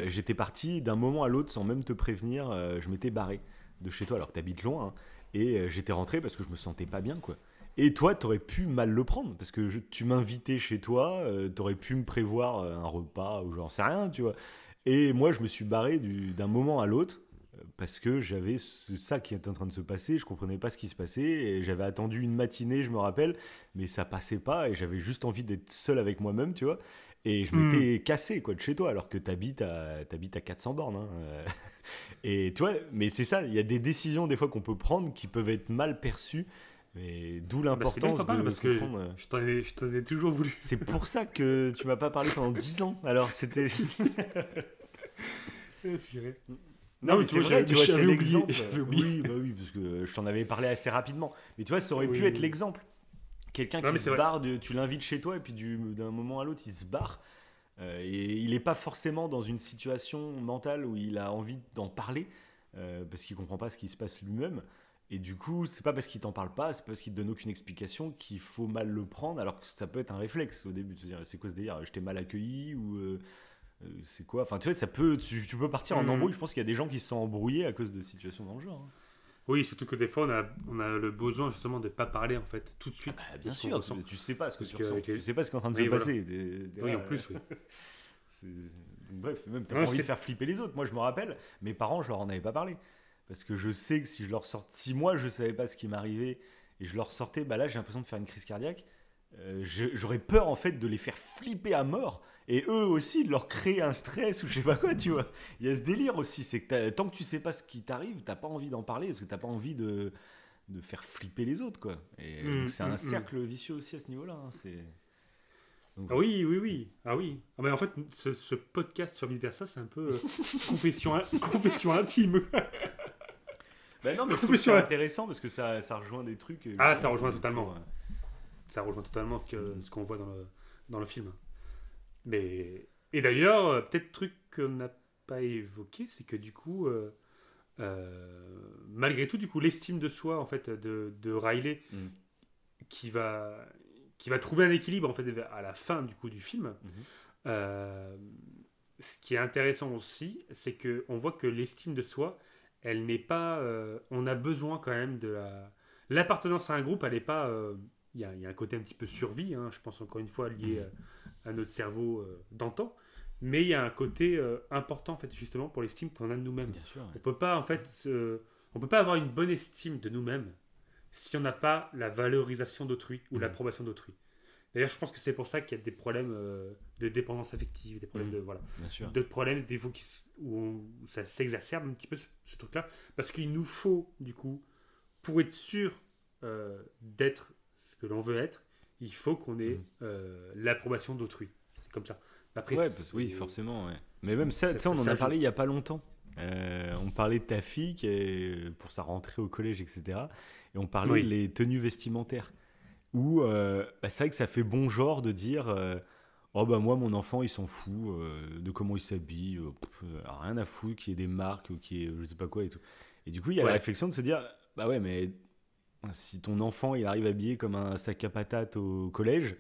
j'étais parti d'un moment à l'autre sans même te prévenir. Je m'étais barré de chez toi alors que t'habites loin. Et j'étais rentré parce que je me sentais pas bien, quoi. Et toi, t'aurais pu mal le prendre parce que tu m'invitais chez toi, t'aurais pu me prévoir un repas ou j'en sais rien, tu vois. Et moi, je me suis barré d'un moment à l'autre parce que j'avais ça qui était en train de se passer, je comprenais pas ce qui se passait et j'avais attendu une matinée, je me rappelle, mais ça passait pas et j'avais juste envie d'être seul avec moi-même, tu vois. Et je m'étais cassé, quoi, de chez toi alors que t'habites à 400 bornes. Et tu vois, mais c'est ça, il y a des décisions des fois qu'on peut prendre qui peuvent être mal perçues. Mais d'où l'importance de parce comprendre. Que je t'en ai toujours voulu. C'est pour ça que tu m'as pas parlé pendant 10 ans. Alors c'était. Non, mais c'est vrai, tu vois, c'est l'exemple. Oui, oui, parce que je t'en avais parlé assez rapidement. Mais tu vois, ça aurait pu être l'exemple. Quelqu'un qui se barre, tu l'invites chez toi et puis d'un moment à l'autre, il se barre. Et il n'est pas forcément dans une situation mentale où il a envie d'en parler parce qu'il comprend pas ce qui se passe lui-même. Et du coup, c'est pas parce qu'il t'en parle pas, c'est pas parce qu'il te donne aucune explication qu'il faut mal le prendre, alors que ça peut être un réflexe au début de se dire c'est quoi ce délire, je t'ai mal accueilli ou c'est quoi, enfin tu vois, tu peux partir en embrouille. Je pense qu'il y a des gens qui se sont embrouillés à cause de situations dans le genre. Oui, surtout que des fois on a le besoin justement de pas parler en fait tout de suite. Bien sûr, tu sais pas ce que tu ressens, tu sais pas ce qui est en train de se passer. Oui, en plus, oui. Bref, même t'as pas envie de faire flipper les autres. Moi, je me rappelle, mes parents, je leur en avais pas parlé. Parce que je sais que si moi je savais pas ce qui m'arrivait et je leur sortais, là j'ai l'impression de faire une crise cardiaque. J'aurais peur en fait de les faire flipper à mort et eux aussi de leur créer un stress ou je sais pas quoi, tu vois. Il y a ce délire aussi, c'est que tant que tu sais pas ce qui t'arrive, t'as pas envie d'en parler parce que t'as pas envie de faire flipper les autres, quoi. Et donc c'est un cercle vicieux aussi à ce niveau-là. Donc, oui. Ah oui. Mais en fait, ce podcast sur Vice Versa, c'est un peu confession intime. Non, mais je trouve que c'est intéressant parce que ça rejoint des trucs. Ça rejoint totalement. Ça rejoint totalement ce qu'on voit dans le film. Et d'ailleurs, peut-être truc qu'on n'a pas évoqué, c'est que du coup, malgré tout, du coup, l'estime de soi en fait de Riley, qui va trouver un équilibre en fait à la fin du coup du film. Ce qui est intéressant aussi, c'est que on voit que l'estime de soi, elle n'est pas. On a besoin quand même de l'appartenance à un groupe. Elle n'est pas il y a un côté un petit peu survie, hein, je pense encore une fois lié à notre cerveau d'antan, mais il y a un côté important en fait justement pour l'estime qu'on a de nous-mêmes. Bien sûr, ouais. On peut pas en fait on peut pas avoir une bonne estime de nous-mêmes si on n'a pas la valorisation d'autrui ou l'approbation d'autrui. D'ailleurs, je pense que c'est pour ça qu'il y a des problèmes de dépendance affective, des problèmes de voilà, d'autres problèmes des fois où ça s'exacerbe un petit peu ce truc-là, parce qu'il nous faut du coup pour être sûr d'être ce que l'on veut être, il faut qu'on ait l'approbation d'autrui. C'est comme ça. Après, oui, forcément. Ouais. Mais même ça, on en a parlé il y a pas longtemps. On parlait de ta fille pour sa rentrée au collège, etc. Et on parlait des tenues vestimentaires. Où c'est vrai que ça fait bon genre de dire oh bah moi mon enfant il s'en fout de comment il s'habille, rien à foutre qu'il y ait des marques ou qu'il y ait je sais pas quoi et tout. Et du coup il y a la réflexion de se dire bah ouais mais si ton enfant il arrive habillé comme un sac à patates au collège,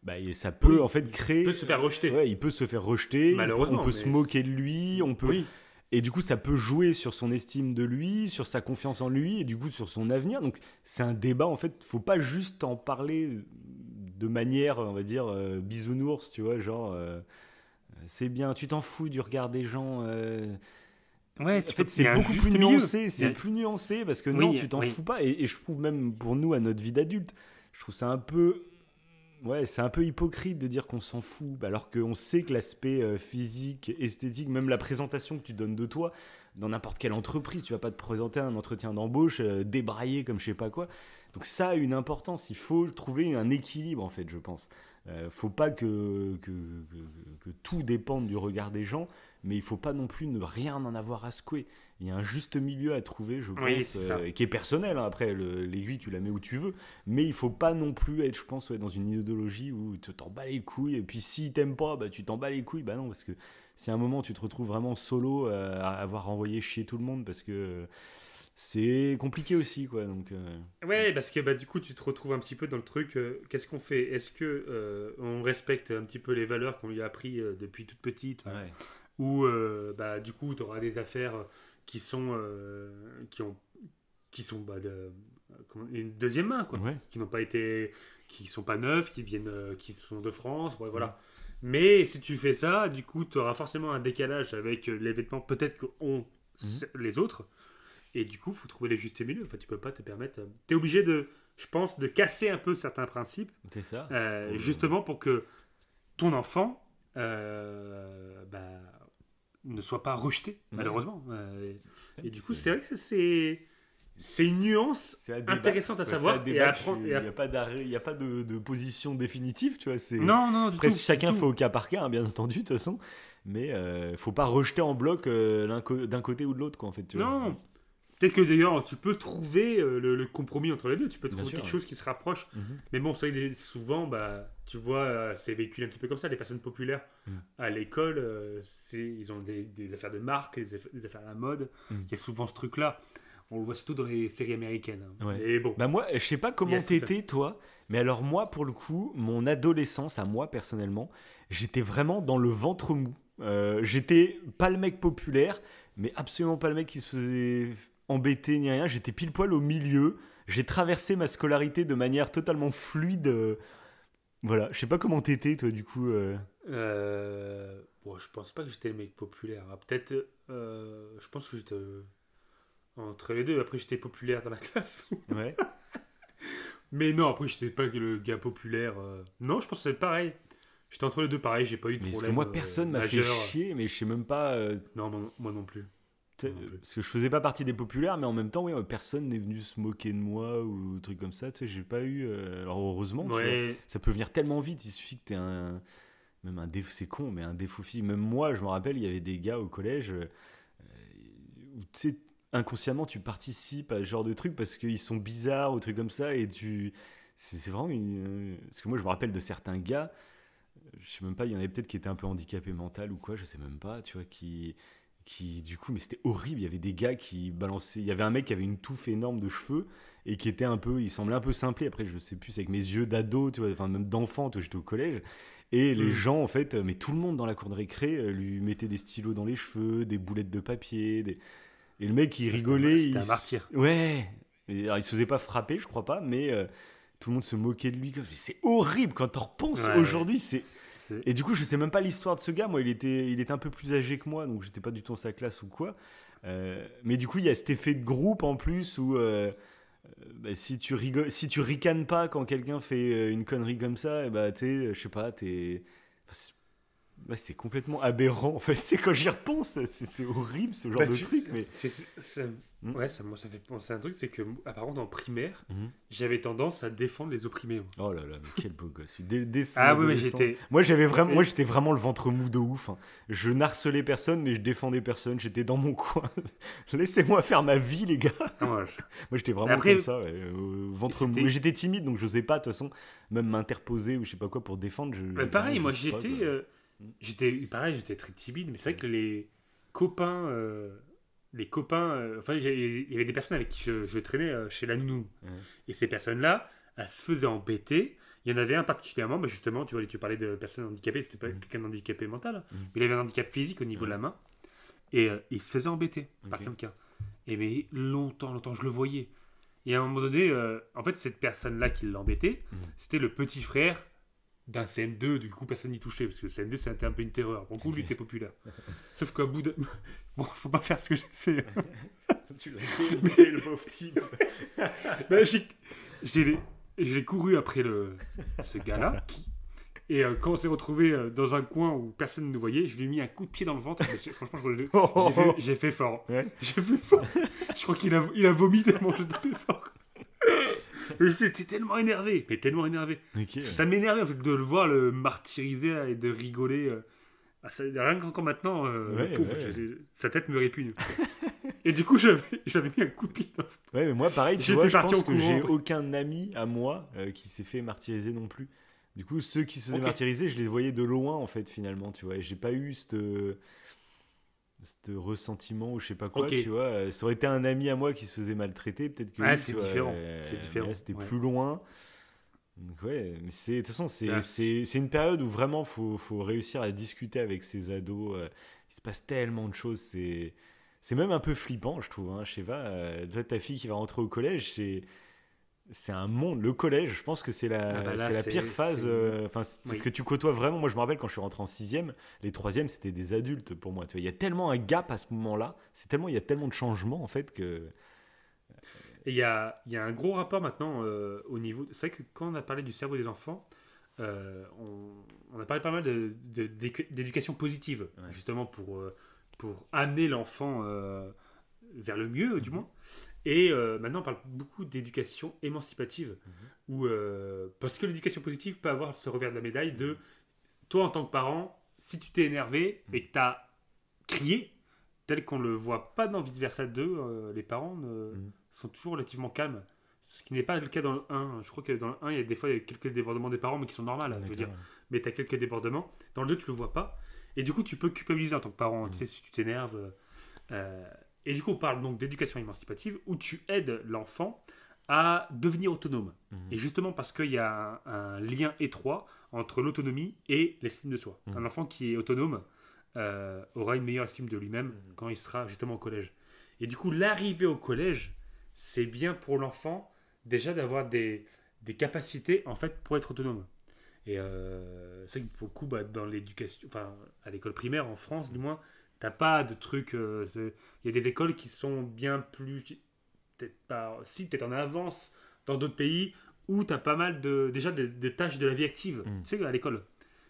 bah ça peut en fait créer. Il peut se faire rejeter. Ouais, il peut se faire rejeter. Malheureusement. On peut se moquer de lui. On peut. Oui. Et du coup, ça peut jouer sur son estime de lui, sur sa confiance en lui, et du coup sur son avenir. Donc c'est un débat, en fait, faut pas juste en parler de manière, on va dire, bisounours, tu vois, genre, c'est bien, tu t'en fous du regard des gens. Ouais, en fait, c'est beaucoup plus nuancé, plus nuancé, parce que non, tu t'en fous pas. Et je trouve même, pour nous, à notre vie d'adulte, je trouve ça un peu... Ouais, c'est un peu hypocrite de dire qu'on s'en fout, alors qu'on sait que l'aspect physique, esthétique, même la présentation que tu donnes de toi, dans n'importe quelle entreprise, tu vas pas te présenter à un entretien d'embauche débraillé comme je sais pas quoi. Donc ça a une importance, il faut trouver un équilibre en fait, je pense. Faut pas que tout dépende du regard des gens, mais il faut pas non plus ne rien en avoir à secouer. Il y a un juste milieu à trouver, je pense, qui est personnel. Hein. Après, l'aiguille, tu la mets où tu veux. Mais il faut pas non plus être, je pense, dans une idéologie où tu t'en bats les couilles. Et puis, s'ils t'aiment pas, bah, tu t'en bats les couilles. Bah non, parce que si à un moment, tu te retrouves vraiment solo à avoir renvoyé chier tout le monde, parce que c'est compliqué aussi, quoi. Donc, ouais, parce que bah, du coup, tu te retrouves un petit peu dans le truc. Qu'est-ce qu'on fait ? Est-ce que on respecte un petit peu les valeurs qu'on lui a appris depuis toute petite ou bah, du coup, tu auras des affaires qui sont une deuxième main quoi, qui n'ont pas été, qui sont pas neufs, qui sont de France, voilà. Mais si tu fais ça, du coup, tu auras forcément un décalage avec les vêtements peut-être qu'ont les autres, et du coup, faut trouver les justes milieux. Enfin, tu peux pas te permettre. T'es obligé je pense, de casser un peu certains principes. C'est ça. Justement pour que ton enfant, ne soit pas rejeté, malheureusement. Et du coup, c'est vrai que c'est une nuance intéressante à savoir et à apprendre. Il n'y a pas de position définitive, tu vois. Non, du tout. Chacun fait au cas par cas, hein, bien entendu, de toute façon. Mais faut pas rejeter en bloc d'un côté ou de l'autre, quoi, en fait. Tu non. vois. Peut-être que d'ailleurs, tu peux trouver le compromis entre les deux. Tu peux trouver quelque chose qui se rapproche. Mais bon, ça, souvent, bah, tu vois, c'est véhiculé un petit peu comme ça. Les personnes populaires à l'école, ils ont des affaires de marque, des affaires à la mode. Il y a souvent ce truc-là. On le voit surtout dans les séries américaines. Ouais. Et bon. Bah moi, je sais pas comment t'étais, toi. Mais alors moi, pour le coup, mon adolescence, à moi, personnellement, j'étais vraiment dans le ventre mou. J'étais pas le mec populaire, mais absolument pas le mec qui se faisait embêter ni rien. J'étais pile poil au milieu. J'ai traversé ma scolarité de manière totalement fluide. Voilà, je sais pas comment t'étais, toi, du coup. Bon, je pense pas que j'étais le mec populaire. Peut-être, je pense que j'étais entre les deux. Après, j'étais populaire dans la classe. Ouais. Mais non, après, j'étais pas le gars populaire. Non, je pense que c'est pareil. J'étais entre les deux, pareil. J'ai pas eu de problème. Parce que moi, personne m'a fait chier, mais je sais même pas. Non, moi non plus. Parce que je faisais pas partie des populaires, mais en même temps, personne n'est venu se moquer de moi ou truc comme ça. Tu sais, j'ai pas eu. Alors heureusement, tu vois, ça peut venir tellement vite. Il suffit que t'aies même un défaut, c'est con, mais un défaut physique. Même moi, je me rappelle, il y avait des gars au collège où tu sais, inconsciemment, tu participes à ce genre de trucs parce qu'ils sont bizarres ou trucs comme ça, et c'est vraiment parce que moi, je me rappelle de certains gars. Je sais même pas, il y en avait peut-être qui étaient un peu handicapés mental ou quoi, je sais même pas, tu vois, qui du coup, mais c'était horrible. Il y avait des gars qui balançaient. Il y avait un mec qui avait une touffe énorme de cheveux et qui était il semblait un peu simplé. Après, je sais plus, c'est avec mes yeux d'ado, tu vois, enfin même d'enfant, tu vois, j'étais au collège. Et les gens, en fait, mais tout le monde dans la cour de récré lui mettait des stylos dans les cheveux, des boulettes de papier. Et le mec, il rigolait. C'était un martyr. Ouais. Alors, il se faisait pas frapper, je crois pas, mais tout le monde se moquait de lui. C'est horrible quand t'en repenses aujourd'hui. Et du coup, je sais même pas l'histoire de ce gars. Moi, il était un peu plus âgé que moi, donc j'étais pas du tout dans sa classe ou quoi. Mais du coup, il y a cet effet de groupe en plus où si tu ricanes pas quand quelqu'un fait une connerie comme ça, je sais pas, c'est complètement aberrant en fait. C'est quand j'y repense, c'est horrible ce genre de truc. Mais moi ça fait penser à un truc, c'est que apparemment en primaire, j'avais tendance à défendre les opprimés. Oh là là, mais quel beau gosse. Mais j'étais. Moi j'étais vraiment le ventre mou de ouf. Hein. Je n'harcelais personne, mais je défendais personne. J'étais dans mon coin. Laissez-moi faire ma vie, les gars. Moi j'étais vraiment comme ça, ventre mou. Mais j'étais timide, donc j'osais pas de toute façon même m'interposer ou je sais pas quoi pour défendre. Pareil, moi j'étais très timide, mais c'est vrai que les copains, enfin il y avait des personnes avec qui je traînais chez la nounou, et ces personnes-là, elles se faisaient embêter. Il y en avait un particulièrement, mais justement, tu parlais de personnes handicapées, c'était pas quelqu'un d'handicapé mental, mais il avait un handicap physique au niveau de la main, et il se faisait embêter par quelqu'un. Et mais longtemps, je le voyais. Et à un moment donné, en fait, cette personne-là qui l'embêtait, c'était le petit frère d'un CM2, du coup personne n'y touchait, parce que le CM2 c'était un peu une terreur. Bon, coup, lui était populaire. Sauf qu'à bout de. Bon, faut pas faire ce que j'ai fait. Tu l'as fait, le pauvre type. J'ai couru après ce gars-là, et quand on s'est retrouvé dans un coin où personne ne nous voyait, je lui ai mis un coup de pied dans le ventre. Franchement, j'ai fait fort. Ouais. J'ai fait fort. Je crois qu'il a vomi tellement j'ai tapé fort. J'étais tellement énervé, Okay. Ça m'énervait en fait, de le voir le martyriser et de rigoler. Rien qu'encore maintenant, sa tête me répugne. Et du coup, j'avais mis un coup de pied. Ouais, mais moi, pareil, tu vois, je pense que j'ai aucun ami à moi qui s'est fait martyriser non plus. Du coup, ceux qui se faisaient martyriser, je les voyais de loin, en fait, finalement, tu vois. Et j'ai pas eu ce ressentiment ou je sais pas quoi, tu vois. Ça aurait été un ami à moi qui se faisait maltraiter, peut-être que c'est différent. C'était plus loin. Donc mais de toute façon, c'est une période où vraiment faut réussir à discuter avec ces ados. Il se passe tellement de choses, c'est même un peu flippant, je trouve. Hein. Je sais pas, toi, ta fille qui va rentrer au collège, c'est un monde. Le collège, je pense que c'est la pire phase. C'est ce que tu côtoies vraiment. Moi, je me rappelle quand je suis rentré en 6e, les 3e, c'était des adultes pour moi. Tu vois, il y a tellement un gap à ce moment-là. Il y a tellement de changements, en fait, que... Et il y a un gros rapport maintenant au niveau... C'est vrai que quand on a parlé du cerveau des enfants, on a parlé pas mal d'éducation positive, justement pour amener l'enfant vers le mieux, du moins. Et maintenant, on parle beaucoup d'éducation émancipative, parce que l'éducation positive peut avoir ce revers de la médaille de toi, en tant que parent, si tu t'es énervé et que tu as crié, tel qu'on le voit pas dans Vice Versa 2, les parents sont toujours relativement calmes. Ce qui n'est pas le cas dans le 1. Je crois que dans le 1, il y a des fois quelques débordements des parents, mais qui sont normaux, je veux dire. Mais tu as quelques débordements. Dans le 2, tu le vois pas. Et du coup, tu peux culpabiliser en tant que parent. Tu sais, si tu t'énerves. Et du coup, on parle donc d'éducation émancipative, où tu aides l'enfant à devenir autonome. Et justement, parce qu'il y a un lien étroit entre l'autonomie et l'estime de soi. Un enfant qui est autonome aura une meilleure estime de lui-même quand il sera justement au collège. Et du coup, l'arrivée au collège, c'est bien pour l'enfant déjà d'avoir des capacités en fait pour être autonome. Et c'est que pour le coup, dans l'éducation, enfin à l'école primaire en France du moins, t'as pas de trucs. Il y a des écoles qui sont bien plus, peut-être en avance dans d'autres pays où t'as pas mal de tâches de la vie active. Tu sais, à l'école,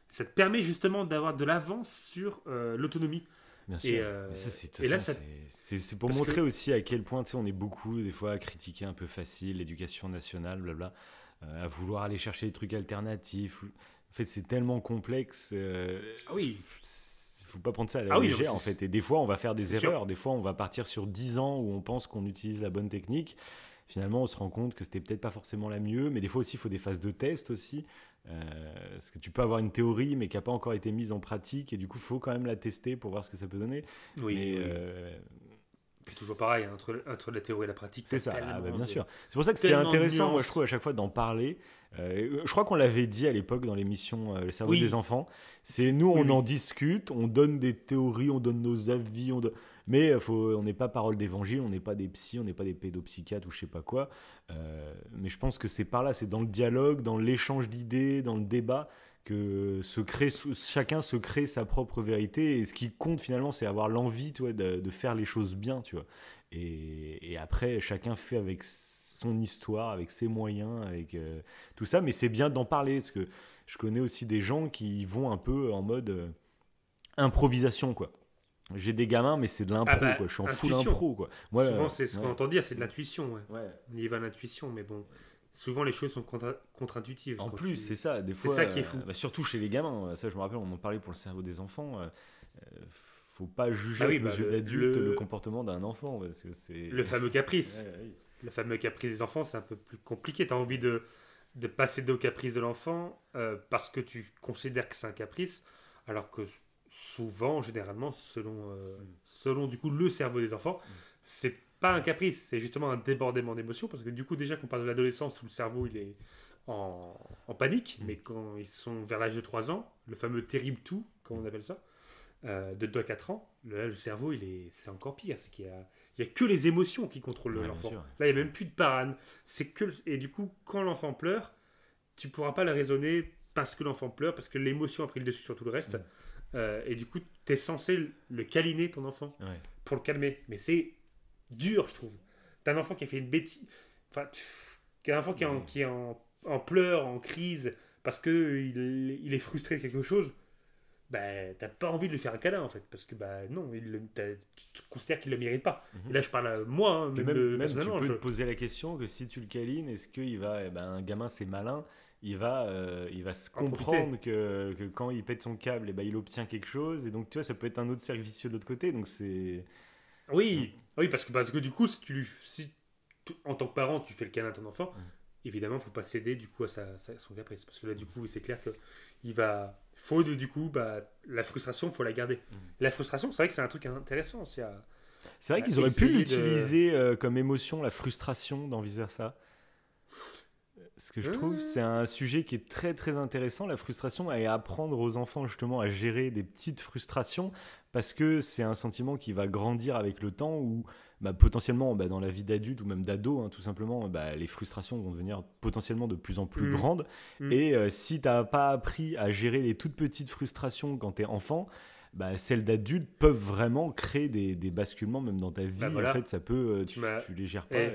ça te permet justement d'avoir de l'avance sur l'autonomie. Bien sûr. C'est pour montrer aussi à quel point, tu sais, on est beaucoup des fois à critiquer un peu facile l'éducation nationale, blabla, à vouloir aller chercher des trucs alternatifs. En fait, c'est tellement complexe. Il faut pas prendre ça à la légère, en fait. Et des fois, on va faire des erreurs. Sûr. Des fois, on va partir sur 10 ans où on pense qu'on utilise la bonne technique. Finalement, on se rend compte que c'était peut-être pas forcément la mieux. Mais des fois aussi, il faut des phases de test aussi. Parce que tu peux avoir une théorie mais qui n'a pas encore été mise en pratique et du coup il faut quand même la tester pour voir ce que ça peut donner. C'est toujours pareil, entre la théorie et la pratique. C'est ça, bien sûr. C'est pour ça que c'est intéressant, moi je trouve à chaque fois d'en parler. Je crois qu'on l'avait dit à l'époque dans l'émission Le cerveau des enfants. C'est nous, on en discute, on donne des théories, on donne nos avis, Mais on n'est pas parole d'évangile, on n'est pas des psys, on n'est pas des pédopsychiatres ou je sais pas quoi. Mais je pense que c'est par là, c'est dans le dialogue, dans l'échange d'idées, dans le débat, que chacun se crée sa propre vérité. Et ce qui compte finalement, c'est avoir l'envie, tu vois, de faire les choses bien, tu vois. Et après, chacun fait avec son histoire, avec ses moyens, avec tout ça. Mais c'est bien d'en parler, parce que je connais aussi des gens qui vont un peu en mode improvisation, quoi. J'ai des gamins, mais c'est de l'impro, quoi. Je suis en full impro, quoi. Moi, souvent, c'est ce qu'on entend dire, c'est de l'intuition, On y va à l'intuition, mais bon, souvent les choses sont contre-intuitives. En plus, c'est ça, des fois. C'est ça qui est fou. Surtout chez les gamins, ça je me rappelle, on en parlait pour le cerveau des enfants. Faut pas juger avec nos yeux d'adulte le comportement d'un enfant, parce que c'est... Le fameux caprice. Le fameux caprice des enfants, c'est un peu plus compliqué. Tu as envie de pas céder au caprice de l'enfant parce que tu considères que c'est un caprice, alors que souvent, généralement, selon du coup le cerveau des enfants, c'est pas un caprice, c'est justement un débordement d'émotions, parce que du coup déjà qu'on parle de l'adolescence où le cerveau il est en panique, mais quand ils sont vers l'âge de 3 ans, le fameux terrible tout, comme on appelle ça, de 2 à 4 ans, le cerveau c'est encore pire, c'est qu'il y a que les émotions qui contrôlent l'enfant. Là il n'y a même plus de parane, et du coup quand l'enfant pleure, tu pourras pas le raisonner parce que l'enfant pleure, parce que l'émotion a pris le dessus sur tout le reste. Et du coup, tu es censé le câliner, ton enfant, pour le calmer. Mais c'est dur, je trouve. T'as un enfant qui a fait une bêtise. Enfin, un enfant qui est en pleurs, en crise, parce qu'il est frustré de quelque chose. Bah, t'as pas envie de lui faire un câlin, en fait. Parce que, non, tu considères qu'il le mérite pas. Et là, je parle à moi, même tu peux te poser la question que si tu le câlines, est-ce qu'il va... un gamin, c'est malin. Il va se comprendre que quand il pète son câble, il obtient quelque chose. Et donc, tu vois, ça peut être un autre cercle vicieux de l'autre côté. Donc, c'est... Oui, parce que du coup, si en tant que parent, tu fais le câlin à ton enfant, évidemment, il ne faut pas céder du coup à son caprice. Parce que là, du coup, c'est clair que du coup, la frustration, il faut la garder. La frustration, c'est vrai que c'est un truc intéressant aussi. C'est vrai qu'ils auraient pu l'utiliser comme émotion, la frustration, dans Vice Versa. Ce que je trouve, c'est un sujet qui est très très intéressant, la frustration, et apprendre aux enfants justement à gérer des petites frustrations, parce que c'est un sentiment qui va grandir avec le temps, où potentiellement dans la vie d'adulte ou même d'ado, tout simplement, les frustrations vont devenir potentiellement de plus en plus grandes. Et si tu n'as pas appris à gérer les toutes petites frustrations quand tu es enfant, celles d'adultes peuvent vraiment créer des basculements même dans ta vie. En fait, ça peut, tu les gères pas.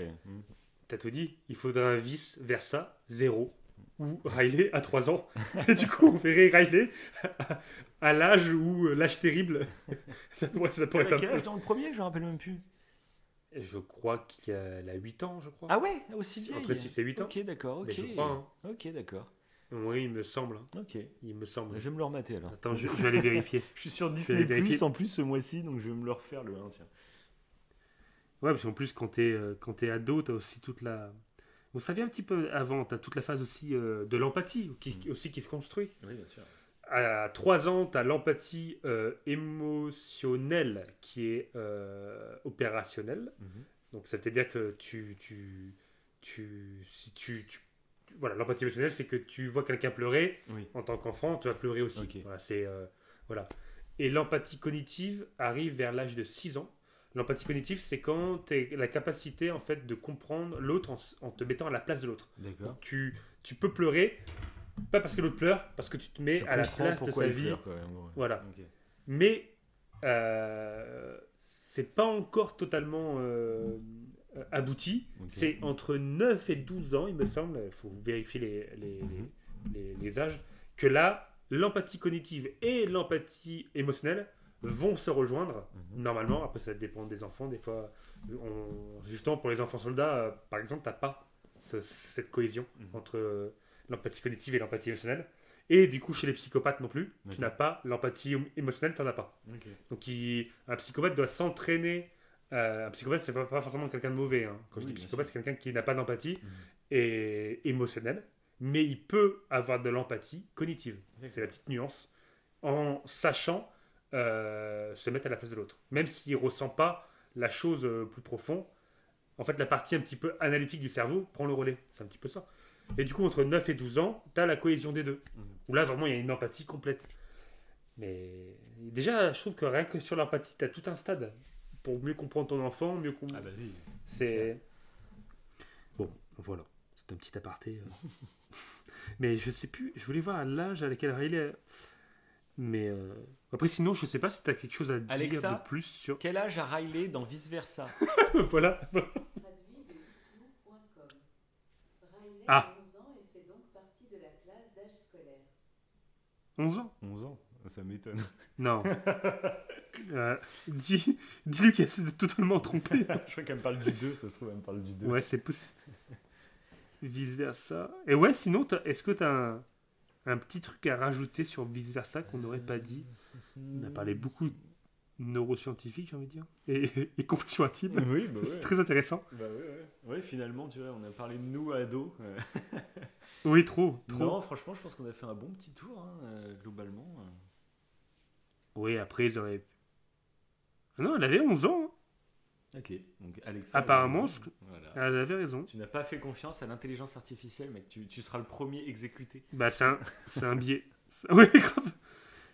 T'as tout dit, il faudrait un Vice Versa 0 ou Riley à 3 ans. Et du coup, on verrait Riley à l'âge terrible. ça pourrait être quel âge dans le premier, je me rappelle même plus. Et je crois qu'il a 8 ans, je crois. Ah ouais, aussi vieille. Entre 6 et 8 ans. Ok, d'accord. Mais je crois, Ok, d'accord. Oui, il me semble. Ok. Il me semble. Je vais me le remater alors. Attends, je vais aller vérifier. Je suis sur Disney Plus en plus ce mois-ci, donc je vais me le refaire le 1, tiens. Ouais, parce qu'en plus, quand t'es ado, t'as aussi toute la... Bon, ça vient un petit peu avant, t'as toute la phase aussi de l'empathie qui se construit. Oui, bien sûr. À 3 ans, t'as l'empathie émotionnelle qui est opérationnelle. Donc, ça veut dire que voilà, l'empathie émotionnelle, c'est que tu vois quelqu'un pleurer, en tant qu'enfant, tu vas pleurer aussi. Okay. Voilà. Et l'empathie cognitive arrive vers l'âge de 6 ans. L'empathie cognitive, c'est quand tu as la capacité en fait, de comprendre l'autre en te mettant à la place de l'autre. D'accord. Tu peux pleurer, pas parce que l'autre pleure, parce que tu te mets à la place de sa vie. Pleure, quand même, ouais. Voilà. Okay. Mais c'est pas encore totalement abouti. Okay. C'est entre 9 et 12 ans, il me semble, il faut vérifier les âges, que là, l'empathie cognitive et l'empathie émotionnelle vont se rejoindre normalement. Après, ça dépend des enfants. Des fois, justement pour les enfants soldats, par exemple, t'as pas cette cohésion entre l'empathie cognitive et l'empathie émotionnelle. Et du coup, chez les psychopathes non plus, tu n'as pas l'empathie émotionnelle, tu n'en as pas. Donc, un psychopathe doit s'entraîner. Un psychopathe, c'est pas forcément quelqu'un de mauvais. Hein. Quand je dis psychopathe, c'est quelqu'un qui n'a pas d'empathie et émotionnelle, mais il peut avoir de l'empathie cognitive. C'est la petite nuance. En sachant se mettre à la place de l'autre. Même s'il ne ressent pas la chose plus profonde, en fait, la partie un petit peu analytique du cerveau prend le relais. C'est un petit peu ça. Et du coup, entre 9 et 12 ans, tu as la cohésion des deux. Où là, vraiment, il y a une empathie complète. Mais déjà, je trouve que rien que sur l'empathie, tu as tout un stade. pour mieux comprendre ton enfant, mieux Ah bah oui. C'est... Bon, voilà. C'est un petit aparté. Mais je sais plus, je voulais voir à l'âge à laquelle Riley est... Mais après, sinon, je sais pas si tu as quelque chose à dire Alexa, de plus sur... Quel âge a Riley dans Vice Versa? Voilà. Ah. 11 ans 11 ans, ça m'étonne. Non. Dis-lui qu'elle s'est totalement trompée. Je crois qu'elle me parle du 2, ça se trouve, elle me parle du 2. Ouais, c'est possible. Vice versa. Et ouais, sinon, est-ce que tu as un petit truc à rajouter sur vice versa qu'on n'aurait pas dit? On a parlé beaucoup neuroscientifique, j'ai envie de dire, et confession intime. Oui, bah ouais. C'est très intéressant. Bah ouais, finalement, tu vois, on a parlé de nous ados. Oui, trop. Non, franchement, je pense qu'on a fait un bon petit tour, globalement. Oui, après, ils auraient... Ah non, elle avait 11 ans. Hein. Ok, donc Alexa... Apparemment, elle avait raison. Tu n'as pas fait confiance à l'intelligence artificielle, mec. Tu seras le premier exécuté. Bah, c'est un biais. Oui, grave.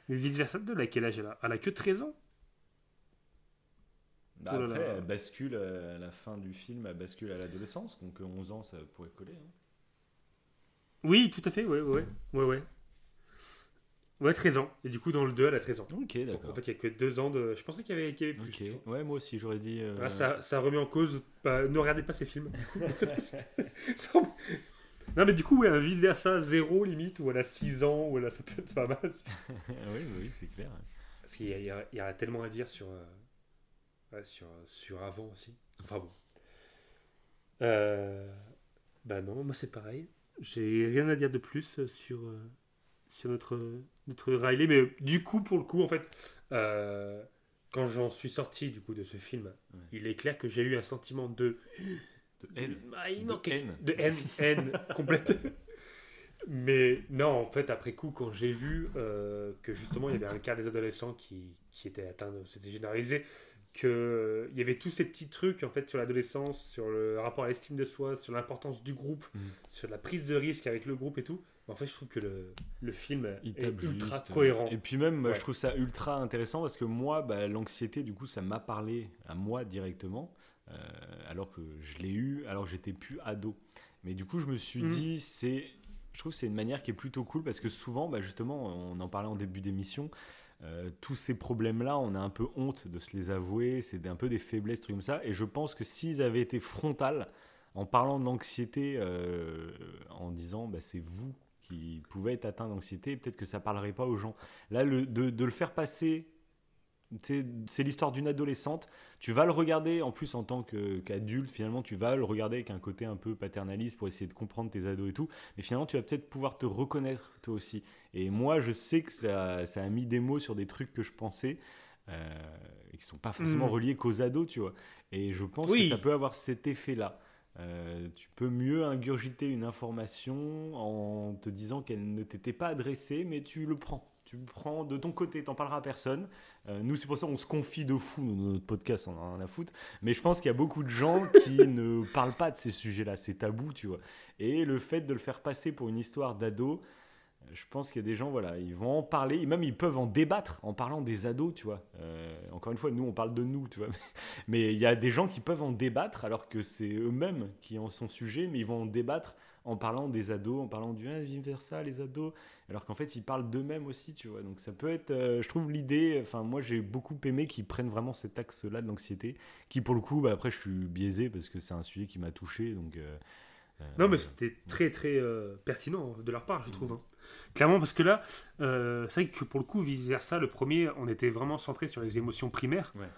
Mais vice versa de quel âge elle a? Elle a que 13 ans. Bah après, elle bascule à la fin du film, elle bascule à l'adolescence, donc 11 ans, ça pourrait coller. Hein. Oui, tout à fait, ouais. Ouais, 13 ans. Et du coup, dans le 2, elle a 13 ans. Ok, d'accord. Donc, en fait, il n'y a que 2 ans de... Je pensais qu'il y avait plus. Okay. Ouais, moi aussi, j'aurais dit... Ah, ça remet en cause... ne regardez pas ces films. Non, mais du coup, ouais, un vice-versa 0, limite, où elle a 6 ans, où ça peut être pas mal. oui, c'est clair. Parce qu'il y a tellement à dire sur avant aussi. Enfin bon. Bah non, moi c'est pareil. J'ai rien à dire de plus sur notre Riley. Mais du coup, pour le coup, en fait, quand j'en suis sorti du coup de ce film, il est clair que j'ai eu un sentiment de haine. De haine complète. Mais non, en fait, après coup, quand j'ai vu que justement il y avait un quart des adolescents qui étaient atteints, c'était généralisé, qu'il y avait tous ces petits trucs en fait sur l'adolescence, sur le rapport à l'estime de soi, sur l'importance du groupe, sur la prise de risque avec le groupe et tout. En fait, je trouve que le film est ultra cohérent. Et puis même, je trouve ça ultra intéressant parce que moi, l'anxiété, du coup, ça m'a parlé à moi directement, alors que je l'ai eu, alors que j'étais plus ado. Mais du coup, je me suis dit, je trouve que c'est une manière qui est plutôt cool parce que souvent, justement, on en parlait en début d'émission, tous ces problèmes-là, on a un peu honte de se les avouer, c'est un peu des faiblesses, trucs comme ça. Et je pense que s'ils avaient été frontales, en parlant de l'anxiété, en disant c'est vous qui pouvez être atteint d'anxiété, peut-être que ça parlerait pas aux gens. Là, de le faire passer, c'est l'histoire d'une adolescente. Tu vas le regarder en plus en tant qu'adulte, finalement, tu vas le regarder avec un côté un peu paternaliste pour essayer de comprendre tes ados et tout. Mais finalement, tu vas peut-être pouvoir te reconnaître toi aussi. Et moi, je sais que ça a mis des mots sur des trucs que je pensais et qui sont pas forcément reliés qu'aux ados, tu vois. Et je pense que ça peut avoir cet effet-là. Tu peux mieux ingurgiter une information en te disant qu'elle ne t'était pas adressée, mais tu le prends. Tu le prends de ton côté, t'en parleras à personne. Nous, c'est pour ça qu'on se confie de fou dans notre podcast, on en a à foutre. Mais je pense qu'il y a beaucoup de gens qui ne parlent pas de ces sujets-là, c'est tabou, tu vois. Et le fait de le faire passer pour une histoire d'ado, je pense qu'il y a des gens, voilà, ils vont en parler, même ils peuvent en débattre en parlant des ados, tu vois. Encore une fois, nous, on parle de nous, tu vois. Mais il y a des gens qui peuvent en débattre alors que c'est eux-mêmes qui en sont sujets, mais ils vont en débattre en parlant des ados, en parlant du vice versa, les ados, alors qu'en fait, ils parlent d'eux-mêmes aussi, tu vois. Donc ça peut être, je trouve l'idée, enfin moi j'ai beaucoup aimé qu'ils prennent vraiment cet axe-là de l'anxiété, qui pour le coup, après je suis biaisé parce que c'est un sujet qui m'a touché, donc... non, mais c'était très très pertinent de leur part, je trouve. Hein. Clairement, parce que là, c'est vrai que pour le coup, vice versa, le premier, on était vraiment centré sur les émotions primaires. Ouais.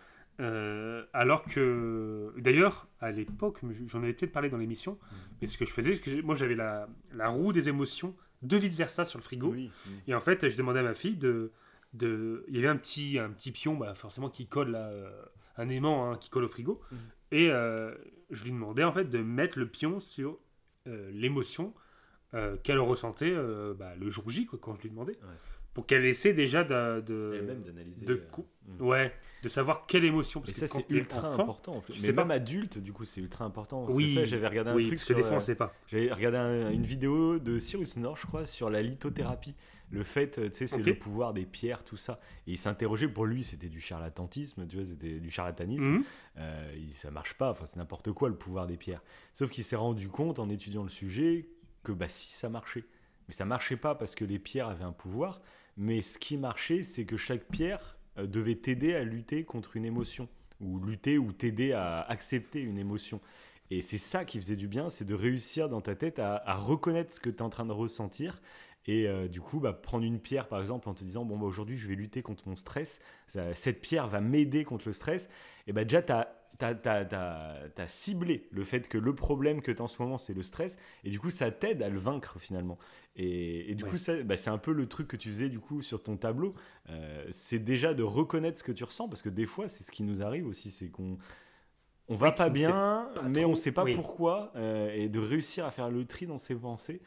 Alors que, d'ailleurs, à l'époque, j'en avais peut-être parlé dans l'émission, mais ce que je faisais, c'est que moi j'avais la roue des émotions de vice versa sur le frigo. Et en fait, je demandais à ma fille il y avait un petit pion, forcément, qui colle là, un aimant qui colle au frigo. Et je lui demandais en fait de mettre le pion sur l'émotion qu'elle ressentait le jour J, quand je lui demandais, pour qu'elle essaie déjà elle-même d'analyser de savoir quelle émotion, parce et ça que c'est ultra enfant, important en plus. Mais même adulte, du coup, c'est ultra important. Oui, c'est ça, j'avais regardé un truc sur... des fois, on sait pas. J'avais regardé une vidéo de Cyrus North, je crois, sur la lithothérapie. Le fait, tu sais, c'est le pouvoir des pierres, tout ça. Et il s'interrogeait, pour lui, c'était du charlatanisme, tu vois, c'était du charlatanisme. Ça marche pas, enfin, c'est n'importe quoi, le pouvoir des pierres. Sauf qu'il s'est rendu compte, en étudiant le sujet, que si, ça marchait. Mais ça marchait pas parce que les pierres avaient un pouvoir, mais ce qui marchait, c'est que chaque pierre devait t'aider à lutter contre une émotion, ou lutter ou t'aider à accepter une émotion. Et c'est ça qui faisait du bien, c'est de réussir dans ta tête à reconnaître ce que tu es en train de ressentir. Et du coup, prendre une pierre, par exemple, en te disant, aujourd'hui, je vais lutter contre mon stress. Cette pierre va m'aider contre le stress. Et déjà, tu as ciblé le fait que le problème que tu as en ce moment, c'est le stress. Et du coup, ça t'aide à le vaincre, finalement. Et du coup, c'est un peu le truc que tu faisais, du coup, sur ton tableau. C'est déjà de reconnaître ce que tu ressens. Parce que des fois, c'est ce qui nous arrive aussi, c'est qu'on va pas bien, mais on sait pas pourquoi. Et de réussir à faire le tri dans ses pensées...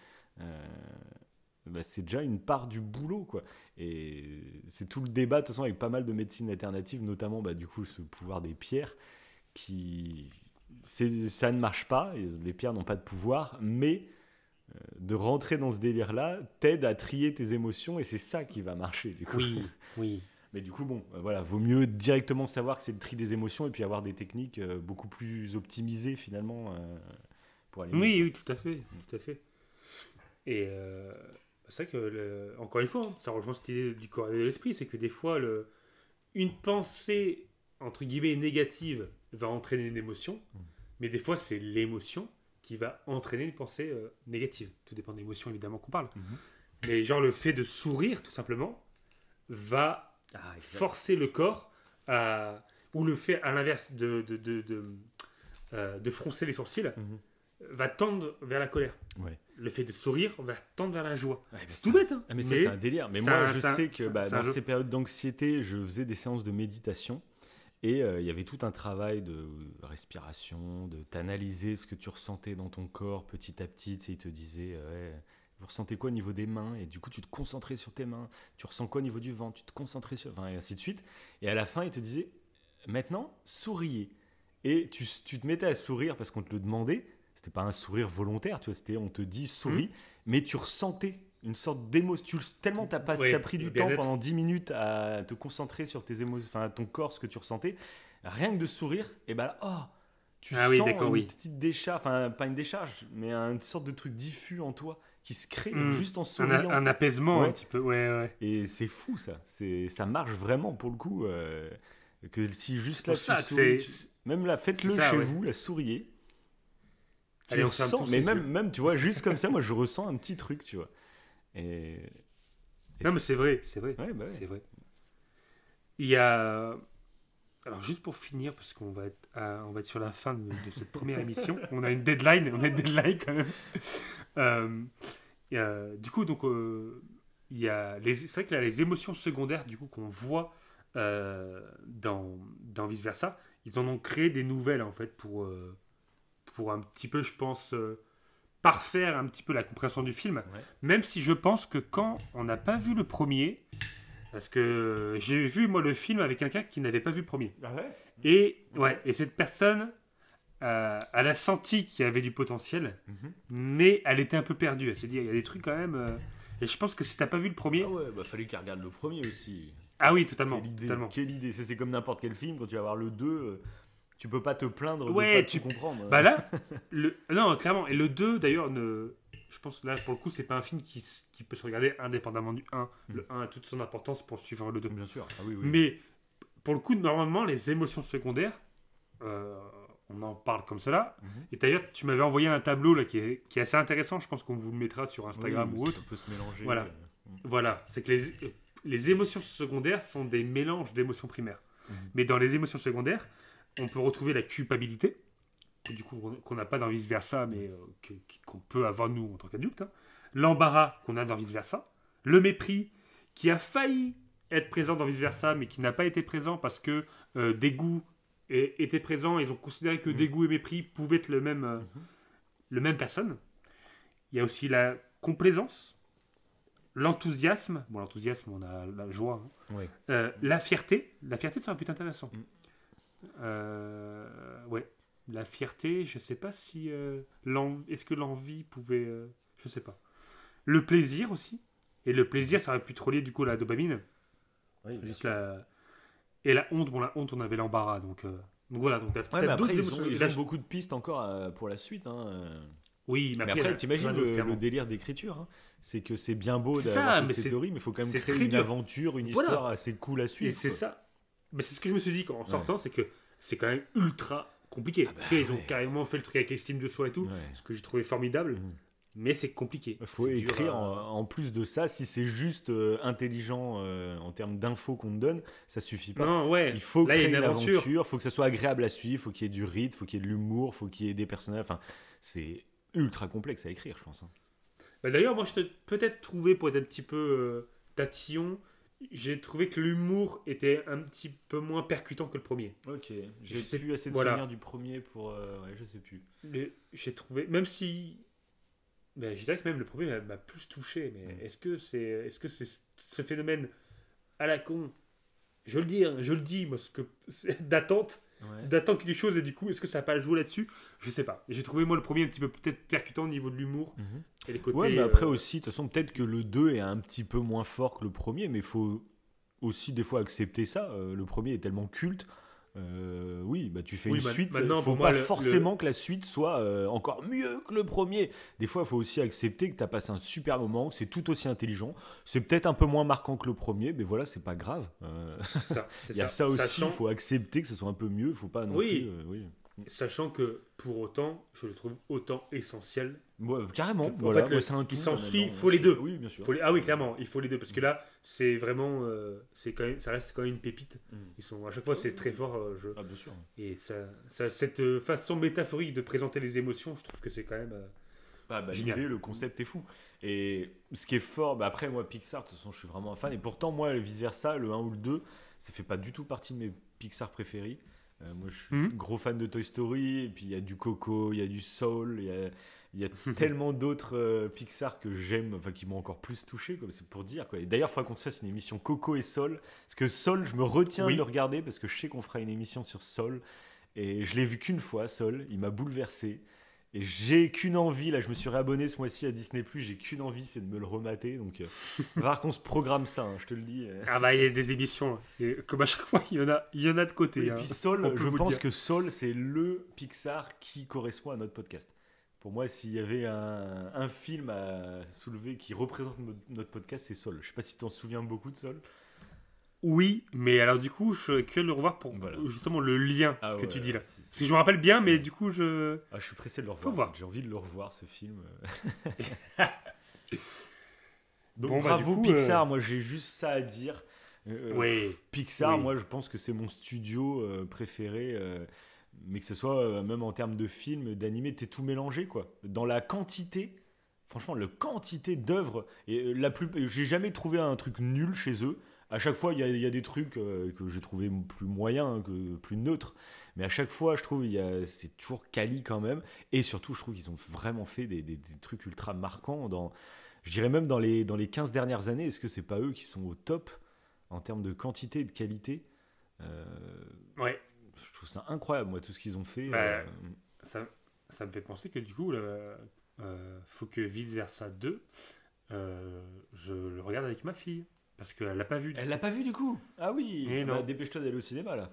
c'est déjà une part du boulot, quoi. Et c'est tout le débat, de toute façon, avec pas mal de médecines alternatives, notamment du coup ce pouvoir des pierres, ça ne marche pas, les pierres n'ont pas de pouvoir, mais de rentrer dans ce délire-là t'aide à trier tes émotions, et c'est ça qui va marcher, du coup. Oui. Mais du coup, vaut mieux directement savoir que c'est le tri des émotions, et puis avoir des techniques beaucoup plus optimisées, finalement, pour aller mieux. Oui, tout à fait. Et... c'est vrai que, encore une fois, ça rejoint cette idée du corps et de l'esprit, c'est que des fois, une pensée, entre guillemets, négative va entraîner une émotion, mais des fois, c'est l'émotion qui va entraîner une pensée négative. Tout dépend de l'émotion, évidemment, qu'on parle. Mais genre, le fait de sourire, tout simplement, va forcer le corps ou le fait, à l'inverse, de froncer les sourcils, va tendre vers la colère. Le fait de sourire va tendre vers la joie. C'est tout bête. Mais c'est un délire. Mais moi, je sais que dans ces périodes d'anxiété, je faisais des séances de méditation. Et il y avait tout un travail de respiration, de t'analyser ce que tu ressentais dans ton corps petit à petit. Il te disait, vous ressentez quoi au niveau des mains? Et du coup, tu te concentrais sur tes mains. Tu ressens quoi au niveau du ventre? Tu te concentrais sur... et ainsi de suite. Et à la fin, il te disait, maintenant, souriez. Et tu te mettais à sourire parce qu'on te le demandait. C'était pas un sourire volontaire, tu vois, on te dit souris, mais tu ressentais une sorte d'émotion. Tellement t'as pris du temps pendant 10 minutes à te concentrer sur tes émotions, enfin ton corps, ce que tu ressentais, rien que de sourire, et tu sens une petite décharge, enfin pas une décharge, mais une sorte de truc diffus en toi qui se crée juste en souriant. Un apaisement un petit peu, Et c'est fou ça marche vraiment pour le coup, que si juste là tu souris, même là faites-le chez vous, la souriez. Tu ressens, mais même, tu vois, juste comme ça, moi, je ressens un petit truc, tu vois. Non, mais c'est vrai. C'est vrai. Il y a... Alors, juste pour finir, parce qu'on va être sur la fin de cette première émission. On a une deadline quand même. Du coup, donc, il y a c'est vrai que là, les émotions secondaires, du coup, qu'on voit dans Vice Versa, ils en ont créé des nouvelles, en fait, pour un petit peu, je pense, parfaire un petit peu la compréhension du film. Même si je pense que quand on n'a pas vu le premier, parce que j'ai vu, moi, le film avec quelqu'un qui n'avait pas vu le premier. Et cette personne, elle a senti qu'il y avait du potentiel, mais elle était un peu perdue. Elle s'est dit, il y a des trucs quand même... Et je pense que si t'as pas vu le premier... fallait qu'elle regarde le premier aussi. Ah oui, totalement. Quelle idée. C'est comme n'importe quel film, quand tu vas voir le 2... tu peux pas te plaindre de pas tout comprendre. Là, non, clairement. Et le 2, d'ailleurs, je pense que là, pour le coup, c'est pas un film qui peut se regarder indépendamment du 1. Le 1 a toute son importance pour suivre le 2. Bien sûr. Oui. Mais pour le coup, normalement, les émotions secondaires, on en parle comme cela. Et d'ailleurs, tu m'avais envoyé un tableau là, qui est assez intéressant. Je pense qu'on vous le mettra sur Instagram ou autre. Ça peut se mélanger. Voilà. C'est que les émotions secondaires sont des mélanges d'émotions primaires. Mais dans les émotions secondaires, on peut retrouver la culpabilité, du coup qu'on n'a pas dans Vice Versa, mais qu'on peut avoir nous en tant qu'adultes. L'embarras qu'on a dans Vice Versa. Le mépris qui a failli être présent dans Vice Versa, mais qui n'a pas été présent parce que dégoût était présent. Ils ont considéré que dégoût et mépris pouvaient être le même personne. Il y a aussi la complaisance, l'enthousiasme. Bon, l'enthousiasme, on a la joie. La fierté. La fierté, c'est un peu intéressant. La fierté, je sais pas si est-ce que l'envie pouvait, je sais pas. Le plaisir aussi, Et le plaisir, ça aurait pu te relier du coup à la dopamine. Oui, Juste Et la honte, la honte, on avait l'embarras. Donc voilà, donc t'as peut-être d'autres émotions. Ils ont beaucoup de pistes encore pour la suite. Oui, mais après t'imagines le délire d'écriture. C'est que c'est bien beau d'avoir toutes ces théories, mais il faut quand même créer une aventure, une histoire assez cool à suivre. Et c'est ça. Mais c'est ce que je me suis dit en sortant, c'est que c'est quand même ultra compliqué. Parce qu'ils ont carrément fait le truc avec l'estime de soi et tout, ce que j'ai trouvé formidable. Mais c'est compliqué. Il faut écrire en plus de ça. Si c'est juste intelligent en termes d'infos qu'on te donne, ça suffit pas. Non, ouais. Il faut créer une aventure. Il faut que ça soit agréable à suivre. Il faut qu'il y ait du rythme, il faut qu'il y ait de l'humour, il faut qu'il y ait des personnages. Enfin, c'est ultra complexe à écrire, je pense. D'ailleurs, moi, je t'ai peut-être trouvé, pour être un petit peu tatillon, j'ai trouvé que l'humour était un petit peu moins percutant que le premier. Ok. J'ai plus assez de souvenirs du premier pour... je sais plus. Mais j'ai trouvé... Même si... Ben, je dirais que même le premier m'a plus touché, mais est-ce que c'est ce phénomène à la con, je le dis, moi, d'attente quelque chose, et du coup, est-ce que ça n'a pas joué là-dessus? Je sais pas. J'ai trouvé, moi, le premier un petit peu peut-être percutant au niveau de l'humour et les côtés... Ouais, mais après aussi, de toute façon, peut-être que le 2 est un petit peu moins fort que le premier, mais il faut aussi des fois accepter ça. Le premier est tellement culte. Oui, bah tu fais une suite. Il ne faut pas forcément que la suite soit encore mieux que le premier. Des fois, il faut aussi accepter que tu as passé un super moment, que c'est tout aussi intelligent. C'est peut-être un peu moins marquant que le premier, mais voilà, c'est pas grave. Il y a ça aussi, il faut accepter que ce soit un peu mieux. Il faut pas non plus. Sachant que pour autant, je le trouve autant essentiel. Carrément. En fait, il s'ensuit, il faut les deux. Oui, bien sûr. Ah oui, clairement, il faut les deux. Parce que là, c'est vraiment. Ça reste quand même une pépite. Ils sont, à chaque fois, c'est très fort. Ah, bien sûr. Et cette façon métaphorique de présenter les émotions, je trouve que c'est quand même. Génial. L'idée, le concept est fou. Et ce qui est fort, après, moi, Pixar, de toute façon, je suis vraiment un fan. Et pourtant, moi, vice-versa, le 1 ou le 2, ça fait pas du tout partie de mes Pixar préférés. Moi, je suis gros fan de Toy Story, et puis il y a du Coco, il y a du Soul, il y a tellement d'autres Pixar que j'aime, enfin qui m'ont encore plus touché, quoi, c'est pour dire. Quoi. Et d'ailleurs, il faudra qu'on se fasse une émission Coco et Soul, parce que Soul, je me retiens de le regarder, parce que je sais qu'on fera une émission sur Soul, et je l'ai vu qu'une fois, Soul, il m'a bouleversé. Et j'ai qu'une envie, là je me suis réabonné ce mois-ci à Disney+, j'ai qu'une envie, c'est de me le remater, donc rare qu'on se programme ça, je te le dis. Ah bah il y a des émissions, et comme à chaque fois il y en a de côté. Et puis Soul, je pense que Soul c'est le Pixar qui correspond à notre podcast. Pour moi, s'il y avait un film à soulever qui représente notre podcast, c'est Soul. Je sais pas si tu t'en souviens beaucoup de Soul. Oui, mais alors du coup, je vais que le revoir pour justement le lien que tu dis là. Parce que je me rappelle bien, mais du coup, je suis pressé de le revoir. J'ai envie de le revoir, ce film. Donc bravo coup, Pixar, moi j'ai juste ça à dire. Pixar, moi je pense que c'est mon studio préféré. Mais que ce soit même en termes de films, d'animés, t'es tout mélangé, quoi. Dans la quantité, franchement, la quantité d'œuvres. Et j'ai jamais trouvé un truc nul chez eux. À chaque fois, il y a des trucs que j'ai trouvé plus moyens, plus neutres. Mais à chaque fois, je trouve c'est toujours quali quand même. Et surtout, je trouve qu'ils ont vraiment fait des trucs ultra marquants. Je dirais même dans les 15 dernières années, est-ce que c'est pas eux qui sont au top en termes de quantité et de qualité? Ouais. Je trouve ça incroyable, moi, tout ce qu'ils ont fait. Ça me fait penser que du coup, faut que Vice Versa 2, je le regarde avec ma fille. Parce qu'elle l'a pas vu. Elle l'a pas vu du coup? Ah oui, dépêche-toi d'aller au cinéma là.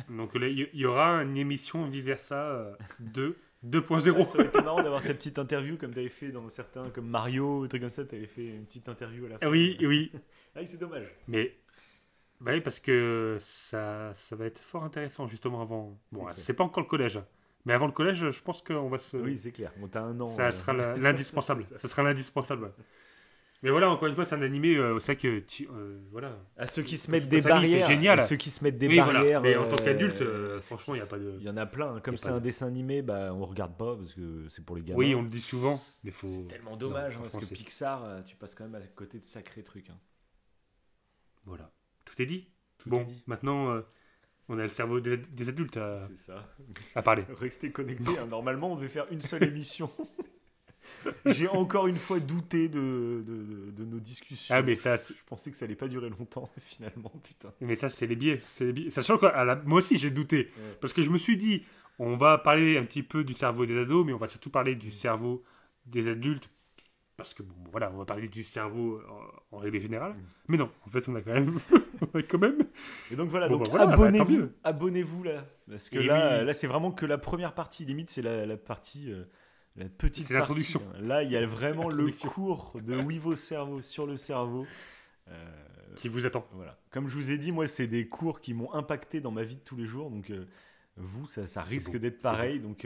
Donc là, il y aura une émission Vice Versa 2.0. Ça aurait été marrant d'avoir cette petite interview comme tu avais fait dans certains, comme Mario, trucs comme ça, tu avais fait une petite interview à la fin. Oui. Ah oui, c'est dommage. Mais oui, parce que ça va être fort intéressant justement avant. Bon, c'est pas encore le collège. Mais avant le collège, je pense qu'on va se... Oui, c'est clair. Bon, t'as un an. Ça sera l'indispensable. Ça sera l'indispensable. Mais voilà, encore une fois, c'est un animé, c'est que voilà. À ceux qui se mettent des barrières, c'est génial. À ceux qui se mettent des barrières. Voilà. Mais en tant qu'adulte, franchement, il y a pas de. Il y en a plein. Comme c'est un dessin animé, on regarde pas parce que c'est pour les gamins. Oui, on le dit souvent, mais c'est tellement dommage parce que Pixar, tu passes quand même à côté de sacrés trucs. Voilà, tout est dit. Maintenant, on a le cerveau des adultes à parler. Restez connectés. Normalement, on devait faire une seule émission. J'ai encore une fois douté de nos discussions. Ah, mais ça, je pensais que ça allait pas durer longtemps, finalement, putain. Mais ça, c'est les biais. Sachant que moi aussi, j'ai douté. Ouais. Parce que je me suis dit, on va parler un petit peu du cerveau des ados, mais on va surtout parler du cerveau des adultes. parce que bon, voilà, on va parler du cerveau en règle générale. Mais non, en fait, on a quand même. Et donc voilà, bon, donc voilà, abonnez-vous là. Parce que là, c'est vraiment que la première partie. Limite, c'est la partie. La petite c'est l'introduction. Partie. Là, il y a vraiment le cours de Wivo Cerveau sur le cerveau. Qui vous attend. Voilà. Comme je vous ai dit, moi, c'est des cours qui m'ont impacté dans ma vie de tous les jours. Donc, vous, ça risque d'être pareil. Donc,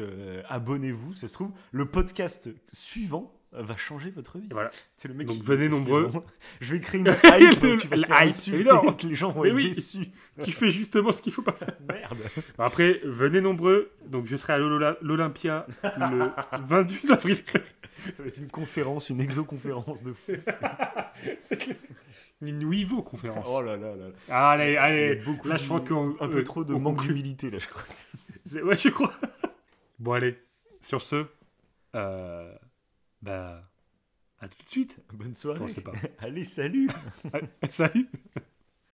abonnez-vous. Ça se trouve, le podcast suivant va changer votre vie. Voilà. C'est le mec donc, venez nombreux. Je vais créer une hype. Tu vas te faire insulter, que les gens vont être déçus. Qui fait justement ce qu'il faut pas faire. Merde. Après, venez nombreux. Donc, je serai à l'Olympia le 28 avril. Ça va être une conférence, une exoconférence de foot. C'est clair. Une Wivo conférence. Oh là là là. Allez. Là, je crois un peu trop de manque d'humilité, là, je crois. Ouais, je crois. Bon, allez. Sur ce, à tout de suite. Bonne soirée. Je sais pas. Allez, salut. Salut.